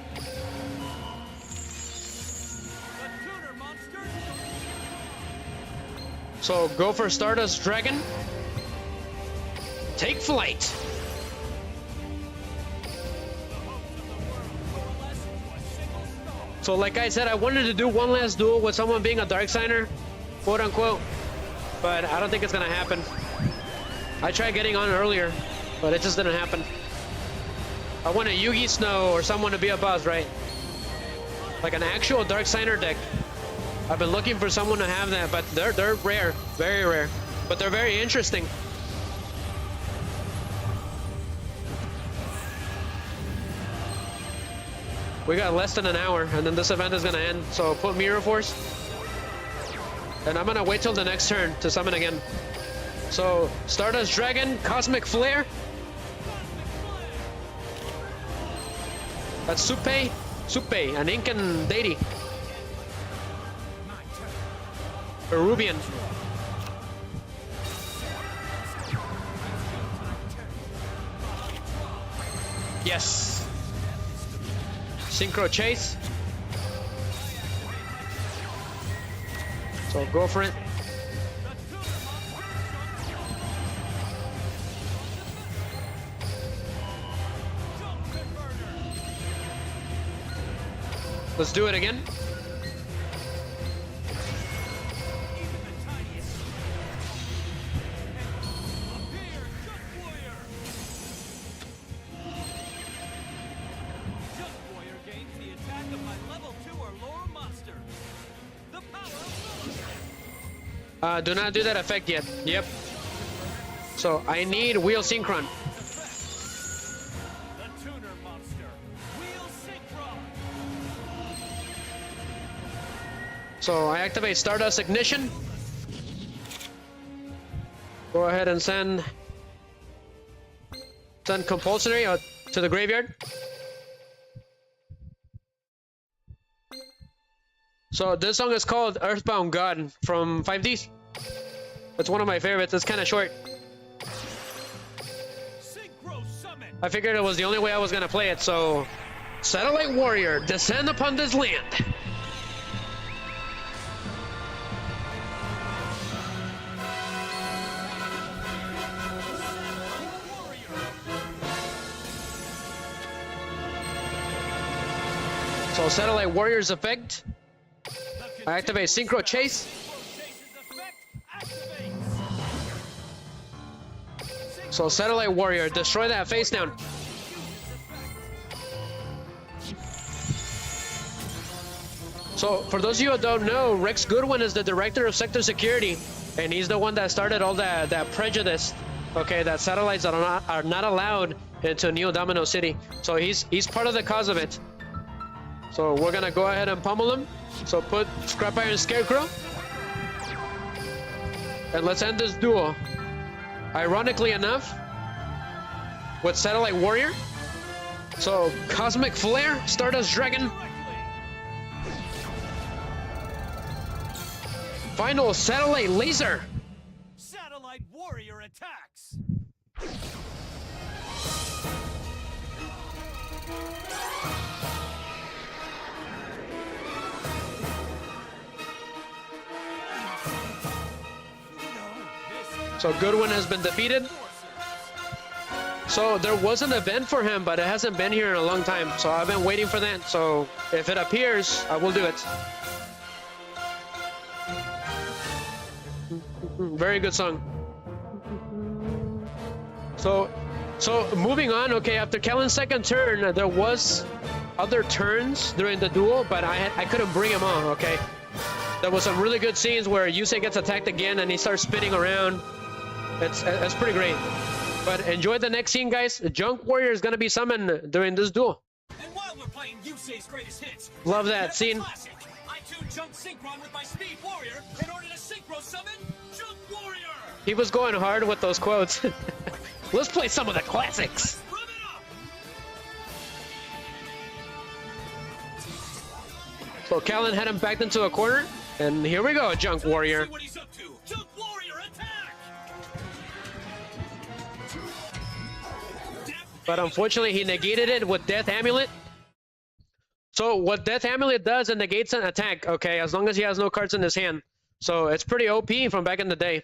So go for Stardust Dragon. Take flight. So like I said, I wanted to do one last duel with someone being a Dark Signer, quote unquote, but I don't think it's gonna happen. I tried getting on earlier, but it just didn't happen. I want a Yugi Snow or someone to be a boss, right? Like an actual Dark Signer deck. I've been looking for someone to have that, but they're rare, very rare, but they're very interesting. We got less than an hour, and then this event is gonna end. So put Mirror Force, and I'm gonna wait till the next turn to summon again. So Stardust Dragon, Cosmic Flare. That's Supe, an Incan deity. Peruvian. Yes. Synchro Chase. So go for it. Let's do it again. Do not do that effect yet. Yep. So I need Wheel Synchron. So I activate Stardust Ignition. Go ahead and send Compulsory to the graveyard. So this song is called Earthbound God from 5Ds. It's one of my favorites. It's kind of short. I figured it was the only way I was gonna play it, so Satellite Warrior, descend upon this land. So Satellite Warrior's effect. I activate Synchro Chase. So Satellite Warrior, destroy that face down. So for those of you who don't know, Rex Goodwin is the director of Sector Security, and he's the one that started all that prejudice, okay, that satellites are not allowed into Neo Domino City. So he's part of the cause of it. So we're gonna go ahead and pummel him. So put Scrap Iron Scarecrow. And let's end this duel. Ironically enough, with Satellite Warrior. So Cosmic Flare, Stardust Dragon. Final Satellite Laser. Satellite Warrior attacks. So Goodwin has been defeated. So there was an event for him, but it hasn't been here in a long time. So I've been waiting for that. So if it appears, I will do it. Very good song. So moving on, okay, after Kalin's second turn, there was other turns during the duel, but I couldn't bring him on, okay? There was some really good scenes where Yusei gets attacked again and he starts spinning around. It's pretty great. But enjoy the next scene, guys. Junk Warrior is going to be summoned during this duel. And while we're playing Yusei's greatest hits, love that scene. Classic. I tuned Junk Synchron with my Speed Warrior in order to synchro summon Junk Warrior. He was going hard with those quotes. Let's play some of the classics. So Kalin had him backed into a corner, and here we go, Junk Warrior. What he's up to. Junk Warrior attack. Depth but unfortunately he negated it with Death Amulet. So what Death Amulet does, it negates an attack, okay, as long as he has no cards in his hand. So it's pretty OP from back in the day.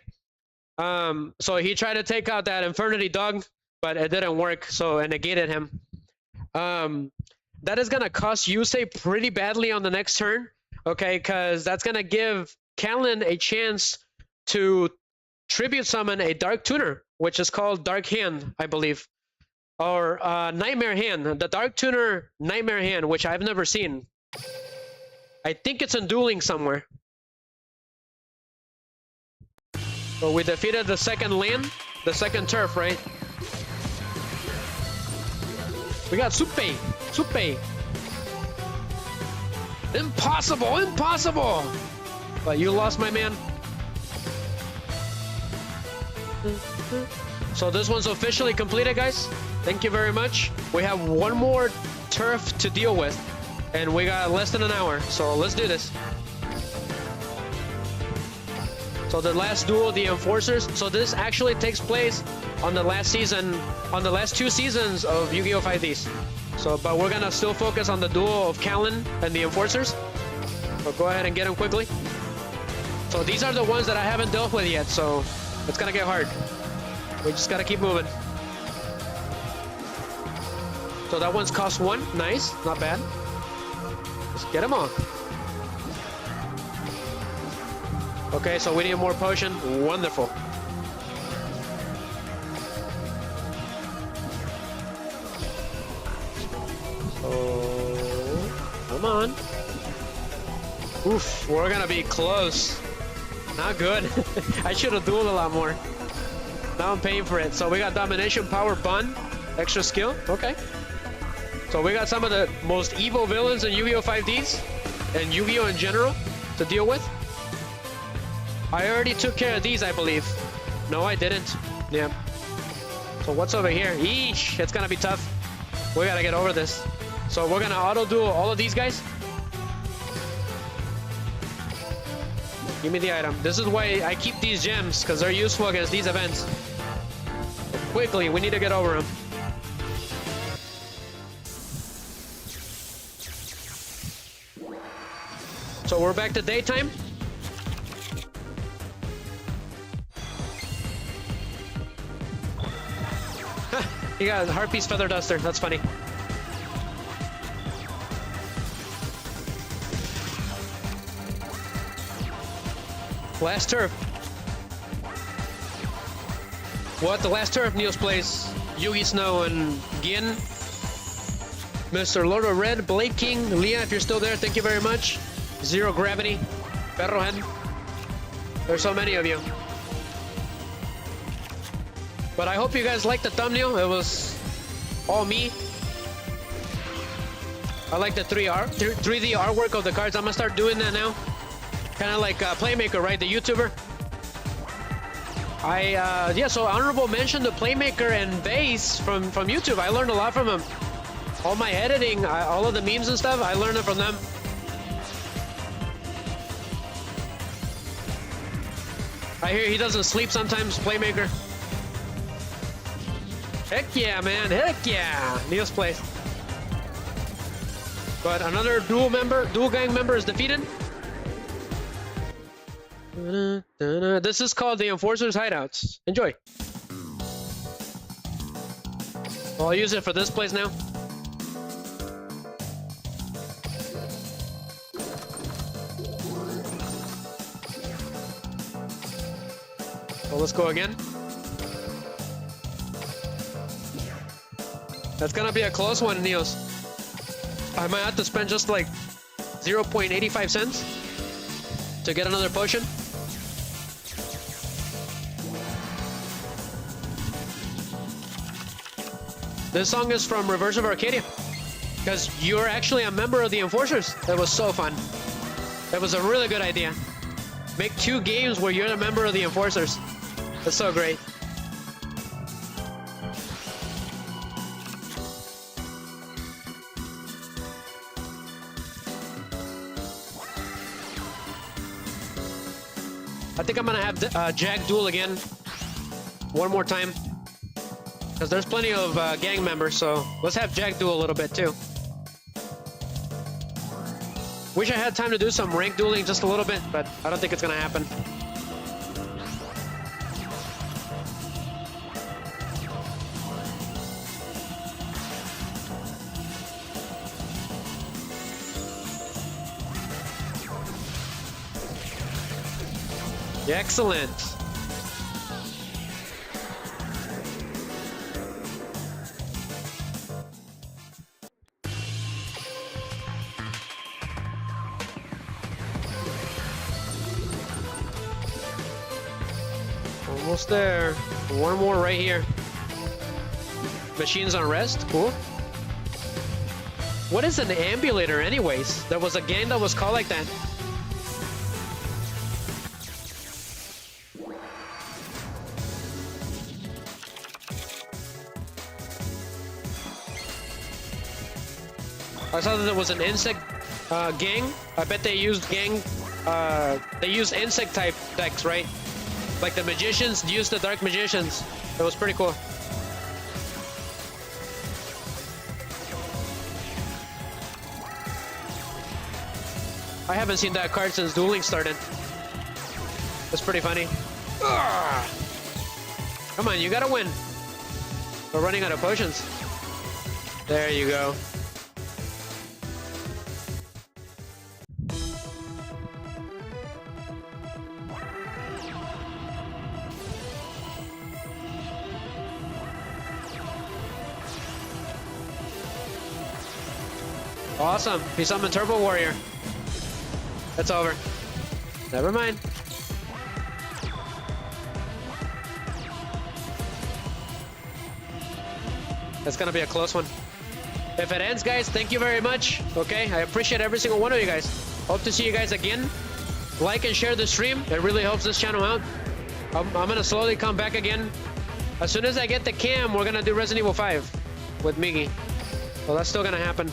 So he tried to take out that Infernity Dog, but it didn't work, so it negated him. That is going to cost Yusei pretty badly on the next turn, okay, because that's going to give Kalin a chance to tribute summon a Dark Tuner, which is called Dark Hand, I believe. Or Nightmare Hand, the Dark Tuner Nightmare Hand, which I've never seen. I think it's in Dueling somewhere. So we defeated the second land, the second turf, right? We got Supe. Impossible, impossible! But you lost, my man. So this one's officially completed, guys. Thank you very much. We have one more turf to deal with, and we got less than an hour, so let's do this. So the last duel, the Enforcers. So this actually takes place on the last season, on the last 2 seasons of Yu-Gi-Oh! 5Ds. So, but we're gonna still focus on the duel of Kalin and the Enforcers. So go ahead and get them quickly. So these are the ones that I haven't dealt with yet, so it's gonna get hard. We just gotta keep moving. So that one's cost 1. Nice, not bad. Let's get him on. Okay, so we need more potion. Wonderful. So, come on. Oof, we're gonna be close. Not good. I should have dueled a lot more. Now I'm paying for it. So we got Domination, Power, Bun, extra skill. Okay. So we got some of the most evil villains in Yu-Gi-Oh! 5Ds and Yu-Gi-Oh! In general to deal with. I already took care of these, I believe. No, I didn't. Yeah. So what's over here? Eesh, it's gonna be tough. We gotta get over this. So we're gonna auto-duel all of these guys. Give me the item. This is why I keep these gems, because they're useful against these events. But quickly, we need to get over them. So we're back to daytime. You got a Harpy's Feather Duster. That's funny. Last turf. What? The last turf Niels plays. Yugi Snow and Gin. Mr. Lord of Red, Blade King, Leah, if you're still there, thank you very much. Zero Gravity, Perrohead. There's so many of you. But I hope you guys liked the thumbnail. It was all me. I like the 3D artwork of the cards. I'm gonna start doing that now. Kind of like Playmaker, right? The YouTuber. Yeah, so honorable mention to Playmaker and Vase from YouTube. I learned a lot from him. All my editing, all of the memes and stuff, I learned it from them. I hear he doesn't sleep sometimes, Playmaker. Heck yeah, man. Heck yeah. Niels plays. But another Duel Gang member is defeated. This is called the Enforcer's Hideouts. Enjoy. Well, I'll use it for this place now. Well, let's go again. That's gonna be a close one, Niels. I might have to spend just like 0.85 cents to get another potion. This song is from Reverse of Arcadia, because you're actually a member of the Enforcers. That was so fun. That was a really good idea. Make 2 games where you're a member of the Enforcers. That's so great. I think I'm gonna have Jag duel again. One more time. Because there's plenty of gang members, so let's have Jack duel a little bit too. Wish I had time to do some rank dueling just a little bit, but I don't think it's gonna happen. Excellent. Almost there. One more right here. Machines on rest. Cool. What is an ambulator anyways? There was a game that was called like that. I saw that there was an insect gang. I bet they used insect type decks, right? Like the magicians used the dark magicians. It was pretty cool. I haven't seen that card since dueling started. That's pretty funny. Ugh. Come on, you gotta win. We're running out of potions. There you go. Awesome. He summoned Turbo Warrior. That's over. Never mind. That's gonna be a close one. If it ends, guys, thank you very much. Okay, I appreciate every single one of you guys. Hope to see you guys again. Like and share the stream. It really helps this channel out. I'm gonna slowly come back again. As soon as I get the cam, we're gonna do Resident Evil 5 with Miggy. So that's still gonna happen.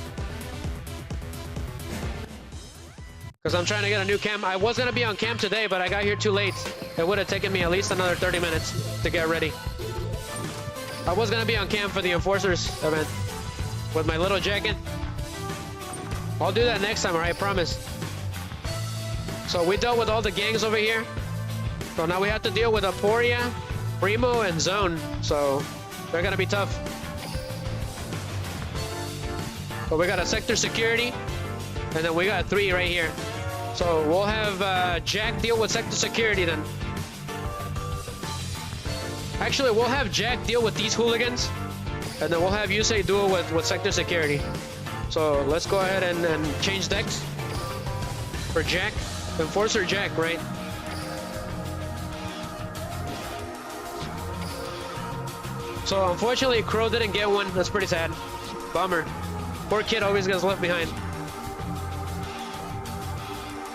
Because I'm trying to get a new cam. I was gonna be on cam today, but I got here too late. It would have taken me at least another 30 minutes to get ready. I was gonna be on cam for the Enforcers event with my little jacket. I'll do that next time, alright? I promise. So we dealt with all the gangs over here. So now we have to deal with Aporia, Primo, and Zone. So they're gonna be tough. But we got a sector security, and then we got 3 right here. So we'll have Jack deal with sector security then. Actually, we'll have Jack deal with these hooligans, and then we'll have Yusei duel with sector security. So let's go ahead and change decks for Jack. Enforcer Jack, right? So unfortunately, Crow didn't get one. That's pretty sad. Bummer. Poor kid always gets left behind.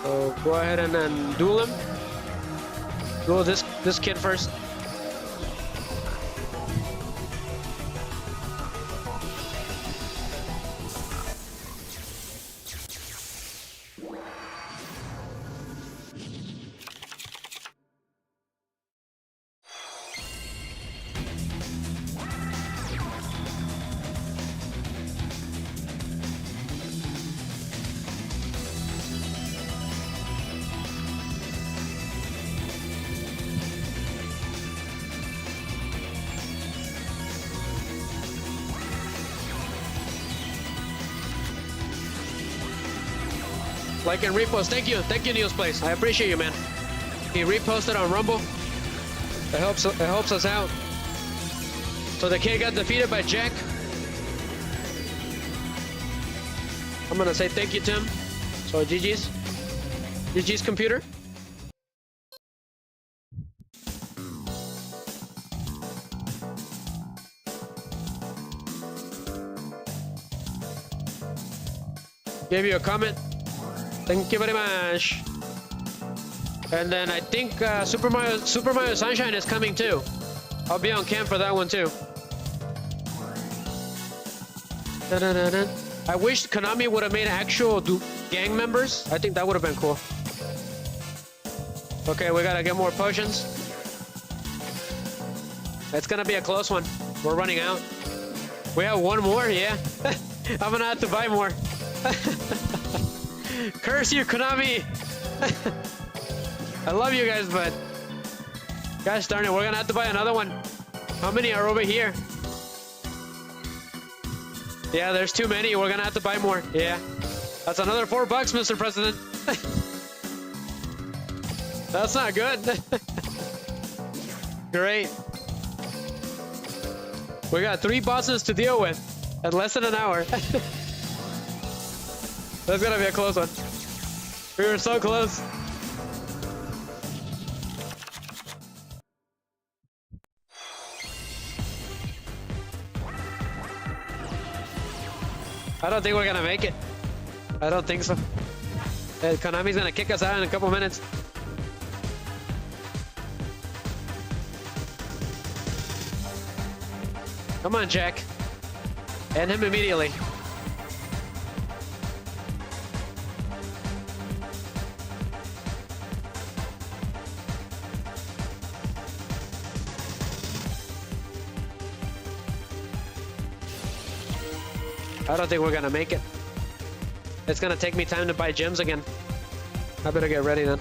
So go ahead and then duel him. Duel this kid first. Like and repost. Thank you, Neil's Place. I appreciate you, man. He reposted on Rumble. It helps us out. So the kid got defeated by Jack. I'm gonna say thank you, Tim. So GG's computer. Gave you a comment. Thank you very much. And then I think Super Mario Sunshine is coming too. I'll be on cam for that one too. I wish Konami would have made actual gang members. I think that would have been cool. Okay, we gotta get more potions. It's gonna be a close one. We're running out. We have one more, yeah. I'm gonna have to buy more. Curse you, Konami! I love you guys, but gosh darn it, we're gonna have to buy another one. How many are over here? Yeah, there's too many. We're gonna have to buy more. Yeah. That's another $4, Mr. President. That's not good. Great. We got 3 bosses to deal with in less than an hour. That's gonna be a close one. We were so close. I don't think we're gonna make it. I don't think so. Konami's gonna kick us out in a couple minutes. Come on, Jack. End him immediately. I don't think we're gonna make it. It's gonna take me time to buy gems again. I better get ready then.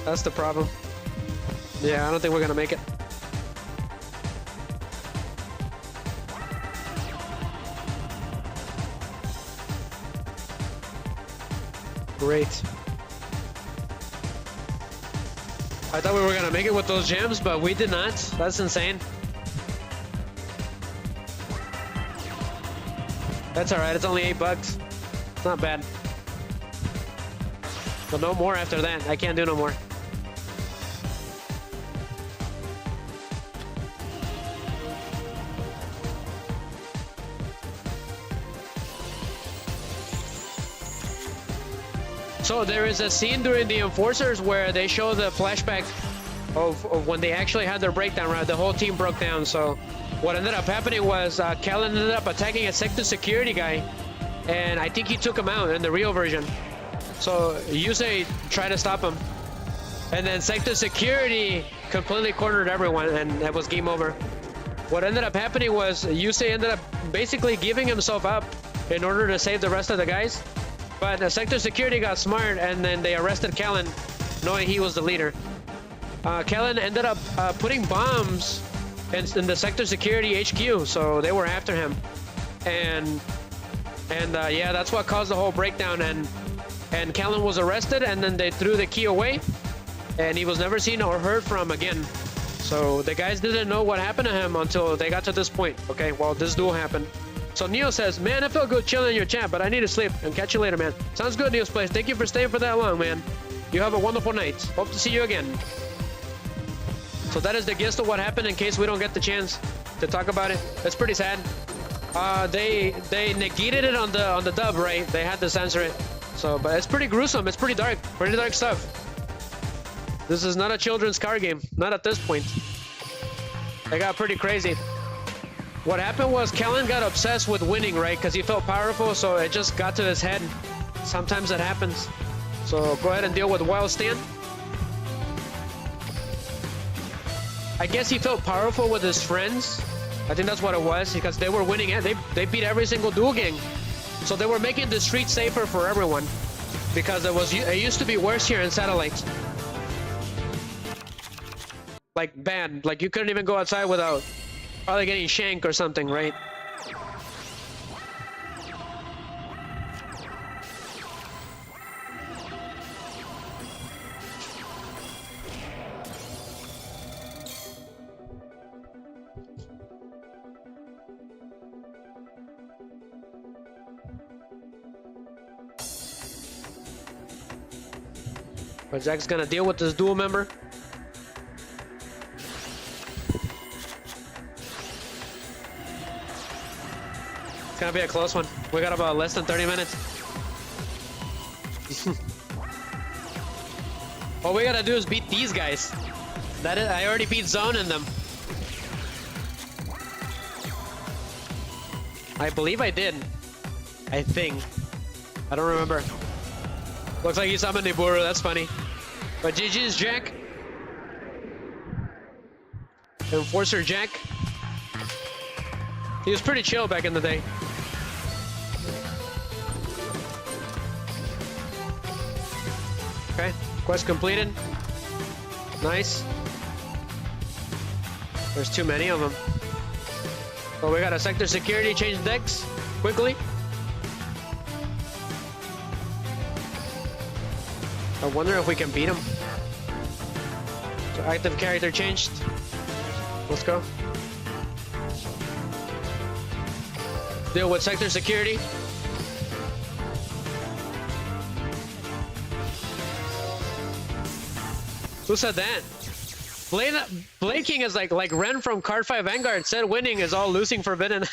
That's the problem. Yeah, I don't think we're gonna make it. Great. I thought we were gonna make it with those gems, but we did not. That's insane. That's alright, it's only $8. It's not bad. But no more after that. I can't do no more. So there is a scene during the Enforcers where they show the flashback of when they actually had their breakdown, right? The whole team broke down. So what ended up happening was Kalin ended up attacking a sector security guy, and I think he took him out in the real version. So Yusei tried to stop him, and then sector security completely cornered everyone, and it was game over. What ended up happening was Yusei ended up basically giving himself up in order to save the rest of the guys. But the sector security got smart, and then they arrested Kalin, knowing he was the leader. Kalin ended up putting bombs in the sector security HQ, so they were after him. And yeah, that's what caused the whole breakdown. And Kalin was arrested, and then they threw the key away, and he was never seen or heard from again. So the guys didn't know what happened to him until they got to this point. Okay, well, this duel happened. So Neo says, man, I felt good chilling in your chat, but I need to sleep. And catch you later, man. Sounds good, Neo's Place. Thank you for staying for that long, man. You have a wonderful night. Hope to see you again. So that is the gist of what happened in case we don't get the chance to talk about it. It's pretty sad. They negated it on the dub, right? They had to censor it. So, but it's pretty gruesome. It's pretty dark stuff. This is not a children's card game. Not at this point. They got pretty crazy. What happened was Kalin got obsessed with winning, right? Because he felt powerful, so it just got to his head. Sometimes it happens. So go ahead and deal with Wild Stand. I guess he felt powerful with his friends. I think that's what it was, because they were winning it. They beat every single Duel Gang. So they were making the street safer for everyone. Because it used to be worse here in Satellite. Like bad. Like you couldn't even go outside without probably getting shanked or something, right? But Jack's gonna deal with this duel member. It's gonna be a close one. We got about less than 30 minutes. All we gotta do is beat these guys. I already beat Zone in them. I believe I did. I think. I don't remember. Looks like he summoned Niburu, that's funny. But GG's, Jack. Enforcer Jack. He was pretty chill back in the day. Okay, quest completed. Nice. There's too many of them. Oh, we got a sector security, change decks quickly. I wonder if we can beat him. So active character changed. Let's go. Deal with sector security. Who said that? Blade King is like Ren from Card Fight Vanguard said winning is all losing forbidden.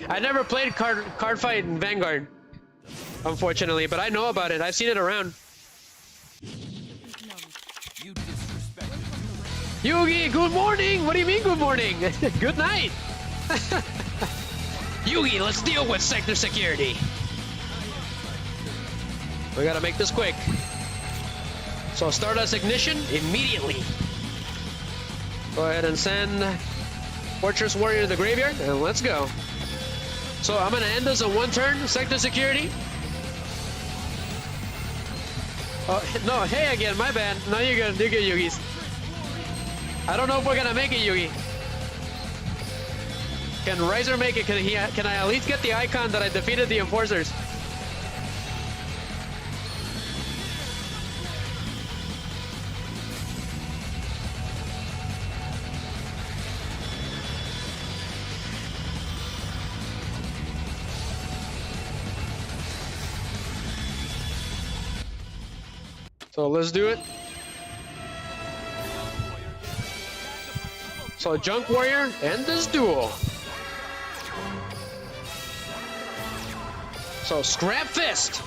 I never played card Fight in Vanguard, unfortunately, but I know about it. I've seen it around. Yugi, good morning! What do you mean good morning? Good night! Yugi, let's deal with sector security. We gotta make this quick. So Stardust Ignition immediately. Go ahead and send Fortress Warrior to the graveyard, and let's go. So I'm gonna end this in one turn, sector security. Oh, no, hey again, my bad. No, you're good, Yugis. I don't know if we're gonna make it, Yugi. Can Riser make it? Can I at least get the icon that I defeated the Enforcers? So let's do it. So Junk Warrior, end this duel. So Scrap Fist.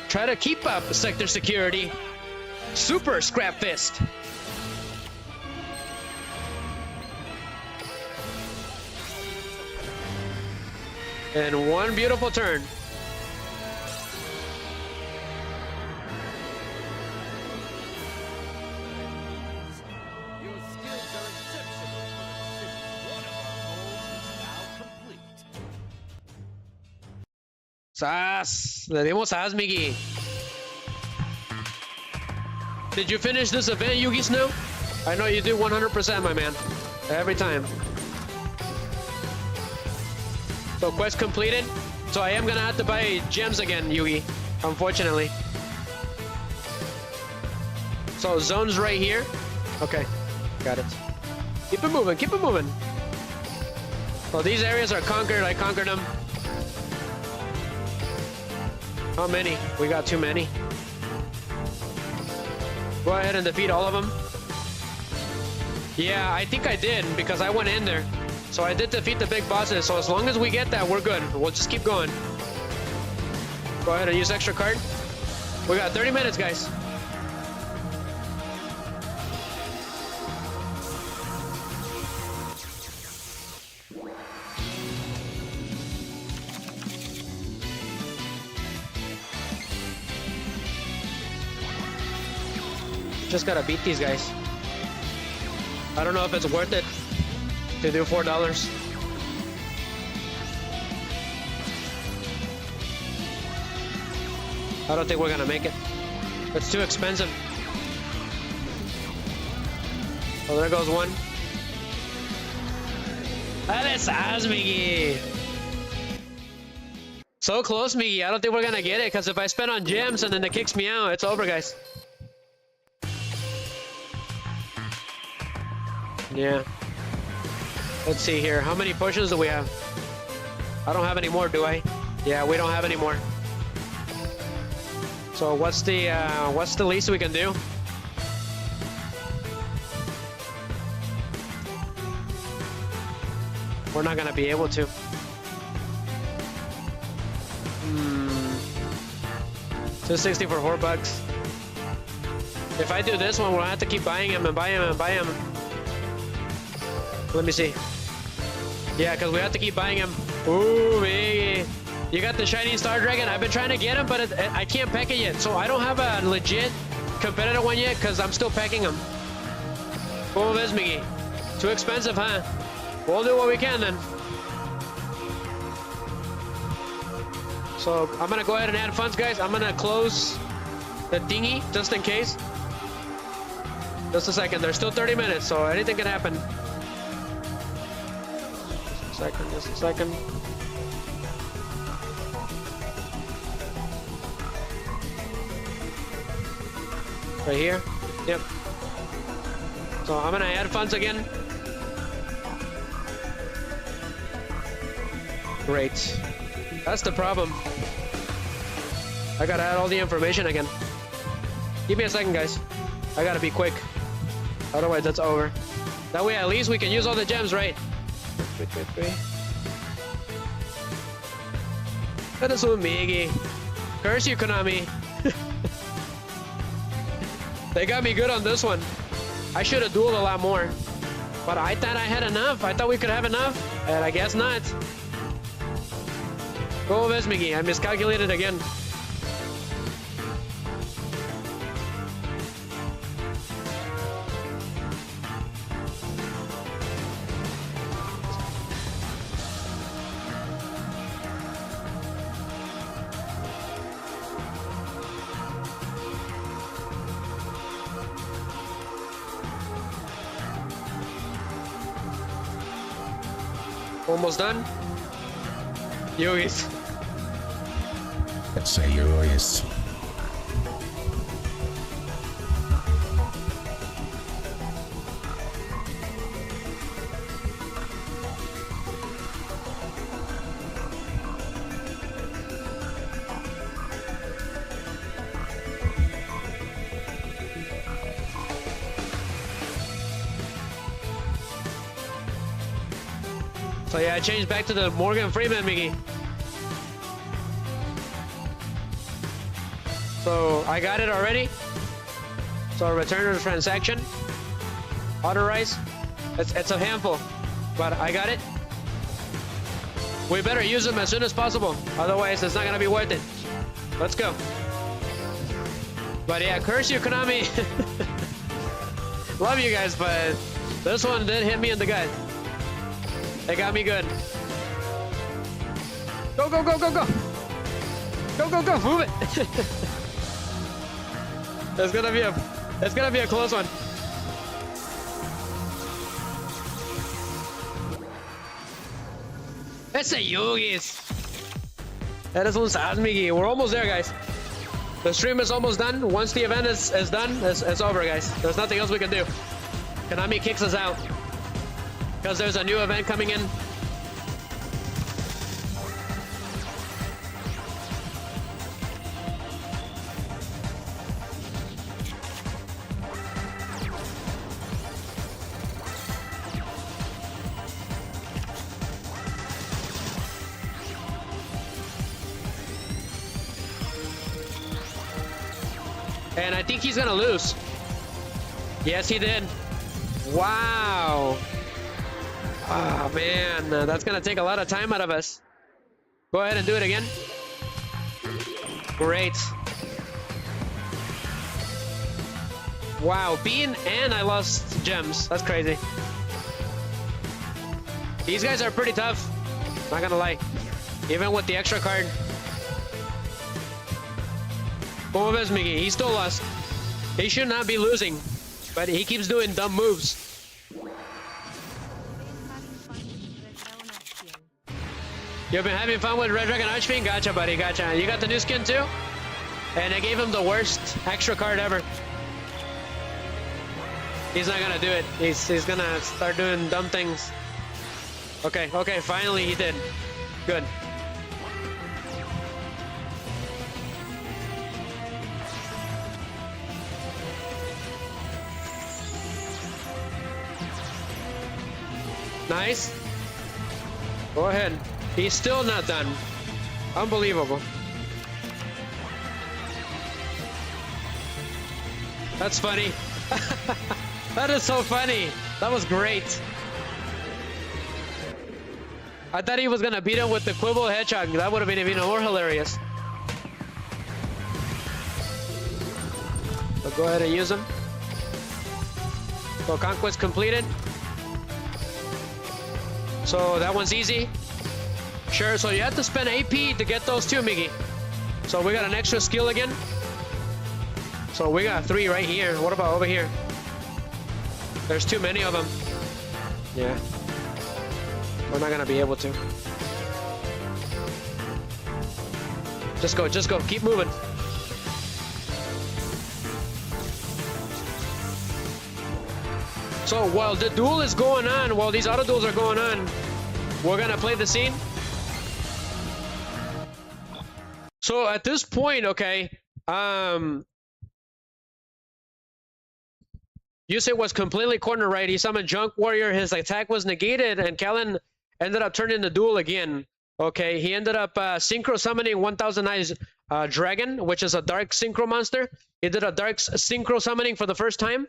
Try to keep up sector security. Super Scrap Fist. And one beautiful turn. Sas! Le dimos as, Miggy. Did you finish this event, Yugi Snow? I know you do 100%, my man. Every time. So quest completed. So I am gonna have to buy gems again, Yugi. Unfortunately. So zone's right here. Okay, got it. Keep it moving, keep it moving. Well, these areas are conquered. I conquered them. How many? We got too many. Go ahead and defeat all of them. Yeah, I think I did because I went in there. So I did defeat the big bosses. So as long as we get that, we're good. We'll just keep going. Go ahead and use extra card. We got 30 minutes, guys. Just gotta beat these guys. I don't know if it's worth it to do $4. I don't think we're gonna make it. It's too expensive. Oh, there goes one. Alex Miggy. So close, Miggy. I don't think we're gonna get it because if I spend on gems and then it kicks me out, it's over, guys. Yeah. Let's see here. How many pushes do we have? I don't have any more, do I? Yeah, we don't have any more. So what's the least we can do? We're not gonna be able to. 260 for $4. If I do this one, we'll have to keep buying him and buy him and buy him. Let me see. Yeah, because we have to keep buying him. Ooh, baby. You got the shiny Star Dragon. I've been trying to get him, but I can't pack it yet. So I don't have a legit competitive one yet? Because I'm still packing them. Como ves, Miggy? Too expensive, huh? We'll do what we can then. So I'm gonna go ahead and add funds, guys. I'm gonna close the dinghy just in case. Just a second. There's still 30 minutes, so anything can happen. Just a second. Right here. Yep. So I'm gonna add funds again. Great. That's the problem. I gotta add all the information again. Give me a second, guys. I gotta be quick. Otherwise, that's over. That way, at least we can use all the gems, right? Wait. That is so Miggy. Curse you, Konami. They got me good on this one. I should have dueled a lot more. But I thought I had enough. I thought we could have enough. And I guess not. Go ves, Miggy. I miscalculated again. Almost done. Yogis. Let's say Yogis. So yeah, I changed back to the Morgan Freeman, Miggy. So I got it already. So return the transaction. Authorize. It's a handful, but I got it. We better use them as soon as possible. Otherwise, it's not gonna be worth it. Let's go. But yeah, curse you, Konami. Love you guys, but this one did hit me in the gut. They got me good. Go, go, go, go, go. Go, go, go. Move it. It's gonna be a close one. Ese Yogis. That is un sad, Miggy. We're almost there, guys. The stream is almost done. Once the event is done, it's over, guys. There's nothing else we can do. Konami kicks us out. Because there's a new event coming in. And I think he's gonna lose. Yes, he did. Wow. Oh, man, that's gonna take a lot of time out of us. Go ahead and do it again. Great. Wow, bean and I lost gems. That's crazy. These guys are pretty tough. Not gonna lie. Even with the extra card. Como ves, Miggy? He still lost. He should not be losing. But he keeps doing dumb moves. You've been having fun with Red Dragon Archfiend? Gotcha, buddy, gotcha. You got the new skin too? And I gave him the worst extra card ever. He's not gonna do it. He's gonna start doing dumb things. Okay, finally he did. Good. Nice. Go ahead. He's still not done. Unbelievable. That's funny. That is so funny. That was great. I thought he was gonna beat him with the Quibble Hedgehog. That would have been even more hilarious. go ahead and use them. So conquest completed. So that one's easy. Sure, so you have to spend AP to get those too, Miggy. So we got an extra skill again. So we got 3 right here. What about over here? There's too many of them. Yeah. We're not gonna be able to. Just go, just go. Keep moving. So while the duel is going on, while these auto duels are going on, we're gonna play the scene. So at this point, okay, Yusei was completely corner right. He summoned Junk Warrior. His attack was negated, and Kalin ended up turning the duel again. Okay, he ended up synchro summoning 1000 Eyes Dragon, which is a dark synchro monster. He did a dark synchro summoning for the first time,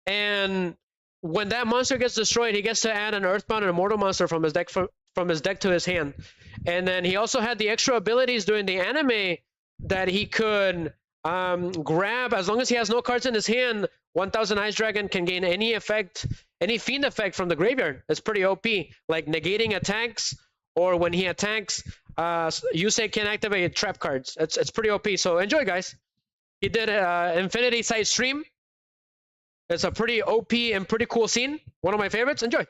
and when that monster gets destroyed, he gets to add an Earthbound and Immortal monster from his deck to his hand. And then he also had the extra abilities during the anime that he could grab, as long as he has no cards in his hand. 1000 Eyes Dragon can gain any effect, any fiend effect from the graveyard. It's pretty OP, like negating attacks, or when he attacks, Yusei can activate trap cards. It's pretty OP. So enjoy, guys. He did Infinity Side Stream. It's a pretty OP and pretty cool scene. One of my favorites. Enjoy.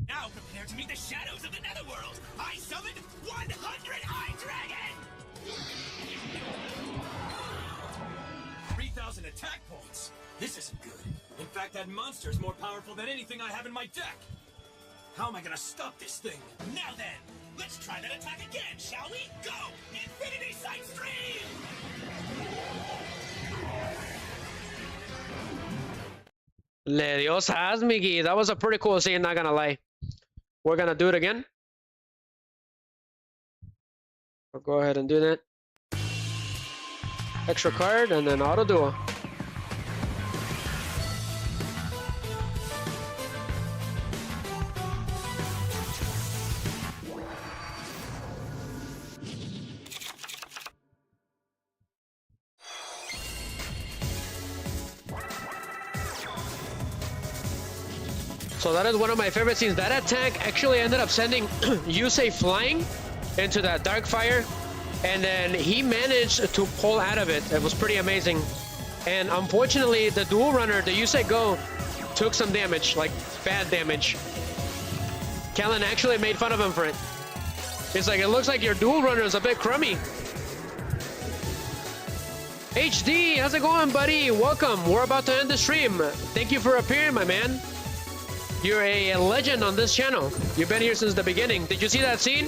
Now prepare to meet the shadows of the Netherworld. I summoned 100 Eye Dragon! 3,000 attack points. This isn't good. In fact, that monster is more powerful than anything I have in my deck. How am I gonna stop this thing? Now then, let's try that attack again, shall we? Go! Infinity Side Stream! Le Dios has, Miggy. That was a pretty cool scene, not gonna lie. We're gonna do it again. I'll go ahead and do that. Extra card and then auto duel. So that is one of my favorite scenes. That attack actually ended up sending Yusei flying into that dark fire, and then he managed to pull out of it. It was pretty amazing. And unfortunately, the dual runner, the Yusei Go, took some damage, like bad damage. Kalin actually made fun of him for it. He's like, it looks like your dual runner is a bit crummy. HD, how's it going, buddy? Welcome. We're about to end the stream. Thank you for appearing, my man. You're a legend on this channel. You've been here since the beginning. Did you see that scene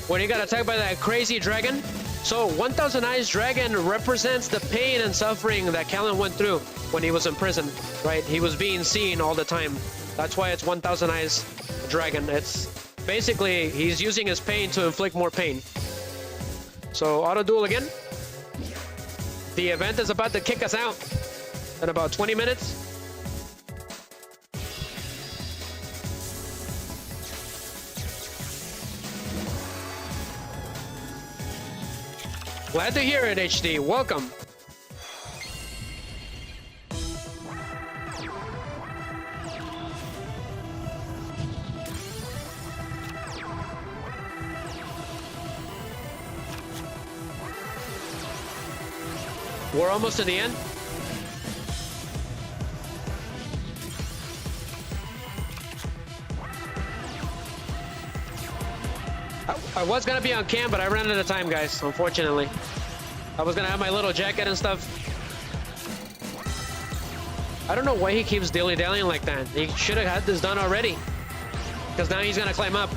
when he got attacked by that crazy dragon? So 1000 Eyes Dragon represents the pain and suffering that Kalin went through when he was in prison, right? He was being seen all the time. That's why it's 1000 Eyes Dragon. It's basically he's using his pain to inflict more pain. So auto duel again. The event is about to kick us out in about 20 minutes. Glad to hear it, HD. Welcome. We're almost to the end. I was gonna be on cam, but I ran out of time, guys, unfortunately. I was gonna have my little jacket and stuff. I don't know why he keeps dilly-dallying like that. He should have had this done already. Because now he's gonna climb up.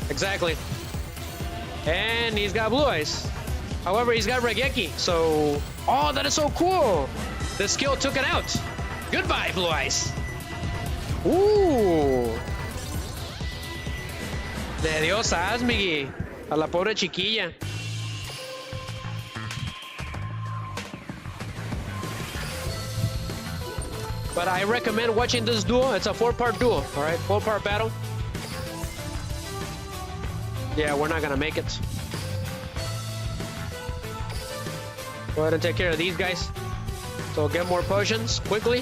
Exactly. And he's got blue eyes. However, he's got Regeki, so... Oh, that is so cool! The skill took it out. Goodbye, blue eyes. Ooh. Le dio sas, Miggy. A la pobre chiquilla. But I recommend watching this duel. It's a 4-part duel, all right? 4-part battle. Yeah, we're not gonna make it. Go ahead and take care of these guys. So get more potions quickly.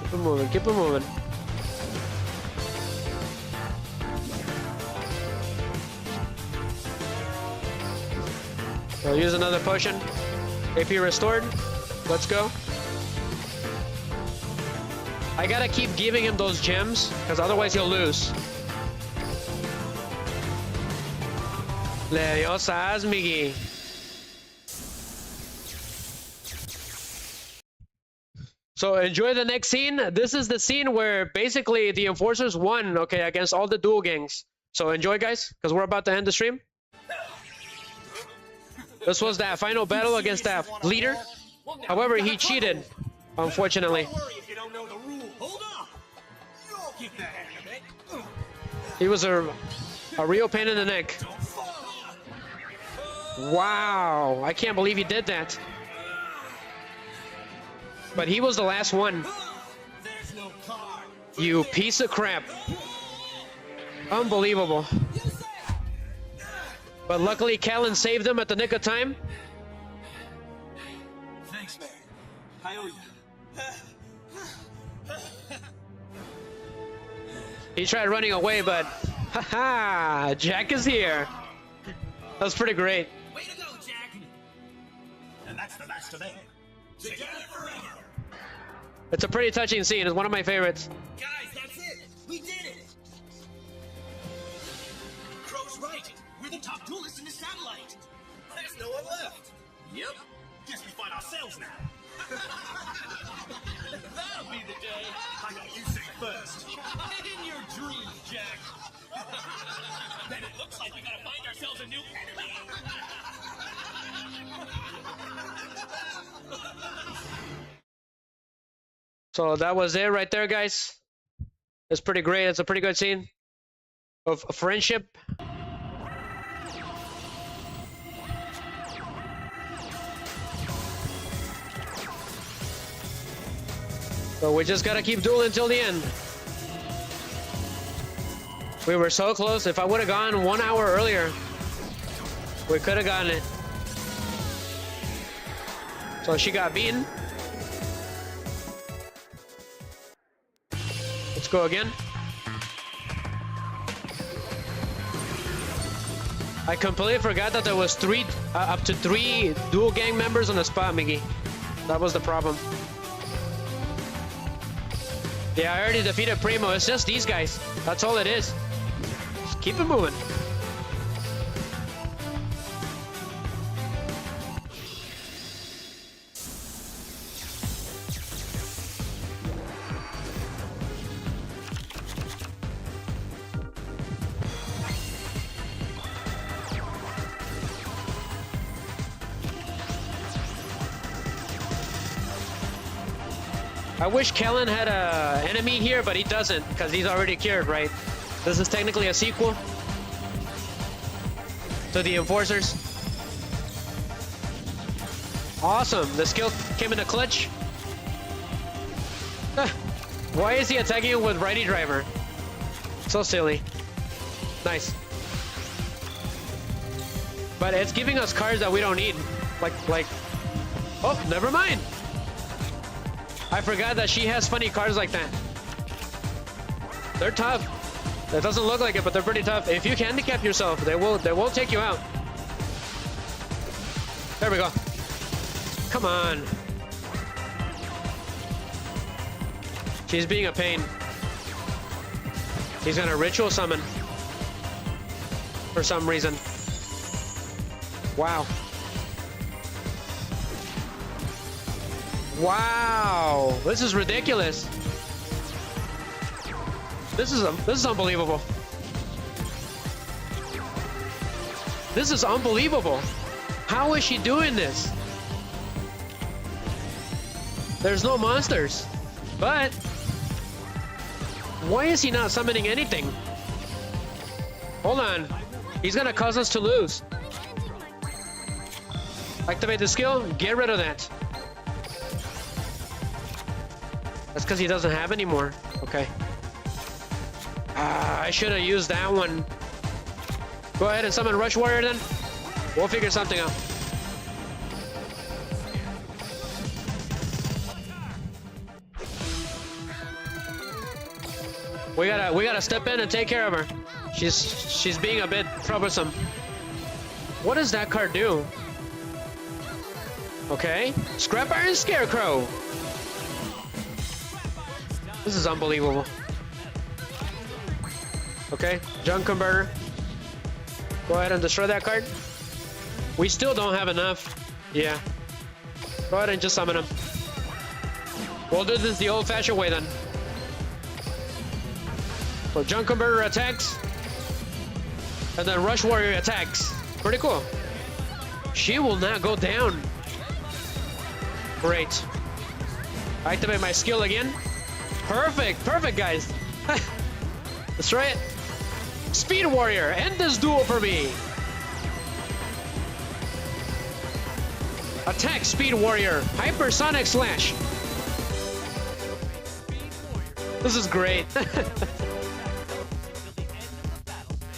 Keep it moving, keep it moving. So use another potion. AP restored. Let's go. I gotta keep giving him those gems, because otherwise he'll lose. Le dio sas, Miggy. So enjoy the next scene. This is the scene where basically the enforcers won, okay, against all the duel gangs. So enjoy, guys, because we're about to end the stream. This was that final battle against that leader. However, he cheated, unfortunately. He was a real pain in the neck. Wow, I can't believe he did that. But he was the last one. You piece of crap. Unbelievable. But luckily, Kalin saved him at the nick of time. Thanks, man. I owe you. He tried running away, but haha, Jack is here. That was pretty great. Way to go, Jack! And that's the last of them. Together forever. It's a pretty touching scene. It's one of my favorites. Guys, that's it! We did it! Crow's right. We're the top duelists in the satellite. There's no one left. Yep. Guess we fight ourselves now. That'll be the day! I got Yusei first. In your dreams, Jack! Then it looks like we gotta find ourselves a new enemy! So that was it right there, guys. It's pretty great. It's a pretty good scene of friendship. So we just gotta keep dueling until the end. We were so close. If I would have gone 1 hour earlier, we could have gotten it. So she got beaten. Let's go again. I completely forgot that there was up to three duel gang members on the spot, Miggy. That was the problem. Yeah, I already defeated Primo. It's just these guys. That's all it is. Just keep it moving. I wish Kalin had an enemy here, but he doesn't, because he's already cured, right? This is technically a sequel to the Enforcers. Awesome, the skill came in a clutch. Why is he attacking him with righty driver? So silly. Nice. But it's giving us cards that we don't need. Like, oh, never mind. I forgot that she has funny cards like that. They're tough. That doesn't look like it, but they're pretty tough. If you handicap yourself, they won't take you out. There we go. Come on. She's being a pain. He's gonna ritual summon. For some reason. Wow. Wow, this is ridiculous. This is unbelievable. This is unbelievable. How is she doing this? There's no monsters. But why is he not summoning anything? Hold on. He's gonna cause us to lose. Activate the skill, get rid of that. That's because he doesn't have any more. Okay. I should have used that one. Go ahead and summon Rush Warrior then. We'll figure something out. We gotta step in and take care of her. She's being a bit troublesome. What does that card do? Okay. Scrap Iron Scarecrow. This is unbelievable. Okay, Junk Converter. Go ahead and destroy that card. We still don't have enough. Yeah. Go ahead and just summon him. We'll do this the old-fashioned way then. So Junk Converter attacks. And then Rush Warrior attacks. Pretty cool. She will not go down. Great. Activate my skill again. Perfect. Perfect, guys. Destroy it. Speed Warrior. End this duel for me. Attack, Speed Warrior. Hypersonic Slash. This is great.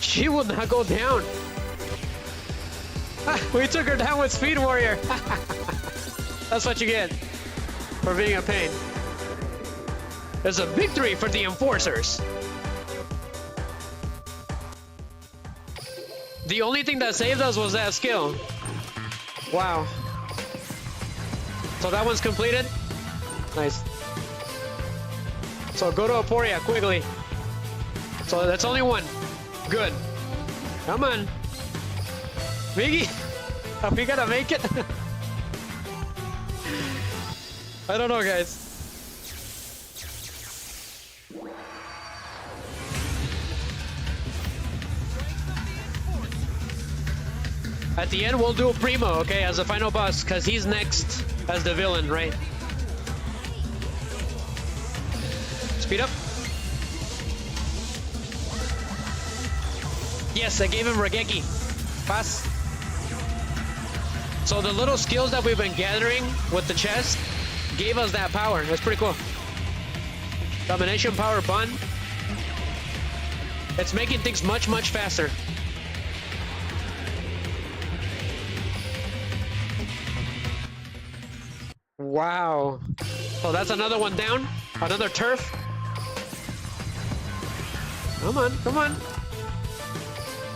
She will not go down. We took her down with Speed Warrior. That's what you get for being a pain. There's a victory for the Enforcers. The only thing that saved us was that skill. Wow. So that one's completed. Nice. So go to Aporia quickly. So that's only one. Good. Come on. Miggy, are we gonna make it? I don't know, guys. At the end, we'll do Primo, okay, as the final boss, because he's next as the villain, right? Speed up. Yes, I gave him Regeki. Pass. So the little skills that we've been gathering with the chest gave us that power. That's pretty cool. Domination power bun. It's making things much, much faster. Wow. So that's another one down. Another turf. Come on, come on.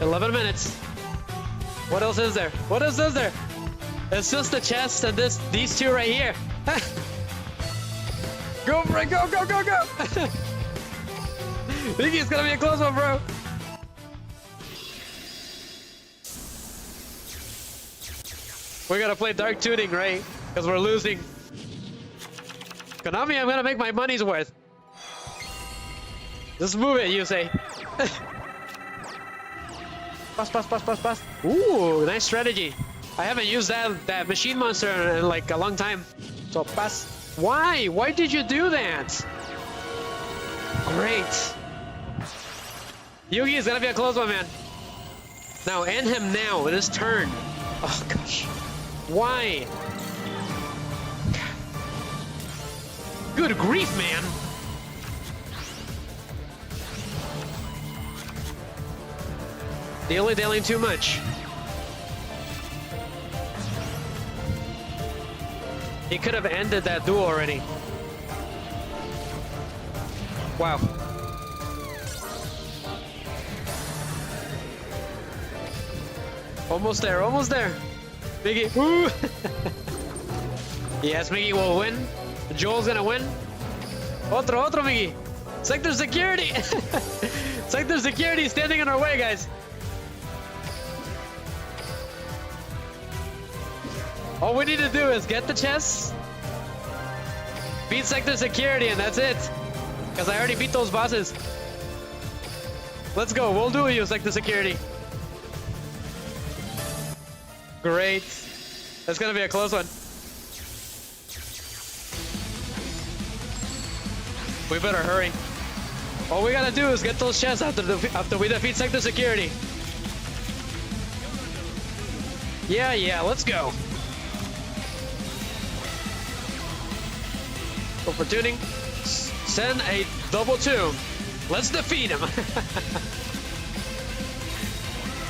11 minutes. What else is there? What else is there? It's just the chest and these two right here. Go for it, go, go, go, go! Think it's gonna be a close one, bro. We gotta play Dark Tuning, right? Because we're losing. Konami, I'm gonna make my money's worth. Just move it, Yusei. Pass, pass, pass, pass, pass. Ooh, nice strategy. I haven't used that machine monster in like a long time. So pass. Why? Why did you do that? Great. Yugi is gonna be a close one, man. Now end him now. It is turn. Oh gosh. Why? Good grief, man. Dilly-dallying too much. He could have ended that duel already. Wow. Almost there, almost there. Miggy, woo! Yes, Miggy will win. Joel's gonna win. Otro, Miggy. Sector security! Sector security standing in our way, guys. All we need to do is get the chests, beat Sector Security, and that's it. Because I already beat those bosses. Let's go. We'll do you, Sector Security. Great. That's going to be a close one. We better hurry. All we got to do is get those chests after we defeat Sector Security. Yeah, let's go. Go for tuning. Send a double two. Let's defeat him.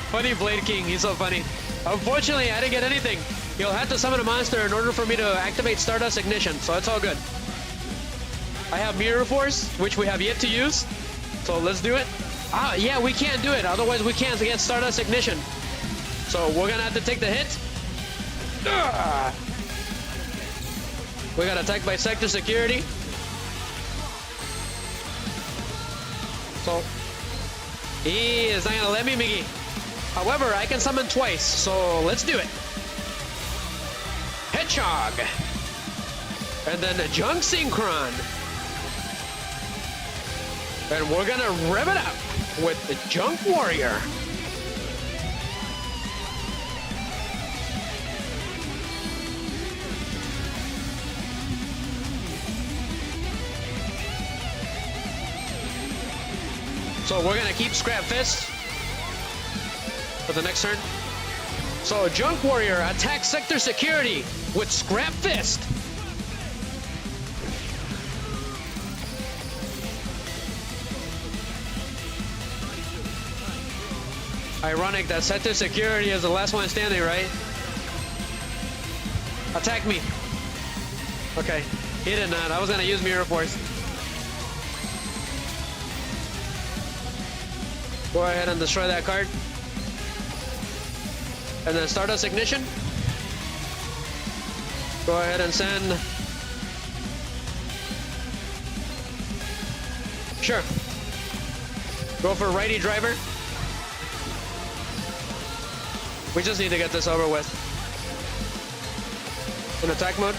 Funny Blade King, he's so funny. Unfortunately, I didn't get anything. You'll have to summon a monster in order for me to activate Stardust Ignition, so it's all good. I have Mirror Force, which we have yet to use. So let's do it. Ah, yeah, we can't do it. Otherwise, we can't get Stardust Ignition. So we're gonna have to take the hit. We got attacked by Sector Security. So he is not gonna let me, Miggy. However, I can summon twice, so let's do it. Hedgehog. And then a Junk Synchron. And we're gonna rev it up with the Junk Warrior. So we're gonna keep Scrap Fist for the next turn. So Junk Warrior attacks Sector Security with Scrap Fist. Ironic that Sector Security is the last one standing, right? Attack me. Okay, he did not. I was gonna use Mirror Force. Go ahead and destroy that card. And then Stardust Ignition. Go ahead and send... Sure. Go for Righty Driver. We just need to get this over with. In attack mode.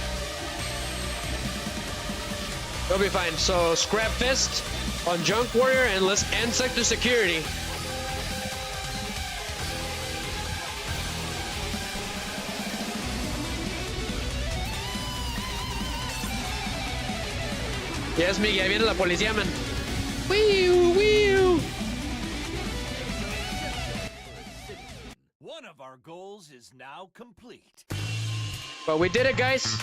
It'll be fine. So Scrap Fist on Junk Warrior and let's end Sector Security. Yes, Miguel, ahí viene la policía, man. Wee-oo, wee-oo. One of our goals is now complete. But we did it, guys.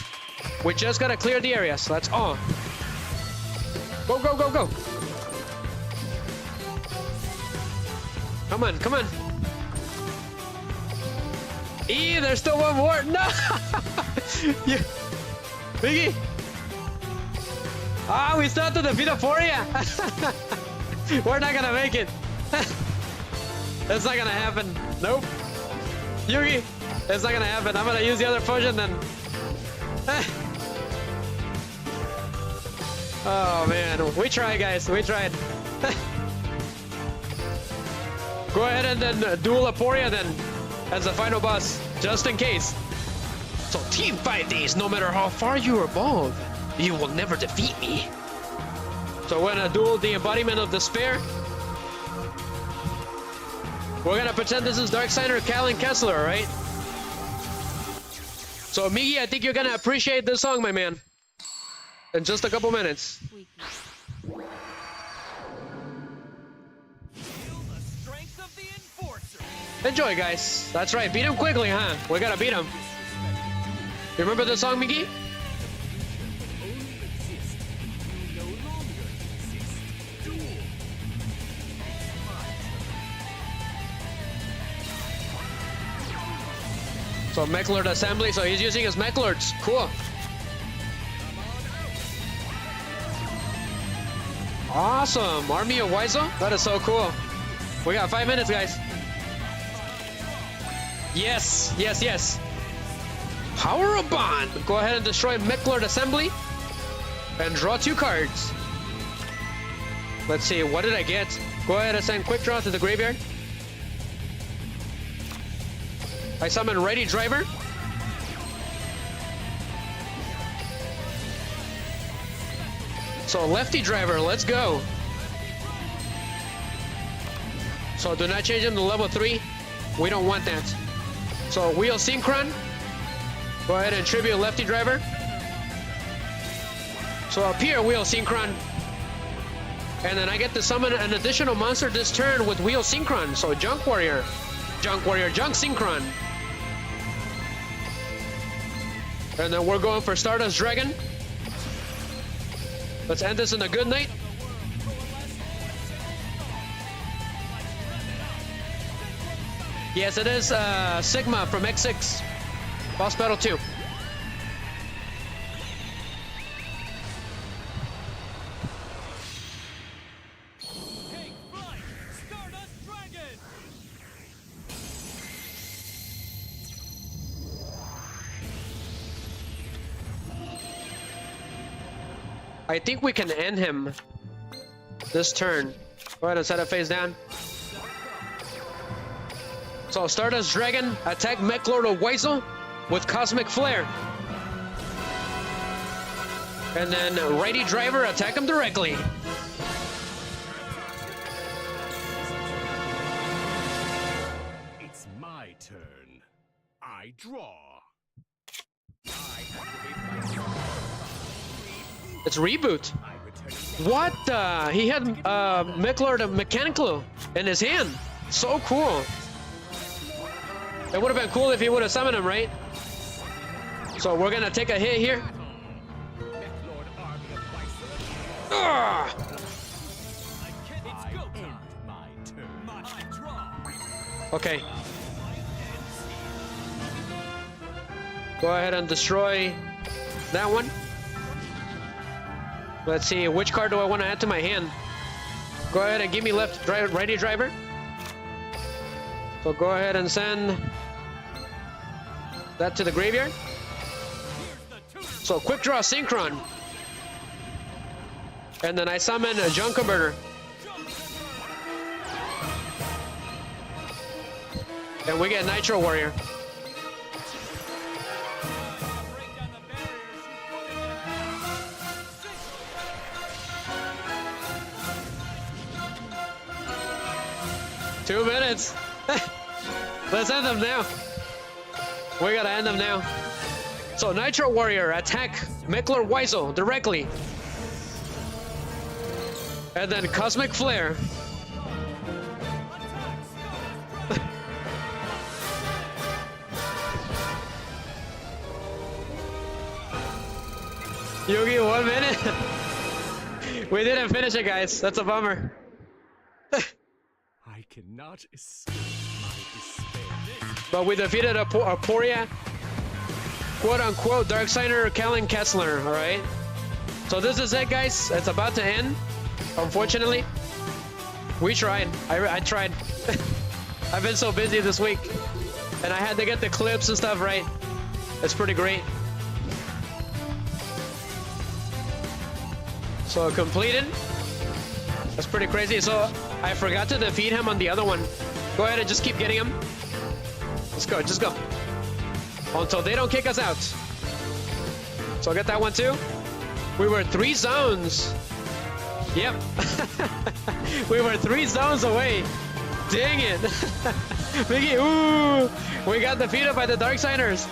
We just gotta clear the area, so that's all. Go, go, go, go. Come on, come on. There's still one more. No! Yeah. Biggie. Ah, we still have to defeat Euphoria. We're not gonna make it. That's not gonna happen. Nope. Yugi, it's not gonna happen. I'm gonna use the other potion then. Oh man, we tried, guys. We tried. Go ahead and then duel Euphoria then as the final boss, just in case. So team 5 days, no matter how far you evolve, you will never defeat me. So we're gonna duel the embodiment of despair. We're gonna pretend this is Darksigner, Kalin, Kessler, right? So Miggy, I think you're gonna appreciate this song, my man. In just a couple minutes. Enjoy, guys. That's right. Beat him quickly, huh? We gotta beat him. You remember the song, Miggy? So Mechlord assembly. So he's using his Mechlords. Cool. Awesome. Army of Wiseau? That is so cool. We got 5 minutes, guys. Yes, yes, yes. Power of Bond. Go ahead and destroy Mechlord assembly. And draw 2 cards. Let's see, what did I get? Go ahead and send Quick Draw to the graveyard. I summon Ready Driver. So Lefty Driver, let's go. So do not change him to level 3. We don't want that. So Wheel Synchron. Go ahead and tribute Lefty Driver. So up here, Wheel Synchron. And then I get to summon an additional monster this turn with Wheel Synchron. So Junk Warrior. Junk Warrior, Junk Synchron. And then we're going for Stardust Dragon. Let's end this in a good night. Yes, it is Sigma from X6. Boss Battle 2. I think we can end him this turn. Go ahead and set it face down. So Stardust Dragon, attack Mechlord of Weisel with Cosmic Flare. And then Righty Driver, attack him directly. It's my turn. I draw. It's reboot. What the? He had Mechlord of Mechanical in his hand. So cool. It would have been cool if he would have summoned him, right? So we're gonna take a hit here. Ah! Okay. Go ahead and destroy that one. Let's see, which card do I want to add to my hand? Go ahead and give me righty driver. So go ahead and send that to the graveyard. So quick draw Synchron. And then I summon a Junk Converter. And we get Nitro Warrior. Two minutes. Let's end them now. We gotta end them now. So Nitro Warrior, attack Mechlord Weisel directly. And then Cosmic Flare. Yugi, 1 minute. We didn't finish it, guys. That's a bummer. I cannot escape my despair. But we defeated Aporia, quote-unquote, Darksigner Kalin Kessler, alright? So this is it, guys. It's about to end, unfortunately. We tried. I tried. I've been so busy this week. And I had to get the clips and stuff right. It's pretty great. So completed. That's pretty crazy. So I forgot to defeat him on the other one. Go ahead and just keep getting him. Let's go, just go. Until they don't kick us out. So I'll get that one too. We were 3 zones. Yep. We were 3 zones away. Dang it. Mickey, ooh. We got defeated by the Darksiders.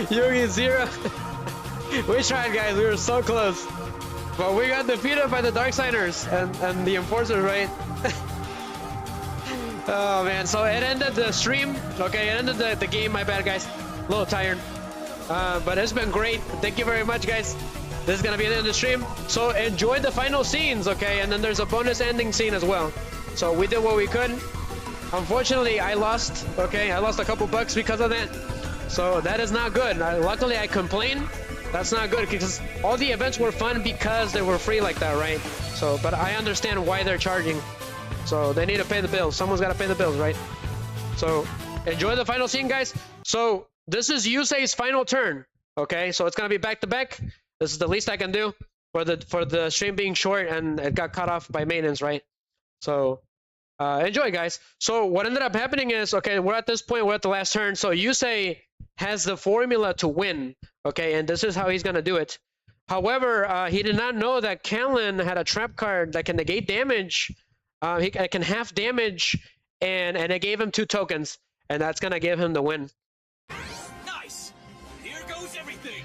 Yugi 0. We tried, guys. We were so close. But we got defeated by the Darksiders and the Enforcers, right? Oh, man. So it ended the stream. Okay, it ended the game. My bad, guys. A little tired. But it's been great. Thank you very much, guys. This is going to be the end of the stream. So enjoy the final scenes, okay? And then there's a bonus ending scene as well. So we did what we could. Unfortunately, I lost, okay? I lost a couple bucks because of that. So that is not good. Luckily, I complained. That's not good because all the events were fun because they were free like that, right? So, but I understand why they're charging. So they need to pay the bills. Someone's got to pay the bills, right? So enjoy the final scene, guys. So this is Yusei's final turn, okay? So it's going to be back to back. This is the least I can do for the stream being short and it got cut off by maintenance, right? So enjoy, guys. So what ended up happening is, okay, we're at this point, we're at the last turn. So Yusei has the formula to win, okay? And this is how he's going to do it. However, he did not know that Kalin had a trap card that can negate damage. He can half damage, and it gave him 2 tokens, and that's going to give him the win. Nice! Here goes everything!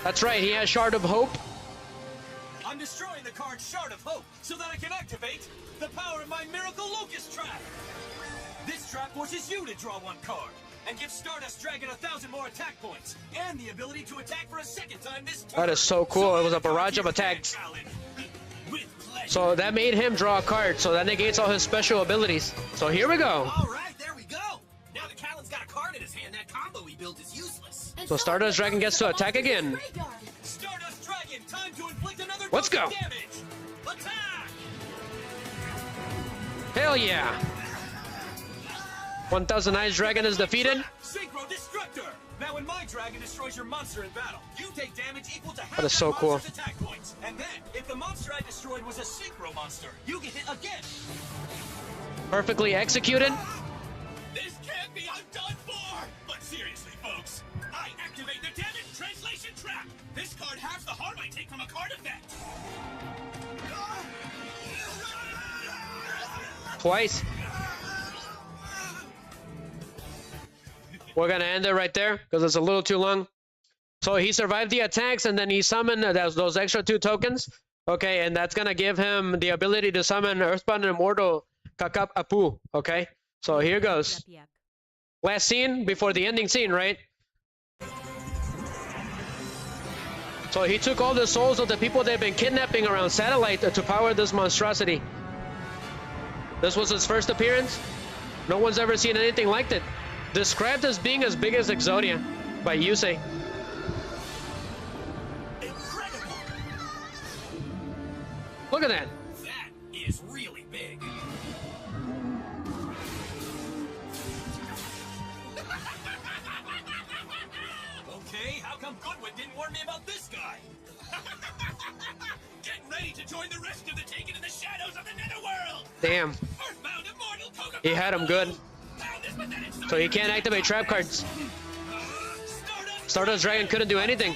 That's right, he has Shard of Hope. I'm destroying the card Shard of Hope so that I can activate the power of my Miracle Locust Trap! This trap forces you to draw 1 card and gives Stardust Dragon 1,000 more attack points and the ability to attack for a 2nd time this turn. That is so cool. It was a barrage of attacks. So that made him draw a card, so that negates all his special abilities. So here we go. All right, there we go. Now that Kalin's got a card in his hand, that combo he built is useless. So Stardust Dragon gets to attack again. Stardust Dragon, time to inflict another Let's go. damage. Attack! Hell yeah. 1,000 Eyes Dragon is defeated. Synchro Destructor! Now when my dragon destroys your monster in battle, you take damage equal to half That is so cool. monster's attack points. And then, if the monster I destroyed was a synchro monster, you get hit again. Perfectly executed. This can't be undone for! But seriously, folks, I activate the damage translation trap! This card halves the harm I take from a card effect! Twice. We're gonna end it right there because it's a little too long. So he survived the attacks and then he summoned those extra 2 tokens. Okay, and that's gonna give him the ability to summon Earthbound and Immortal Kakap Apu. Okay, so here goes. Last scene before the ending scene, right? So he took all the souls of the people they've been kidnapping around Satellite to power this monstrosity. This was his first appearance. No one's ever seen anything like it. Described as being as big as Exodia by Yusei. Incredible! Look at that. That is really big. Okay, how come Goodwin didn't warn me about this guy? Get ready to join the rest of the Taken in the Shadows of the Netherworld! Damn. Earthbound Immortal Coca. He had him good. So he can't activate trap cards. Stardust Dragon couldn't do anything.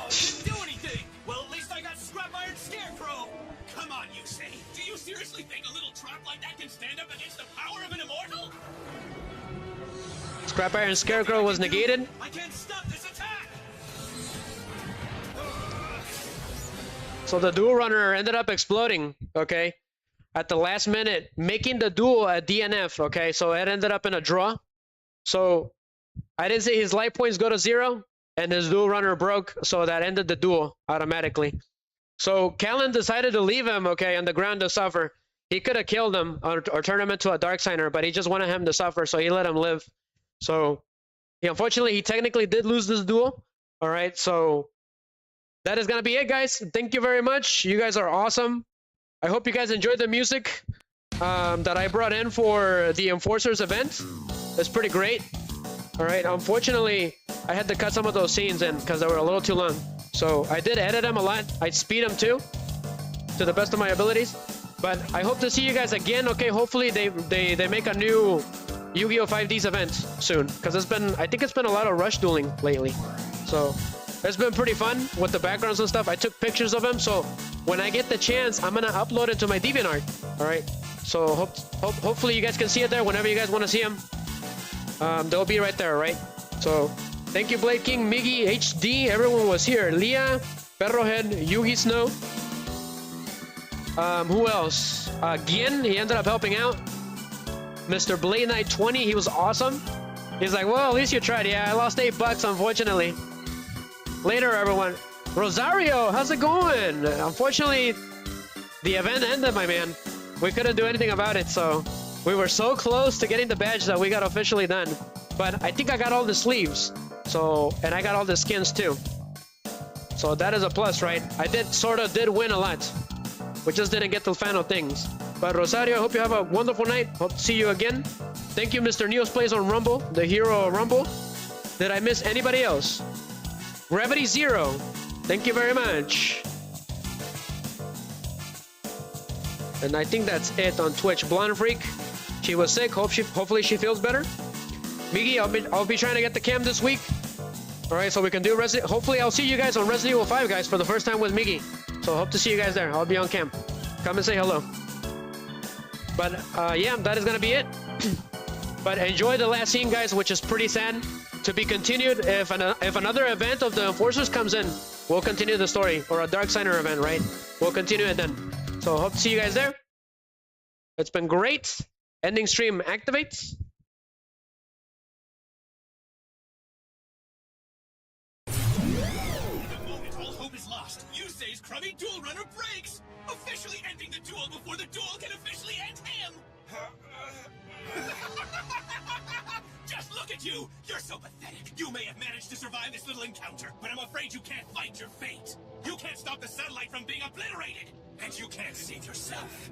Didn't do anything. Well, at least I got Scrap Iron Scarecrow. Come on, Yusei. Do you seriously think a little trap like that can stand up against the power of an immortal? Scrap Iron Scarecrow was negated. I can't stop this attack. So the Duel Runner ended up exploding, okay, at the last minute, making the duel a DNF, okay? So it ended up in a draw. So I didn't say his life points go to 0, and his Duel Runner broke, so that ended the duel automatically. So Kalin decided to leave him, okay, on the ground to suffer. He could have killed him or turned him into a Dark Signer, but he just wanted him to suffer, so he let him live. So unfortunately, he technically did lose this duel. All right, so that is going to be it, guys. Thank you very much. You guys are awesome. I hope you guys enjoyed the music that I brought in for the Enforcers event. It's pretty great. All right, unfortunately, I had to cut some of those scenes in because they were a little too long. So I did edit them a lot. I speed them too, to the best of my abilities. But I hope to see you guys again. Okay, hopefully they make a new Yu-Gi-Oh! 5D's event soon, because I think it's been a lot of rush dueling lately. So it's been pretty fun with the backgrounds and stuff. I took pictures of them, so when I get the chance, I'm gonna upload it to my DeviantArt. All right. So hopefully you guys can see it there whenever you guys want to see them. They'll be right there, right? So thank you, Blade King, Miggy, HD. Everyone was here. Leah, Perrohead, Yugi Snow. Who else? Gien, he ended up helping out. Mr. Blade Knight 20, he was awesome. He's like, well, at least you tried. Yeah, I lost $8, unfortunately. Later, everyone. Rosario, how's it going? Unfortunately, the event ended, my man. We couldn't do anything about it, so we were so close to getting the badge that we got officially done. But I think I got all the sleeves. So, and I got all the skins too. So that is a plus, right? I sort of did win a lot. We just didn't get the final things. But Rosario, I hope you have a wonderful night. Hope to see you again. Thank you, Mr. Neos Plays on Rumble, the hero of Rumble. Did I miss anybody else? Gravity Zero, thank you very much. And I think that's it on Twitch. Blonde Freak, she was sick. Hopefully she feels better. Miggy, I'll be trying to get the cam this week. All right, so we can do Resident. Hopefully, I'll see you guys on Resident Evil 5, guys, for the first time with Miggy. So hope to see you guys there. I'll be on cam. Come and say hello. But yeah, that is gonna be it. But enjoy the last scene, guys, which is pretty sad. To be continued. If another event of the Enforcers comes in, we'll continue the story, or a Dark Signer event, right? We'll continue it then. So hope to see you guys there. It's been great. Ending stream activates. The moment all hope is lost, Yusei's crummy Duel Runner breaks, officially ending the duel before the duel can officially end him. Just look at you! You're so pathetic. You may have managed to survive this little encounter, but I'm afraid you can't fight your fate. You can't stop the satellite from being obliterated, and you can't save yourself.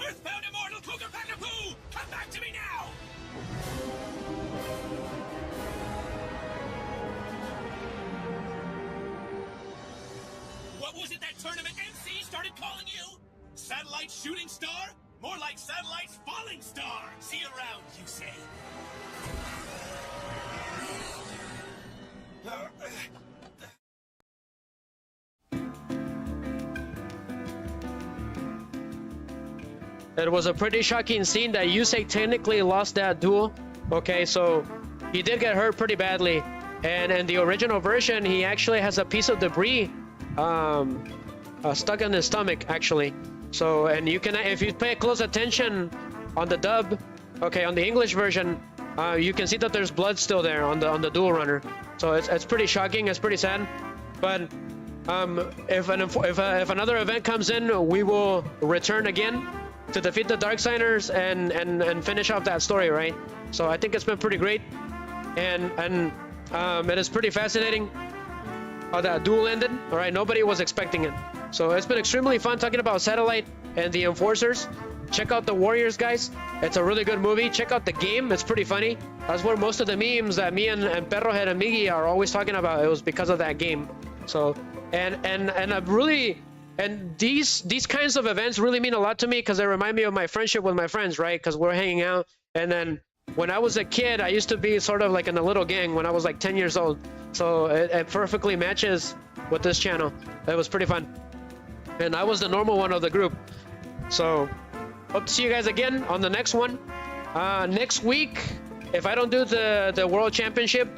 Earthbound Immortal Cougar Pacapoo! Come back to me now! tournament MC started calling you? Satellite shooting star? More like satellite's falling star. See you around, Yusei. It was a pretty shocking scene that Yusei technically lost that duel. Okay, so he did get hurt pretty badly. And in the original version, he actually has a piece of debris stuck in his stomach, actually. So, and you can, if you pay close attention on the dub, okay, on the English version, you can see that there's blood still there on the duel runner. So it's pretty shocking. It's pretty sad. But if another event comes in, we will return again to defeat the Darksiders and finish off that story, right? So I think it's been pretty great, and it is pretty fascinating how that duel ended. All right, nobody was expecting it, so it's been extremely fun talking about Satellite and the Enforcers. Check out the Warriors, guys. It's a really good movie. Check out the game. It's pretty funny. That's where most of the memes that me and Perrohead and Miggy are always talking about. It was because of that game. So and I really. And these kinds of events really mean a lot to me because they remind me of my friendship with my friends, right? Because we're hanging out. And then when I was a kid, I used to be sort of like in a little gang when I was like 10 years old. So it perfectly matches with this channel. It was pretty fun. And I was the normal one of the group. So hope to see you guys again on the next one. Next week, if I don't do the World Championship,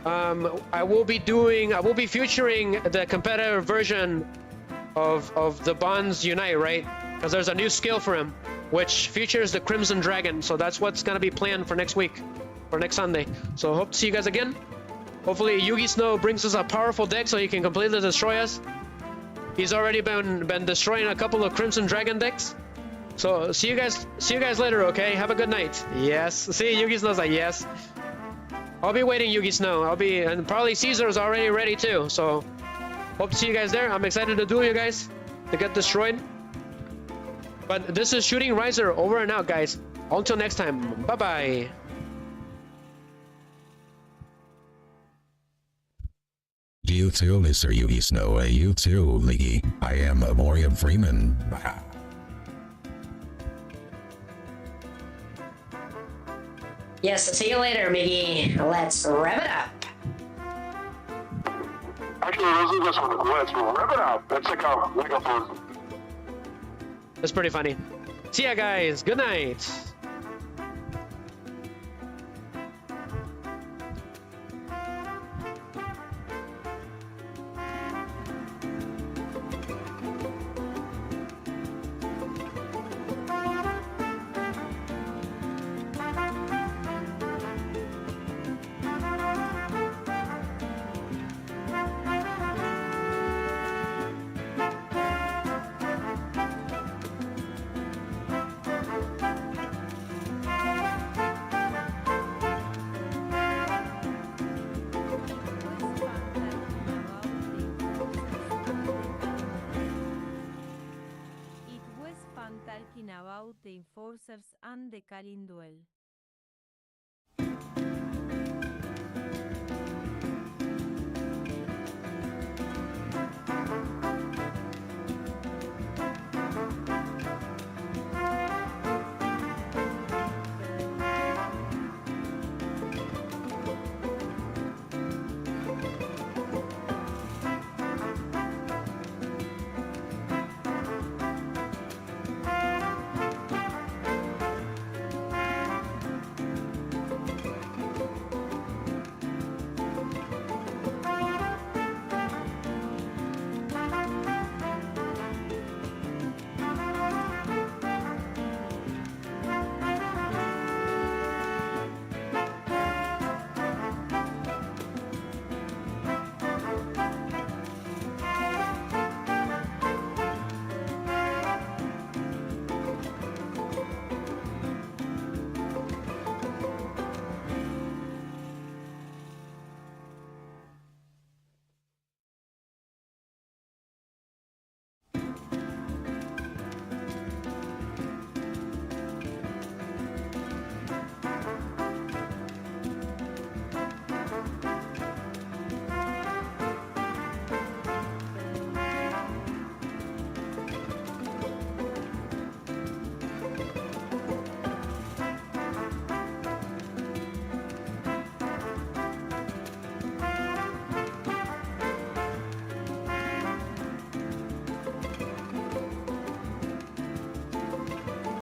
I will be featuring the competitive version of the Bonds Unite, right? Because there's a new skill for him, which features the Crimson Dragon. So that's what's gonna be planned for next week, or next Sunday. So hope to see you guys again. Hopefully Yugi Snow brings us a powerful deck so he can completely destroy us. He's already been destroying a couple of Crimson Dragon decks. So see you guys later, okay? Have a good night. Yes. See, Yugi Snow's like, yes. I'll be waiting, Yugi Snow. And probably Caesar's already ready too. So hope to see you guys there. I'm excited to duel you guys, to get destroyed. But this is Shooting Riser, over and out, guys. Until next time, bye-bye. You too, Mr. Yugi Snow. You too, Miggy. I am Morgan Freeman. Yes, see you later, Miggy. Let's rev it up. Actually, let's rev it up. Let's check out Lego Fun. That's pretty funny. See ya, guys. Good night. Talking about the Enforcers and the Kalin duel.